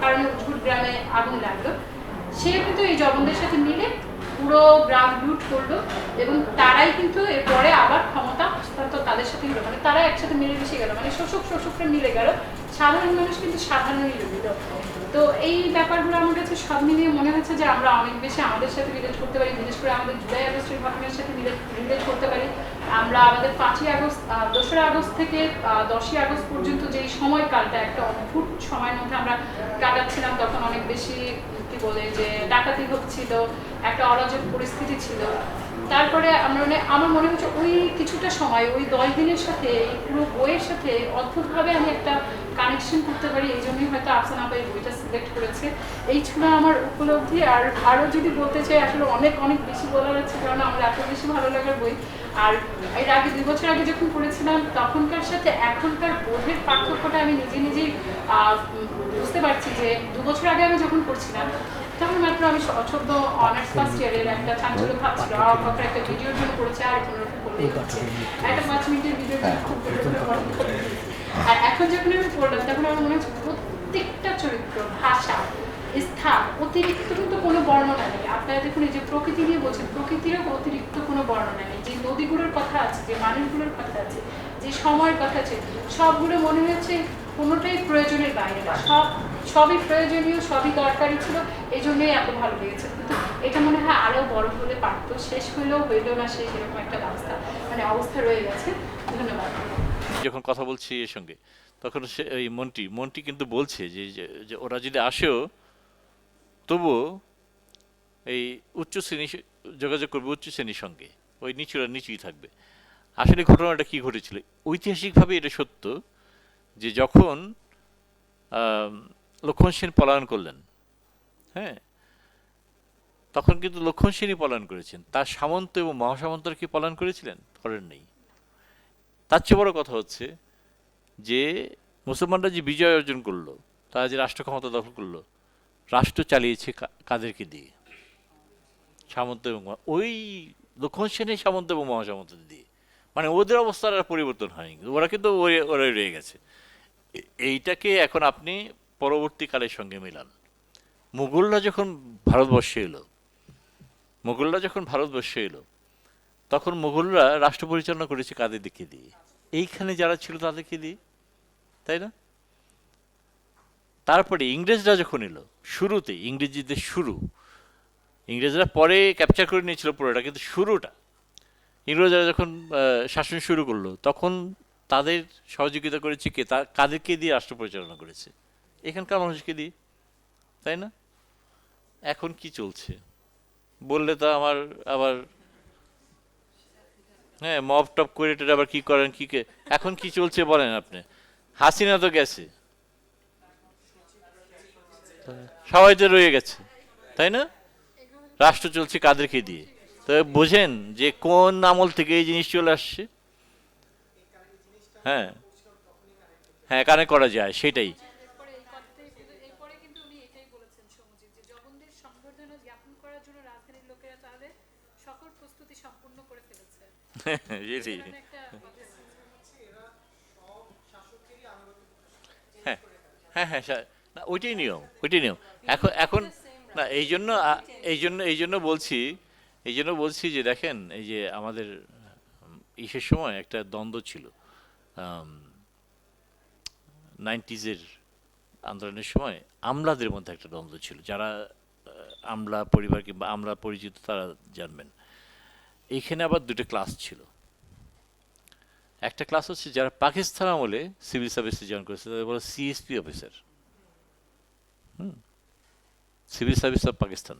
কারণে উজগুট গ্রামে আগুন লাগলো, সে কিন্তু এই জবনদের সাথে মিলে পুরো গ্রাম লুট করলো, এবং তারাই কিন্তু এরপরে আবার ক্ষমতা হস্তান্তর তাদের সাথে হলো, মানে তারা একসাথে মিলেমিশে গেল, মানে শোষকরা মিলে গেল, সাধারণ মানুষ কিন্তু সাধারণই রইল। তো এই ব্যাপারগুলো আমার কাছে সব মিলিয়ে মনে হচ্ছে যে আমরা অনেক বেশি আমাদের সাথে রিলেট করতে পারি, বিশেষ করে আমাদের জুলাই আগস্টের ঘটনার সাথে রিলেট করতে পারি। আমরা আমাদের 5ই আগস্ট 2রা আগস্ট থেকে 10ই আগস্ট পর্যন্ত যে সময়কালটা একটা অদ্ভুত সময়ের মধ্যে আমরা কাটাচ্ছিলাম, তখন অনেক বেশি কি বলে যে ডাকাতি হচ্ছিল, একটা অরাজক পরিস্থিতি ছিল। তারপরে আমার মনে হচ্ছে ওই কিছুটা সময় ওই 10 দিনের সাথে এই পুরো বইয়ের সাথে অদ্ভুতভাবে আমি একটা কানেকশন করতে পারি, এই জন্যই হয়তো আফসানা আপা এই বইটা সিলেক্ট করেছে। এই ছিল আমার উপলব্ধি। আর আরও যদি বলতে চাই আসলে অনেক অনেক বেশি বলার আছে, কারণ আমার এত বেশি ভালো লাগার বই। আর এর আগে 2 বছর আগে যখন পড়েছিলাম তখনকার সাথে এখনকার বোধের পার্থক্যটা আমি নিজেই বুঝতে পারছি যে 2 বছর আগে আমি যখন পড়ছিলাম তখন মাত্র আমি ছোট্ট অনার্স ফার্স্ট ইয়ারের একটা চাঞ্চল্য ভাবছিল, একটা ভিডিওর জন্য পড়েছে আর কোনোরকম করলেই হচ্ছে, একটা 5 মিনিটের ভিডিওর জন্য খুব আর এখন যখন আমি পড়লাম তখন আমার মনে হচ্ছে প্রত্যেকটা চরিত্র, ভাষা, স্থান, অতিরিক্ত কিন্তু কোনো বর্ণনা নেই। আপনারা দেখুন এই যে প্রকৃতি নিয়ে বলছেন, প্রকৃতিরও অতিরিক্ত কোনো বর্ণনা নেই, যে নদীগুলোর কথা আছে, যে মানুষগুলোর কথা আছে, যে সময়ের কথা আছে, সবগুলো মনে হচ্ছে কোনোটাই প্রয়োজনের বাইরে না, সবই প্রয়োজনীয়, সবই দরকারি ছিল, এই জন্যই এত ভালো লেগেছে। কিন্তু এটা মনে হয় আরও বড় হলে পারতো, শেষ হইলেও না শেষ, এরকম একটা অবস্থা রয়ে গেছে। ধন্যবাদ। যখন কথা বলছি এর সঙ্গে তখন সে ওই মন্টি কিন্তু বলছে যে ওরা যদি আসেও তবুও এই উচ্চ শ্রেণী যোগাযোগ করবে উচ্চ শ্রেণীর সঙ্গে, ওই নিচুরা নিচুই থাকবে। আসলে ঘটনাটা কি ঘটেছিল ঐতিহাসিকভাবে এটা সত্য যে যখন লক্ষণ সেন পলায়ন করলেন, হ্যাঁ, তখন কিন্তু লক্ষণ সেনই পলায়ন করেছেন, তার সামন্ত এবং মহাসামন্তরা কি পলায়ন করেছিলেন? করেন নেই। তার চেয়ে বড় কথা হচ্ছে যে মুসলমানরা যে বিজয় অর্জন করলো, তারা যে রাষ্ট্র ক্ষমতা দখল করলো, রাষ্ট্র চালিয়েছে কাদেরকে দিয়ে? সামন্ত এবং ওই লক্ষণ সেনের সামন্ত এবং মহাসামন্তদের দিয়ে, মানে ওদের অবস্থার আর পরিবর্তন হয়নি, ওরা কিন্তু ওরাই রয়ে গেছে। এইটাকে এখন আপনি পরবর্তীকালের সঙ্গে মেলান। মুঘলরা যখন ভারতবর্ষে এলো তখন মুঘলরা রাষ্ট্র পরিচালনা করেছে কাদের দিকে দিয়ে? এইখানে যারা ছিল তাদেরকে দিয়ে, তাই না? তারপরে ইংরেজরা যখন এলো, শুরুতে ইংরেজিদের ইংরেজরা পরে ক্যাপচার করে নিয়েছিল পুরোটা, কিন্তু শুরুটা ইংরেজরা যখন শাসন শুরু করলো তখন তাদের সহযোগিতা করেছে কে? কাদেরকে দিয়ে রাষ্ট্র পরিচালনা করেছে? এখানকার মানুষকে দিয়ে, তাই না? এখন কি চলছে বললে তো আবার হ্যাঁ মব টপ করে এটা আবার কি করেন এখন কি চলছে বলেন আপনি? হাসিনা তো গেছে, সবাই তো রয়ে গেছে, তাই না? রাষ্ট্র চলছে কাদেরকে দিয়ে? তো বোঝেন যে কোন আমল থেকে এই জিনিস চলে আসছে। হ্যাঁ হ্যাঁ, কানেক্ট করা যায়, সেটাই। হ্যাঁ হ্যাঁ হ্যাঁ, না ওইটাই নিয়ম। এখন না এই জন্য বলছি যে দেখেন, এই যে আমাদের ইসের সময় একটা দ্বন্দ্ব ছিল, 90s আন্দোলনের সময় আমলাদের মধ্যে একটা দ্বন্দ্ব ছিল। যারা আমলা পরিবার কিংবা আমলা পরিচিত তারা জানবেন। এইখানে আবার 2টা ক্লাস ছিল। একটা ক্লাস হচ্ছে যারা পাকিস্তান আমলে সিভিল সার্ভিসে জয়েন করেছে, তাদের বলে CSP officer, civil service of Pakistan.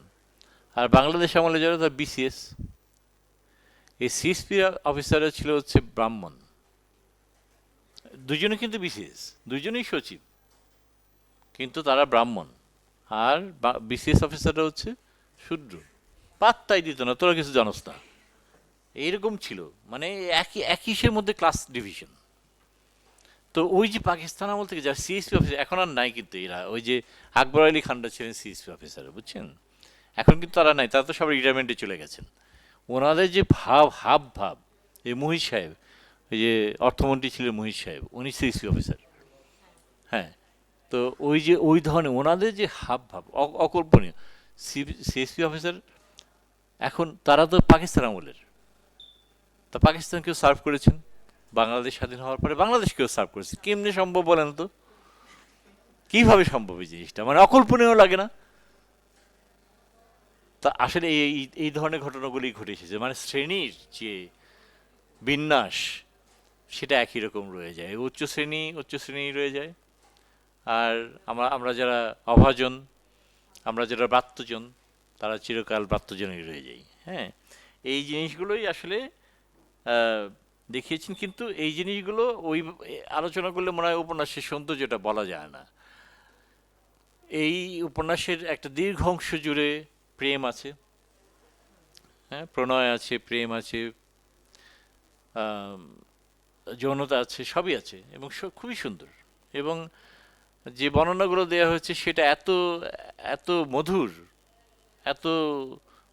আর বাংলাদেশ আমলে যারা তার বিসিএস। এই সিএসপি অফিসাররা ছিল হচ্ছে ব্রাহ্মণ, দুজনে কিন্তু বিসিএস, দুজনেই সচিব, কিন্তু তারা ব্রাহ্মণ। আর বিসিএস অফিসাররা হচ্ছে শূদ্র, পাত্তাই দিত না, তোরা কিছু জানোস না, এইরকম ছিল। মানে একইসের মধ্যে ক্লাস ডিভিশন। তো ওই যে পাকিস্তান আমল থেকে যারা সিএসপি অফিসার, এখন আর নাই কিন্তু এরা। ওই যে আকবর আলী খানরা ছিলেন সিএসপি অফিসার, বুঝছেন? এখন কিন্তু তারা নাই, তারা তো সব রিটায়ারমেন্টে চলে গেছেন। ওনাদের যে হাব ভাব এই মহিষ সাহেব, এই যে অর্থমন্ত্রী ছিলেন মহিষ সাহেব, উনি সিএসপি অফিসার, হ্যাঁ, তো ওই ধরনের ওনাদের যে হাবভাব অকল্পনীয়। সিএসপি অফিসার এখন তারা তো পাকিস্তান আমলের, তা পাকিস্তানকেও সার্ভ করেছেন, বাংলাদেশ স্বাধীন হওয়ার পরে বাংলাদেশকেও সার্ভ করেছেন। কেমনে সম্ভব বলেন তো, কিভাবে সম্ভব এই জিনিসটা, মানে অকল্পনীয় লাগে না? তা আসলে এই ধরনের ঘটনাগুলি ঘটে এসেছে, মানে শ্রেণীর যে বিন্যাস সেটা একই রকম রয়ে যায়, উচ্চ শ্রেণী রয়ে যায়, আর আমরা যারা অভাজন, আমরা যারা ব্রাত্যজন, তারা চিরকাল ব্রাত্যজনই রয়ে যাই। হ্যাঁ, এই জিনিসগুলোই আসলে দেখিয়েছেন, কিন্তু এই জিনিসগুলো ওই আলোচনা করলে মনে হয় উপন্যাসের সৌন্দর্যটা বলা যায় না। এই উপন্যাসের একটা দীর্ঘ অংশ জুড়ে প্রেম আছে, হ্যাঁ, প্রণয় আছে, প্রেম আছে, যৌনতা আছে, সবই আছে, এবং খুবই সুন্দর। এবং যে বর্ণনাগুলো দেওয়া হয়েছে সেটা এত এত মধুর, এত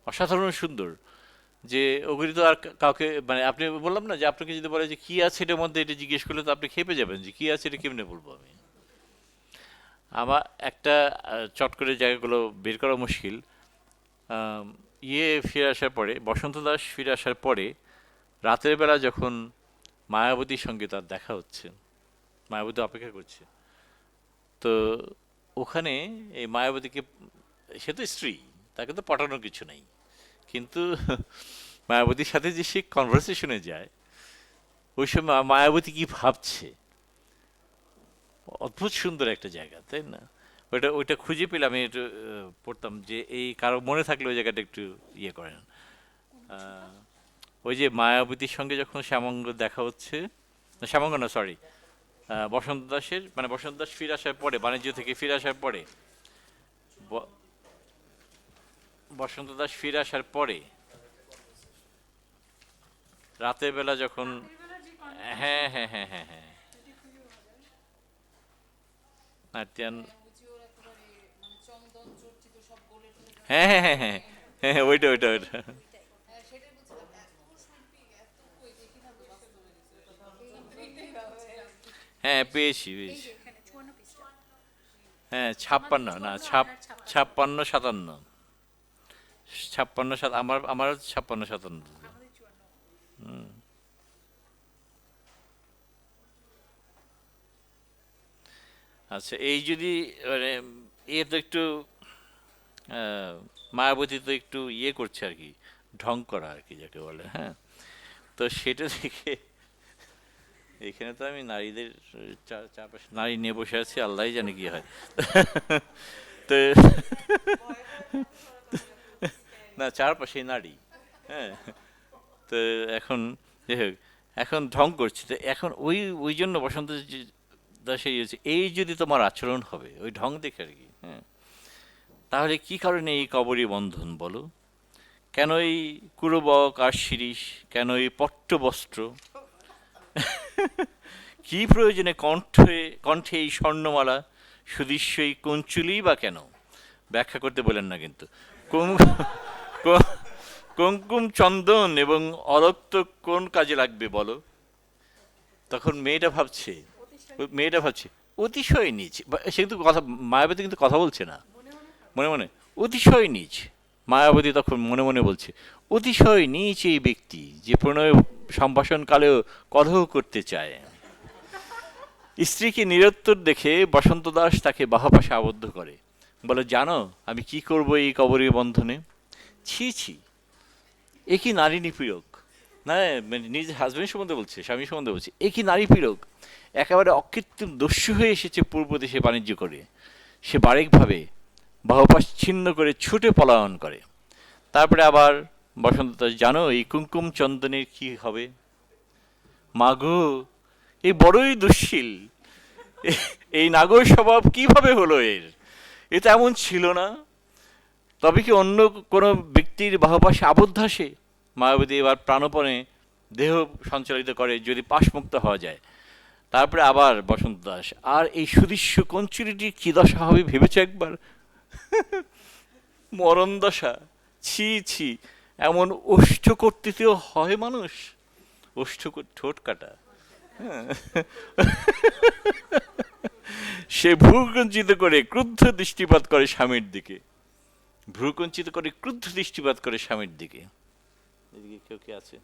অসাধারণ সুন্দর যে ওগুলি তো আর কাউকে, মানে আপনি বললাম না যে আপনাকে যদি বলে যে কী আছে এটার মধ্যে, এটা জিজ্ঞেস করলে তো আপনি খেপে যাবেন যে কী আছে এটা কেমনে বলবো আমি। আমার একটা চট করে জায়গাগুলো বের করা মুশকিল। ফিরে আসার পরে, বসন্ত দাস ফিরে আসার পরে রাতের বেলা যখন মায়াবতীর সঙ্গে তার দেখা হচ্ছে, মায়াবতী অপেক্ষা করছে, তো ওখানে এই মায়াবতীকে, সে তো স্ত্রী, তাকে তো পটানোর কিছু নেই, কিন্তু মায়াবতীর সাথে যে সে কনভারসেশনে যায়, ওই সময় মায়াবতী কি ভাবছে, অদ্ভুত সুন্দর একটা জায়গা, তাই না? ওইটা খুঁজে পেলে আমি একটু পড়তাম, যে এই কারো মনে থাকলে ওই জায়গাটা একটু ইয়ে করেন। ওই যে মায়াবতীর সঙ্গে যখন শ্যামঙ্গ দেখা হচ্ছে, শ্যামঙ্গ না, সরি, বসন্ত দাসের, মানে বসন্ত দাস ফিরে আসার পরে, বাণিজ্য থেকে ফিরে আসার পরে, বসন্ত দাস ফিরে আসার পরে রাতের বেলা যখন, হ্যাঁ হ্যাঁ হ্যাঁ হ্যাঁ হ্যাঁ হ্যাঁ হ্যাঁ হ্যাঁ হ্যাঁ হ্যাঁ ওইটা হ্যাঁ পেয়েছি, হ্যাঁ 56 না 56 57 আমার 56 57। আচ্ছা, এই যদি মানে তো একটু মায়াবতী তো একটু ইয়ে করছে আর কি, ঢং করা আর কি যাকে বলে, হ্যাঁ, তো সেটা দেখে এখানে তো আমি নারীদের চারপাশে নারী নিয়ে বসে আছি, আল্লাহই জানে কি হয়। তো না, চারপাশে নারী, হ্যাঁ, তো এখন যাই হোক, এখন ঢং করছি, তো এখন ওই জন্য বসন্ত দাসের হচ্ছে, এই যদি তোমার আচরণ হবে ওই ঢং দেখে আর কি, হ্যাঁ, তাহলে কি কারণে এই কবরী বন্ধন বলো, কেন এই কুরবক আর শিরিষ, কেন এই পট্টবস্ত্র, কি প্রয়োজনে কণ্ঠে এই স্বর্ণমালা, সুদৃশ্য এই কঞ্চুলি বা কেন? ব্যাখ্যা করতে বলেন না কিন্তু। কুমকুম চন্দন এবং অলক্ত কোন কাজে লাগবে বলো? তখন মেয়েটা ভাবছে অতিশয় নিচ, সে কিন্তু কথা, মায়াবতী কিন্তু কথা বলছে না, মনে মনে অতিশয় নিচ। মায়াবতী তখন মনে মনে বলছে, অতিশয় নিচ এই ব্যক্তি যে প্রণয় সম্ভাষণকালেও কলহ করতে চায়। স্ত্রীকে নিরুত্তর দেখে বসন্ত দাস তাকে বাহাপাশে আবদ্ধ করে, বলে, জানো আমি কি করব এই কবরী বন্ধনে? ছি ছি, এ কি নারী নিপীড়ক! না, নিজের হাজব্যান্ড সম্বন্ধে বলছে, স্বামী সম্বন্ধে বলছে, এ কি নারী পীড়ক! একেবারে অকৃত্রিম দস্যু হয়ে এসেছে পূর্ব দেশে বাণিজ্য করে, সে বারেকভাবে বাহুপাশ ছিন্ন করে ছুটে পলায়ন করে। তারপরে আবার বসন্ত দাস, জানো এই কুমকুম চন্দনের কি হবে? মাগো, এই বড়ই দুঃশীল, এই নাগর স্বভাব কিভাবে হলো এর? এ তো এমন ছিল না। তবে কি অন্য কোনো ব্যক্তির বাহুপাশে আবদ্ধ আসে? মায়াবতী এবার প্রাণপণে দেহ সঞ্চালিত করে যদি পাশমুক্ত হওয়া যায়। তারপরে আবার বসন্ত দাস, আর এই সুদৃশ্য কঞ্চুরিটির কি দশা হবে ভেবেছ একবার? মরণ দশা, ছি ছি, এমন ওষ্ঠ কর্তৃত্বেও হয় মানুষ, ঠোঁট কাটা, হ্যাঁ। সে ভ্রুকুঞ্চিত করে ক্রুদ্ধ দৃষ্টিপাত করে স্বামীর দিকে, ভ্রুকুঞ্চিত করে ক্রুদ্ধ দৃষ্টিপাত করে স্বামীর দিকে। এদিকে কেউ কে আছে?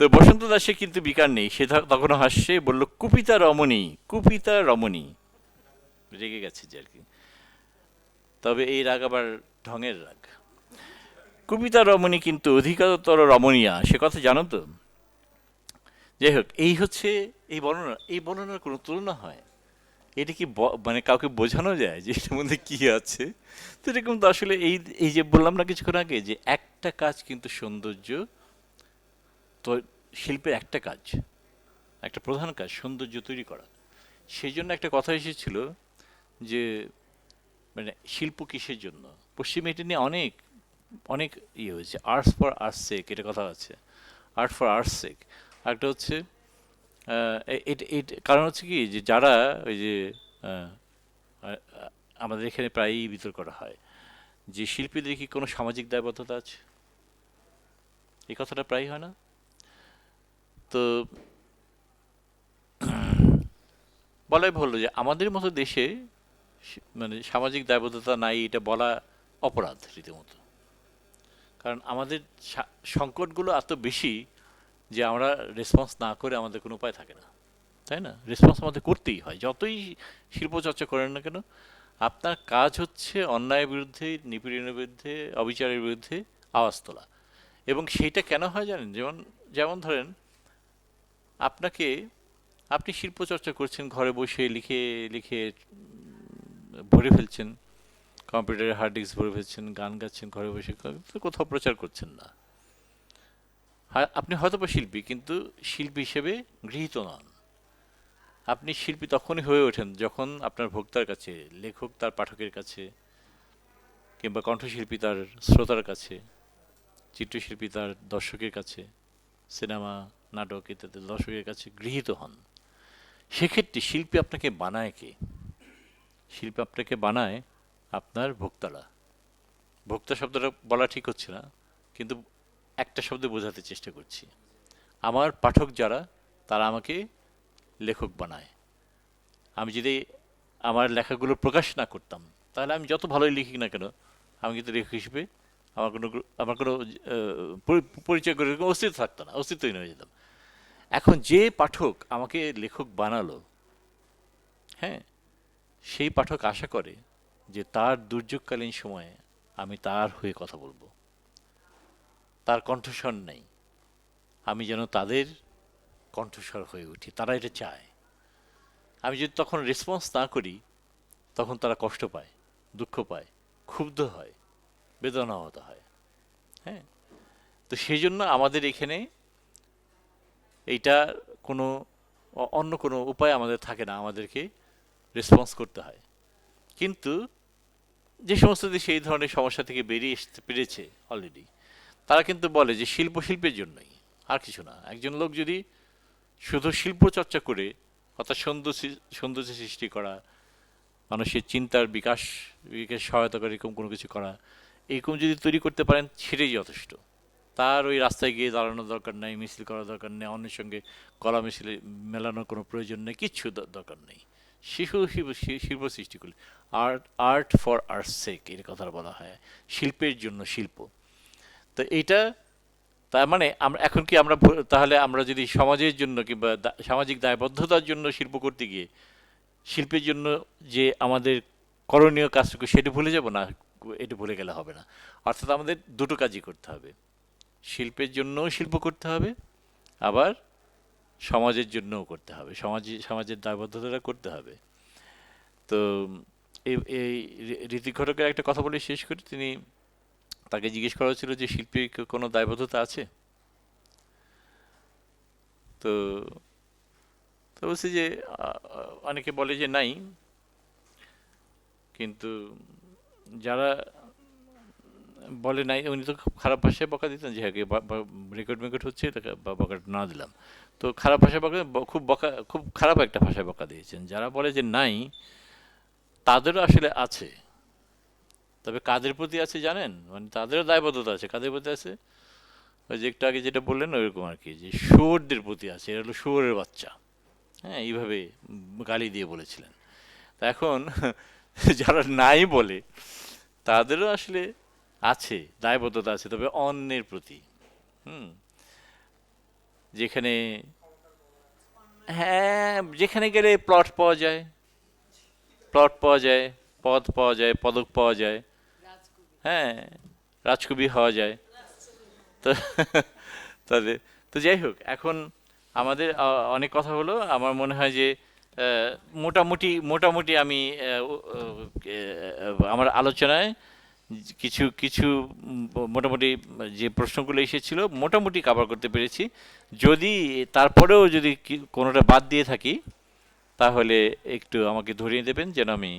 তো বসন্ত দাসে কিন্তু বিকার নেই, সে তখনও হাসছে, বলল কুপিতা রমণী, কুপিতা রমণী। রেগে গেছে যে আর কি, তবে এই রাগ আবার ঢঙের রাগ। কুপিতা রমণী কিন্তু অধিকতর রমণীয়া, সে কথা জানো তো? যাই হোক, এই হচ্ছে এই বর্ণনার কোনো তুলনা হয়? এটা কি মানে কাউকে বোঝানো যায় যে এটার মধ্যে কি আছে? তো এরকম তো আসলে এই যে বললাম না কিছুক্ষণ আগে, যে একটা কাজ কিন্তু সৌন্দর্য, তো শিল্পের একটা কাজ, একটা প্রধান কাজ সৌন্দর্য তৈরি করা। সেই জন্য একটা কথা এসেছিল যে মানে শিল্প কিসের জন্য, পশ্চিমে এটা নিয়ে অনেক অনেক ইয়ে হয়েছে, আর্টস ফর আর্টস সেক, এটা কথা আছে, আর্ট ফর আর্টস সেক। আরেকটা হচ্ছে কারণ হচ্ছে কি, যে যারা ওই যে আমাদের এখানে প্রায়ই বিতর্ক করা হয় যে শিল্পীদের কি কোনো সামাজিক দায়বদ্ধতা আছে, এই কথাটা প্রায়ই হয় না? তো বলাই ভালো যে আমাদের মতো দেশে মানে সামাজিক দায়বদ্ধতা নাই, এটা বলা অপরাধ রীতিমতো। কারণ আমাদের সংকটগুলো এত বেশি যে আমরা রেসপন্স না করে আমাদের কোনো উপায় থাকে না, তাই না? রেসপন্স আমাদের করতেই হয়, যতই শিল্পচর্চা করেন না কেন। আপনার কাজ হচ্ছে অন্যায়ের বিরুদ্ধে, নিপীড়নের বিরুদ্ধে, অবিচারের বিরুদ্ধে আওয়াজ তোলা। এবং সেইটা কেন হয় জানেন? যেমন ধরেন আপনি শিল্পচর্চা করছেন, ঘরে বসে লিখে লিখে ভরে ফেলছেন, কম্পিউটারে হার্ড ডিস্ক ভরে ফেলছেন, গান গাচ্ছেন ঘরে বসে, কোথাও প্রচার করছেন না। আপনি হয়তো বা শিল্পী, কিন্তু শিল্পী হিসেবে গৃহীত নন। আপনি শিল্পী তখনই হয়ে ওঠেন যখন আপনার ভোক্তার কাছে, লেখক তার পাঠকের কাছে, কিংবা কণ্ঠশিল্পী তার শ্রোতার কাছে, চিত্রশিল্পী তার দর্শকের কাছে, সিনেমা নাটক ইত্যাদি দর্শকের কাছে গৃহীত হন। সেক্ষেত্রে শিল্পী আপনাকে বানায় কে? শিল্পী আপনাকে বানায় আপনার ভোক্তারা। ভোক্তা শব্দটা বলা ঠিক হচ্ছে না, কিন্তু একটা শব্দে বোঝাতে চেষ্টা করছি। আমার পাঠক যারা, তারা আমাকে লেখক বানায়। আমি যদি আমার লেখাগুলো প্রকাশ না করতাম, তাহলে আমি যত ভালোই লিখি না কেন, আমি কিন্তু লেখক হিসেবে আমার কোনো পরিচয় করে অস্তিত্ব থাকতো না, অস্তিত্বহীন হয়ে যেতাম। এখন যে পাঠক আমাকে লেখক বানালো, হ্যাঁ, সেই পাঠক আশা করে যে তার দুর্যোগকালীন সময়ে আমি তার হয়ে কথা বলবো, তার কণ্ঠস্বর নেই, আমি যেন তাদের কণ্ঠস্বর হয়ে উঠি। তারা এটা চায়। আমি যদি তখন রেসপন্স না করি, তখন তারা কষ্ট পায়, দুঃখ পায়, ক্ষুব্ধ হয়, বেদনাহত হয়। হ্যাঁ, তো সেই জন্য আমাদের এখানে এইটা অন্য কোনো উপায় আমাদের থাকে না, আমাদেরকে রেসপন্স করতে হয়। কিন্তু যে সমস্ত দেশে এই ধরনের সমস্যা থেকে বেরিয়ে আসতে পেরেছে অলরেডি, তারা কিন্তু বলে যে শিল্প শিল্পের জন্যই, আর কিছু না। একজন লোক যদি শুধু শিল্প চর্চা করে, অর্থাৎ সৌন্দর্য সৃষ্টি করা, মানুষের চিন্তার বিকাশ সহায়তা করে এরকম কোনো কিছু করা, এরকম যদি তৈরি করতে পারেন, সেটাই যথেষ্ট। তার ওই রাস্তায় গিয়ে দাঁড়ানোর দরকার নেই, মিছিল করার দরকার নেই, অন্যের সঙ্গে গলা মিছিলে মেলানোর কোনো প্রয়োজন নেই, কিচ্ছু দরকার নেই। শিল্প সৃষ্টি করলে আর্ট ফর আর্টস সেক, এর কথা বলা হয়, শিল্পের জন্য শিল্প। তো এইটা তার মানে এখন কি আমরা তাহলে আমরা যদি সমাজের জন্য কিংবা সামাজিক দায়বদ্ধতার জন্য শিল্প করতে গিয়ে শিল্পের জন্য যে আমাদের করণীয় কাজটুকু সেটা ভুলে যাব না? এটা ভুলে গেলে হবে না। অর্থাৎ আমাদের দুটো কাজই করতে হবে, শিল্পের জন্যও শিল্প করতে হবে, আবার সমাজের জন্যও করতে হবে, সমাজের দায়বদ্ধতাটা করতে হবে। তো এই ঋতিক ঘটকের একটা কথা বলে শেষ করি। তাকে জিজ্ঞেস করা হচ্ছিল যে শিল্পীর কোনো দায়বদ্ধতা আছে, তো বলছে যে অনেকে বলে যে নাই, কিন্তু যারা বলে নাই উনি তো খুব খারাপ ভাষায় বকা দিতেন, যে হ্যাঁ রেকর্ড হচ্ছে বকাটা না দিলাম, তো খারাপ ভাষায় বকা, খুব খারাপ একটা ভাষায় বকা দিয়েছেন। যারা বলে যে নাই, তাদেরও আসলে আছে, তবে কাদের প্রতি আছে জানেন, মানে তাদেরও দায়বদ্ধতা আছে। কাদের প্রতি আছে? ওই যে একটু আগে যেটা বললেন ওইরকম আর কি, যে শুয়োরদের প্রতি আছে। এরা হলো শুয়োরের বাচ্চা, হ্যাঁ, এইভাবে গালি দিয়ে বলেছিলেন। তা এখন যারা নাই বলে তাদেরও আসলে আছে, দায়বদ্ধতা আছে, তবে অন্যের প্রতি। যেখানে, হ্যাঁ, যেখানে গেলে প্লট পাওয়া যায়, পদ পাওয়া যায়, পদক পাওয়া যায়, হ্যাঁ, রাজকবি হওয়া যায়। তো তাদের তো যাই হোক, এখন আমাদের অনেক কথা হলো। আমার মনে হয় যে মোটামুটি আমি আমার আলোচনায় কিছু মোটামুটি যে প্রশ্নগুলো এসেছিল মোটামুটি কভার করতে পেরেছি। যদি তারপরেও যদি কোনোটা বাদ দিয়ে থাকি তাহলে একটু আমাকে ধরিয়ে দেবেন, যেন আমি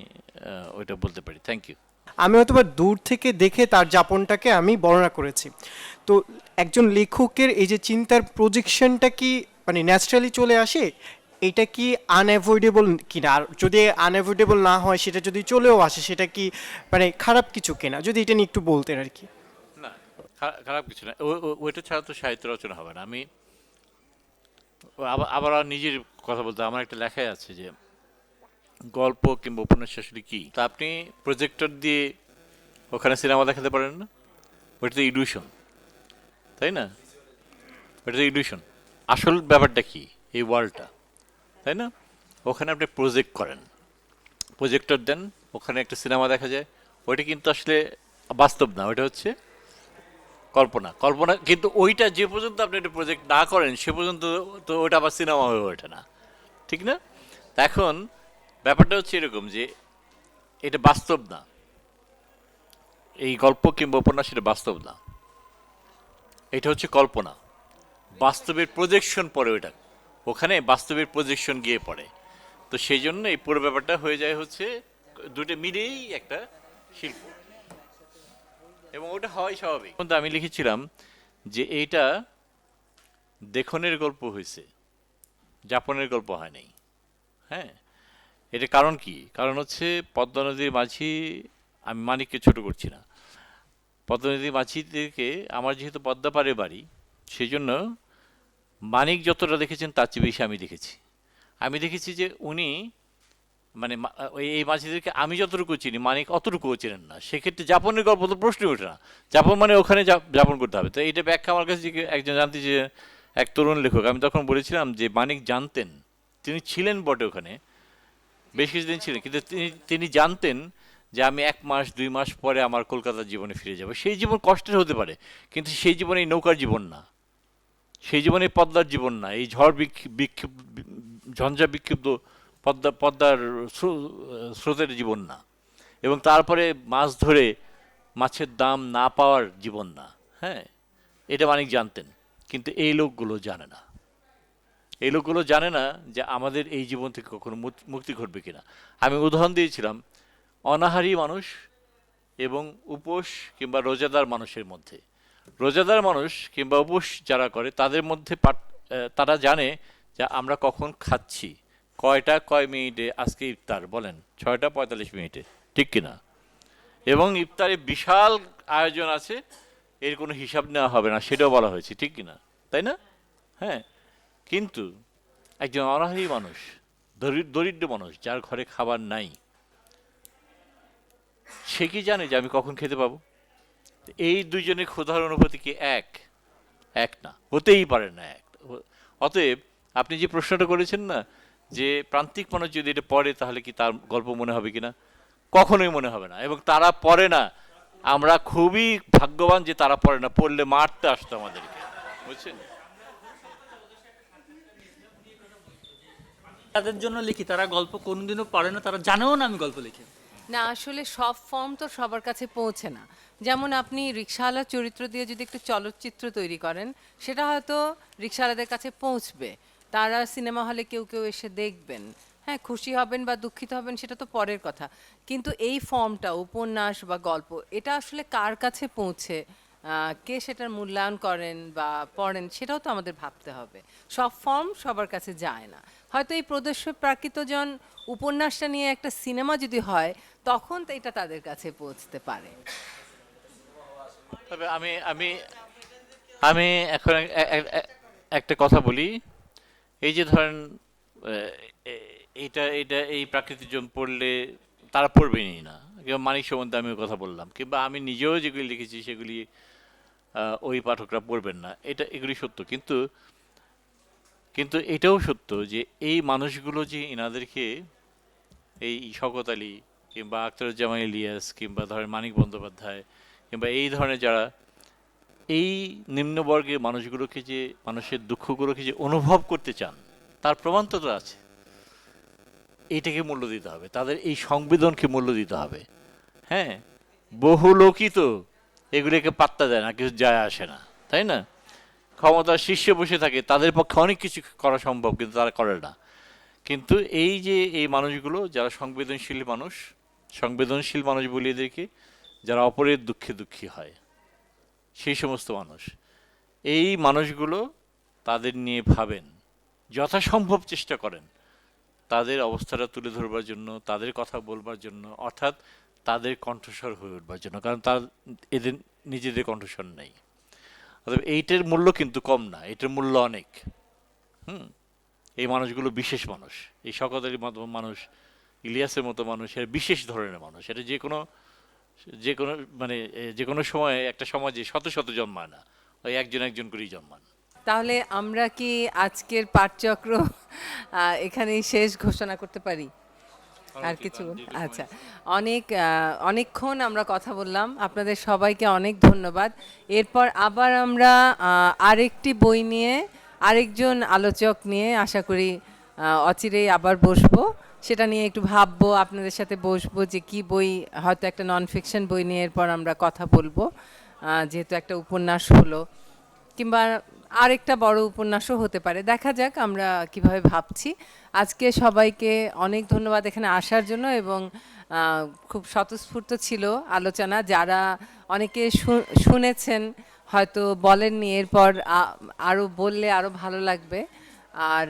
ওইটা বলতে পারি। Thank you. আমি হয়তো দূর থেকে দেখে তার যাপনটাকে আমি বর্ণনা করেছি। তো একজন লেখকের এই যে চিন্তার প্রজেকশনটা কি মানে ন্যাচারালি চলে আসে, এটা কি আনঅ্যাভয়েডেবল কিনা? আর যদি আনঅ্যাভয়েডেবল না হয়, সেটা যদি চলেও আসে, সেটা কি মানে খারাপ কিছু কিনা? যদি এটা নিয়ে একটু বলতেন আর কি। না, খারাপ কিছু না, ওইটা ছাড়া তো সাহিত্য রচনা হবে না। আমি আবার নিজের কথা বলতে, আমার একটা লেখায় আছে যে গল্প কিংবা উপন্যাস আসলে কি। তা আপনি প্রজেক্টর দিয়ে ওখানে সিনেমা দেখাতে পারেন না, ওইটা তো ইলিউশন, তাই না? ওইটা তো ইলিউশন। আসল ব্যাপারটা কি, এই ওয়ার্ল্ডটা, তাই না? ওখানে আপনি প্রজেক্ট করেন, প্রজেক্টর দেন, ওখানে একটা সিনেমা দেখা যায়, ওইটা কিন্তু আসলে বাস্তব না, ওইটা হচ্ছে কল্পনা। কিন্তু ওইটা যে পর্যন্ত আপনি একটা প্রজেক্ট না করেন সে পর্যন্ত তো ওইটা আবার সিনেমা হয়ে ওঠে না, ঠিক না? এখন ব্যাপারটা হচ্ছে এরকম যে এটা বাস্তব না, এই গল্প কিংবা উপন্যাস এটা বাস্তব না, এটা হচ্ছে কল্পনা। বাস্তবের প্রজেকশন পড়ে ওইটা, ওখানে বাস্তবের প্রজেকশন গিয়ে পড়ে। তো সেই জন্য এই পুরো ব্যাপারটা হয়ে যায় হচ্ছে দুটো মিলেই একটা শিল্প, এবং ওটা হওয়াই স্বাভাবিক। কিন্তু আমি লিখেছিলাম যে এইটা দেখনের গল্প হয়েছে, যাপনের গল্প হয় নাই। হ্যাঁ, এটা কারণ কি? কারণ হচ্ছে পদ্মা নদীর মাঝি, আমি মানিককে ছোট করছি না, পদ্মা নদীর মাঝি থেকে আমার যেহেতু পদ্মা পাড়ে বাড়ি, সেই জন্য মানিক যতটা দেখেছেন তার চেয়ে বেশি আমি দেখেছি যে উনি মানে এই মাঝিদেরকে আমি যতটুকু চিনি মানিক অতটুকুও চেনেন না। সেক্ষেত্রে যাপনের গল্প তো প্রশ্নই ওঠে না, যাপন মানে ওখানে যাপন করতে হবে। তো এইটা ব্যাখ্যা আমার কাছে একজন জানতে, যে এক তরুণ লেখক, আমি তখন বলেছিলাম যে মানিক জানতেন, তিনি ছিলেন বটে ওখানে বেশ কিছুদিন ছিলেন, কিন্তু তিনি জানতেন যে আমি 1 মাস 2 মাস পরে আমার কলকাতার জীবনে ফিরে যাব। সেই জীবন কষ্টের হতে পারে, কিন্তু সেই জীবনে এই নৌকার জীবন না, সেই জীবনে পদ্মার জীবন না, এই ঝঞ্ঝা বিক্ষিপ্ত পদ্মার স্রোতের জীবন না, এবং তারপরে মাছ ধরে মাছের দাম না পাওয়ার জীবন না। হ্যাঁ, এটা মানিক জানতেন, কিন্তু এই লোকগুলো জানে না। এই লোকগুলো জানে না যে আমাদের এই জীবন থেকে কখনো মুক্তি ঘটবে কিনা। আমি উদাহরণ দিয়েছিলাম অনাহারী মানুষ এবং উপোস কিংবা রোজাদার মানুষের মধ্যে। রোজাদার মানুষ কিংবা উপোস যারা করে তাদের মধ্যে তারা জানে যে আমরা কখন খাচ্ছি, কয় মিনিটে আজকে ইফতার, বলেন 6টা 45 মিনিটে, ঠিক কিনা? এবং ইফতারে বিশাল আয়োজন আছে, এর কোনো হিসাব নেওয়া হবে না, সেটাও বলা হয়েছে, ঠিক কিনা? তাই না? হ্যাঁ, কিন্তু একজন অনাহারী মানুষ, দরিদ্র মানুষ, যার ঘরে খাবার নাই, সে কি জানে যে আমি কখন খেতে পাবো? এই দুইজনের ক্ষুধার অনুভূতি কি এক না, হতেই পারে না এক। অতএব আপনি যে প্রশ্নটা করেছেন না, যে প্রান্তিক মানুষ যদি এটা পড়ে তাহলে কি তার গল্প মনে হবে কিনা, কখনোই মনে হবে না। এবং তারা পড়ে না, আমরা খুবই ভাগ্যবান যে তারা পড়ে না, পড়লে মারতে আসতো আমাদেরকে, বুঝছেন? তাদের জন্য লিখি, তারা গল্প কোনোদিনও পড়ে না, তারা জানেও না আমি গল্প লিখি। না, আসলে সব ফর্ম তো সবার কাছে পৌঁছে না। যেমন আপনি রিকশাওয়ালার চরিত্র দিয়ে যদি একটু চলচ্চিত্র তৈরি করেন, সেটা হয়তো রিকশাওয়ালাদের কাছে পৌঁছবে, তারা সিনেমা হলে কেউ এসে দেখবেন, হ্যাঁ, খুশি হবেন বা দুঃখিত হবেন সেটা তো পরের কথা। কিন্তু এই ফর্মটা, উপন্যাস বা গল্প, এটা আসলে কার কাছে পৌঁছে, কে সেটার মূল্যায়ন করেন বা পড়েন, সেটাও তো আমাদের ভাবতে হবে। সব ফর্ম সবার কাছে যায় না। হয়তো এই প্রদর্শ প্রাকৃতজন উপন্যাসটা নিয়ে একটা সিনেমা যদি হয়, তখন তো এটা তাদের কাছে পৌঁছতে পারে। তবে আমি আমি আমি এখন একটা কথা বলি, এই যে ধরেন এইটা এই প্রাকৃতিক জন পড়লে তারা পড়বেনই না, কিংবা মানিক সম্বন্ধে আমি কথা বললাম, কিংবা আমি নিজেও যেগুলি লিখেছি সেগুলি ওই পাঠকরা পড়বেন না, এগুলি সত্য। কিন্তু এটাও সত্য যে এই মানুষগুলো যে এনাদেরকে, এই শওকত আলী কিংবা আখতারুজ্জামান ইলিয়াস কিংবা ধরেন মানিক বন্দ্যোপাধ্যায় কিংবা এই ধরনের যারা এই নিম্নবর্গের মানুষগুলোকে, যে মানুষের দুঃখগুলোকে যে অনুভব করতে চান, তার প্রমাণ তো আছে। এইটাকে মূল্য দিতে হবে, তাদের এই সংবেদনকে মূল্য দিতে হবে। হ্যাঁ, বহু লোকই তো এগুলিকে পাত্তা দেয় না, কিছু যায় আসে না, তাই না? ক্ষমতার শীর্ষে বসে থাকে, তাদের পক্ষে অনেক কিছু করা সম্ভব, কিন্তু তারা করে না। কিন্তু এই যে এই মানুষগুলো যারা সংবেদনশীল মানুষ বলি এদেরকে, যারা অপরের দুঃখে দুঃখী হয়, সেই সমস্ত মানুষ, এই মানুষগুলো তাদের নিয়ে ভাবেন, যথাসম্ভব চেষ্টা করেন তাদের অবস্থাটা তুলে ধরবার জন্য, তাদের কথা বলবার জন্য, অর্থাৎ তাদের কণ্ঠস্বর হয়ে উঠবার জন্য, কারণ এদের নিজেদের কণ্ঠস্বর নেই। অতএব এইটার মূল্য কিন্তু কম না, এটার মূল্য অনেক। এই মানুষগুলো বিশেষ মানুষ, এই শওকত আলীর মতো মানুষ, ইলিয়াসের মতো মানুষ, এরা বিশেষ ধরনের মানুষ। এটা যে কোনো সময় একটা সমাজে শত শত জন্মায় না, ওই একজন করেই জন্মান। তাহলে আমরা কি আজকের পাঠচক্র এখানেই শেষ ঘোষণা করতে পারি? আর কিছু? আচ্ছা, অনেকক্ষণ আমরা কথা বললাম, আপনাদের সবাইকে অনেক ধন্যবাদ। এরপর আবার আমরা আরেকটি বই নিয়ে, আরেকজন আলোচক নিয়ে আশা করি অচিরেই আবার বসবো, সেটা নিয়ে একটু ভাববো, আপনাদের সাথে বসবো যে কি বই, হয়তো একটা নন ফিকশন বই নিয়ে এরপর আমরা কথা বলবো, যেহেতু একটা উপন্যাস হলো, কিংবা আরেকটা বড় উপন্যাসও হতে পারে, দেখা যাক আমরা কিভাবে ভাবছি। আজকে সবাইকে অনেক ধন্যবাদ এখানে আসার জন্য, এবং খুব স্বতঃস্ফূর্ত ছিল আলোচনা। যারা অনেকে শুনেছেন হয়তো বলেননি, এরপর আরও বললে আরও ভালো লাগবে। আর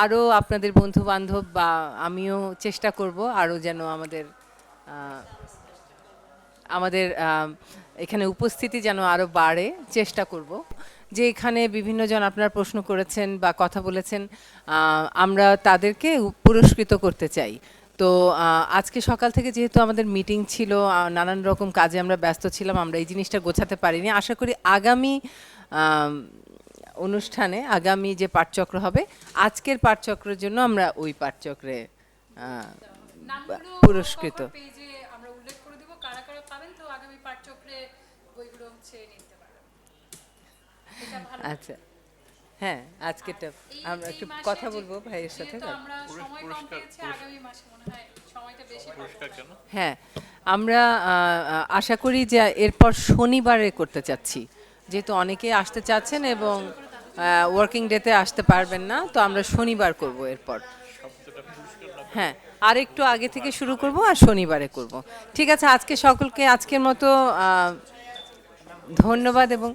আরও আপনাদের বন্ধু বান্ধব বা আমিও চেষ্টা করব আরও যেন আমাদের এখানে উপস্থিতি যেন আরও বাড়ে, চেষ্টা করব। যে এখানে বিভিন্ন জন আপনারা প্রশ্ন করেছেন বা কথা বলেছেন, আমরা তাদেরকে পুরস্কৃত করতে চাই। তো আজকে সকাল থেকে যেহেতু আমাদের মিটিং ছিল, নানান রকম কাজে আমরা ব্যস্ত ছিলাম, আমরা এই জিনিসটা গোছাতে পারিনি। আশা করি আগামী অনুষ্ঠানে, আগামী যে পাঠচক্র হবে, আজকের পাঠচক্রের জন্য আমরা ওই পাঠচক্রে পুরস্কৃত। আমরা উল্লেখ করে দেব কারা কারা পাবেন, তো আগামী পাঠচক্রে বইগুলো নিতে পারবেন। আচ্ছা, হ্যাঁ, আজকেরটা আমরা একটু কথা বলবো ভাইয়ের সাথে। আমরা সময় কম পেয়েছি, আগামী মাসে মনে হয় সময়টা বেশি পাবো। হ্যাঁ, আমরা আশা করি যে এরপর শনিবারে করতে চাচ্ছি, যেহেতু অনেকে আসতে চাচ্ছেন এবং ওয়ার্কিং ডেতে আসতে পারবেন না, তো আমরা শনিবার করব এরপর। হ্যাঁ, আর একটু আগে থেকে শুরু করব আর শনিবারে করব। ঠিক আছে, আজকে সকলকে আজকের মতো ধন্যবাদ। এবং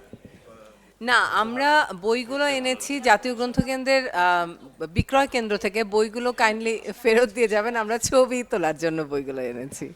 না, আমরা বইগুলো এনেছি জাতীয় গ্রন্থকেন্দ্রের বিক্রয় কেন্দ্র থেকে, বইগুলো কাইন্ডলি ফেরত দিয়ে যাবেন, আমরা ছবি তোলার জন্য বইগুলো এনেছি।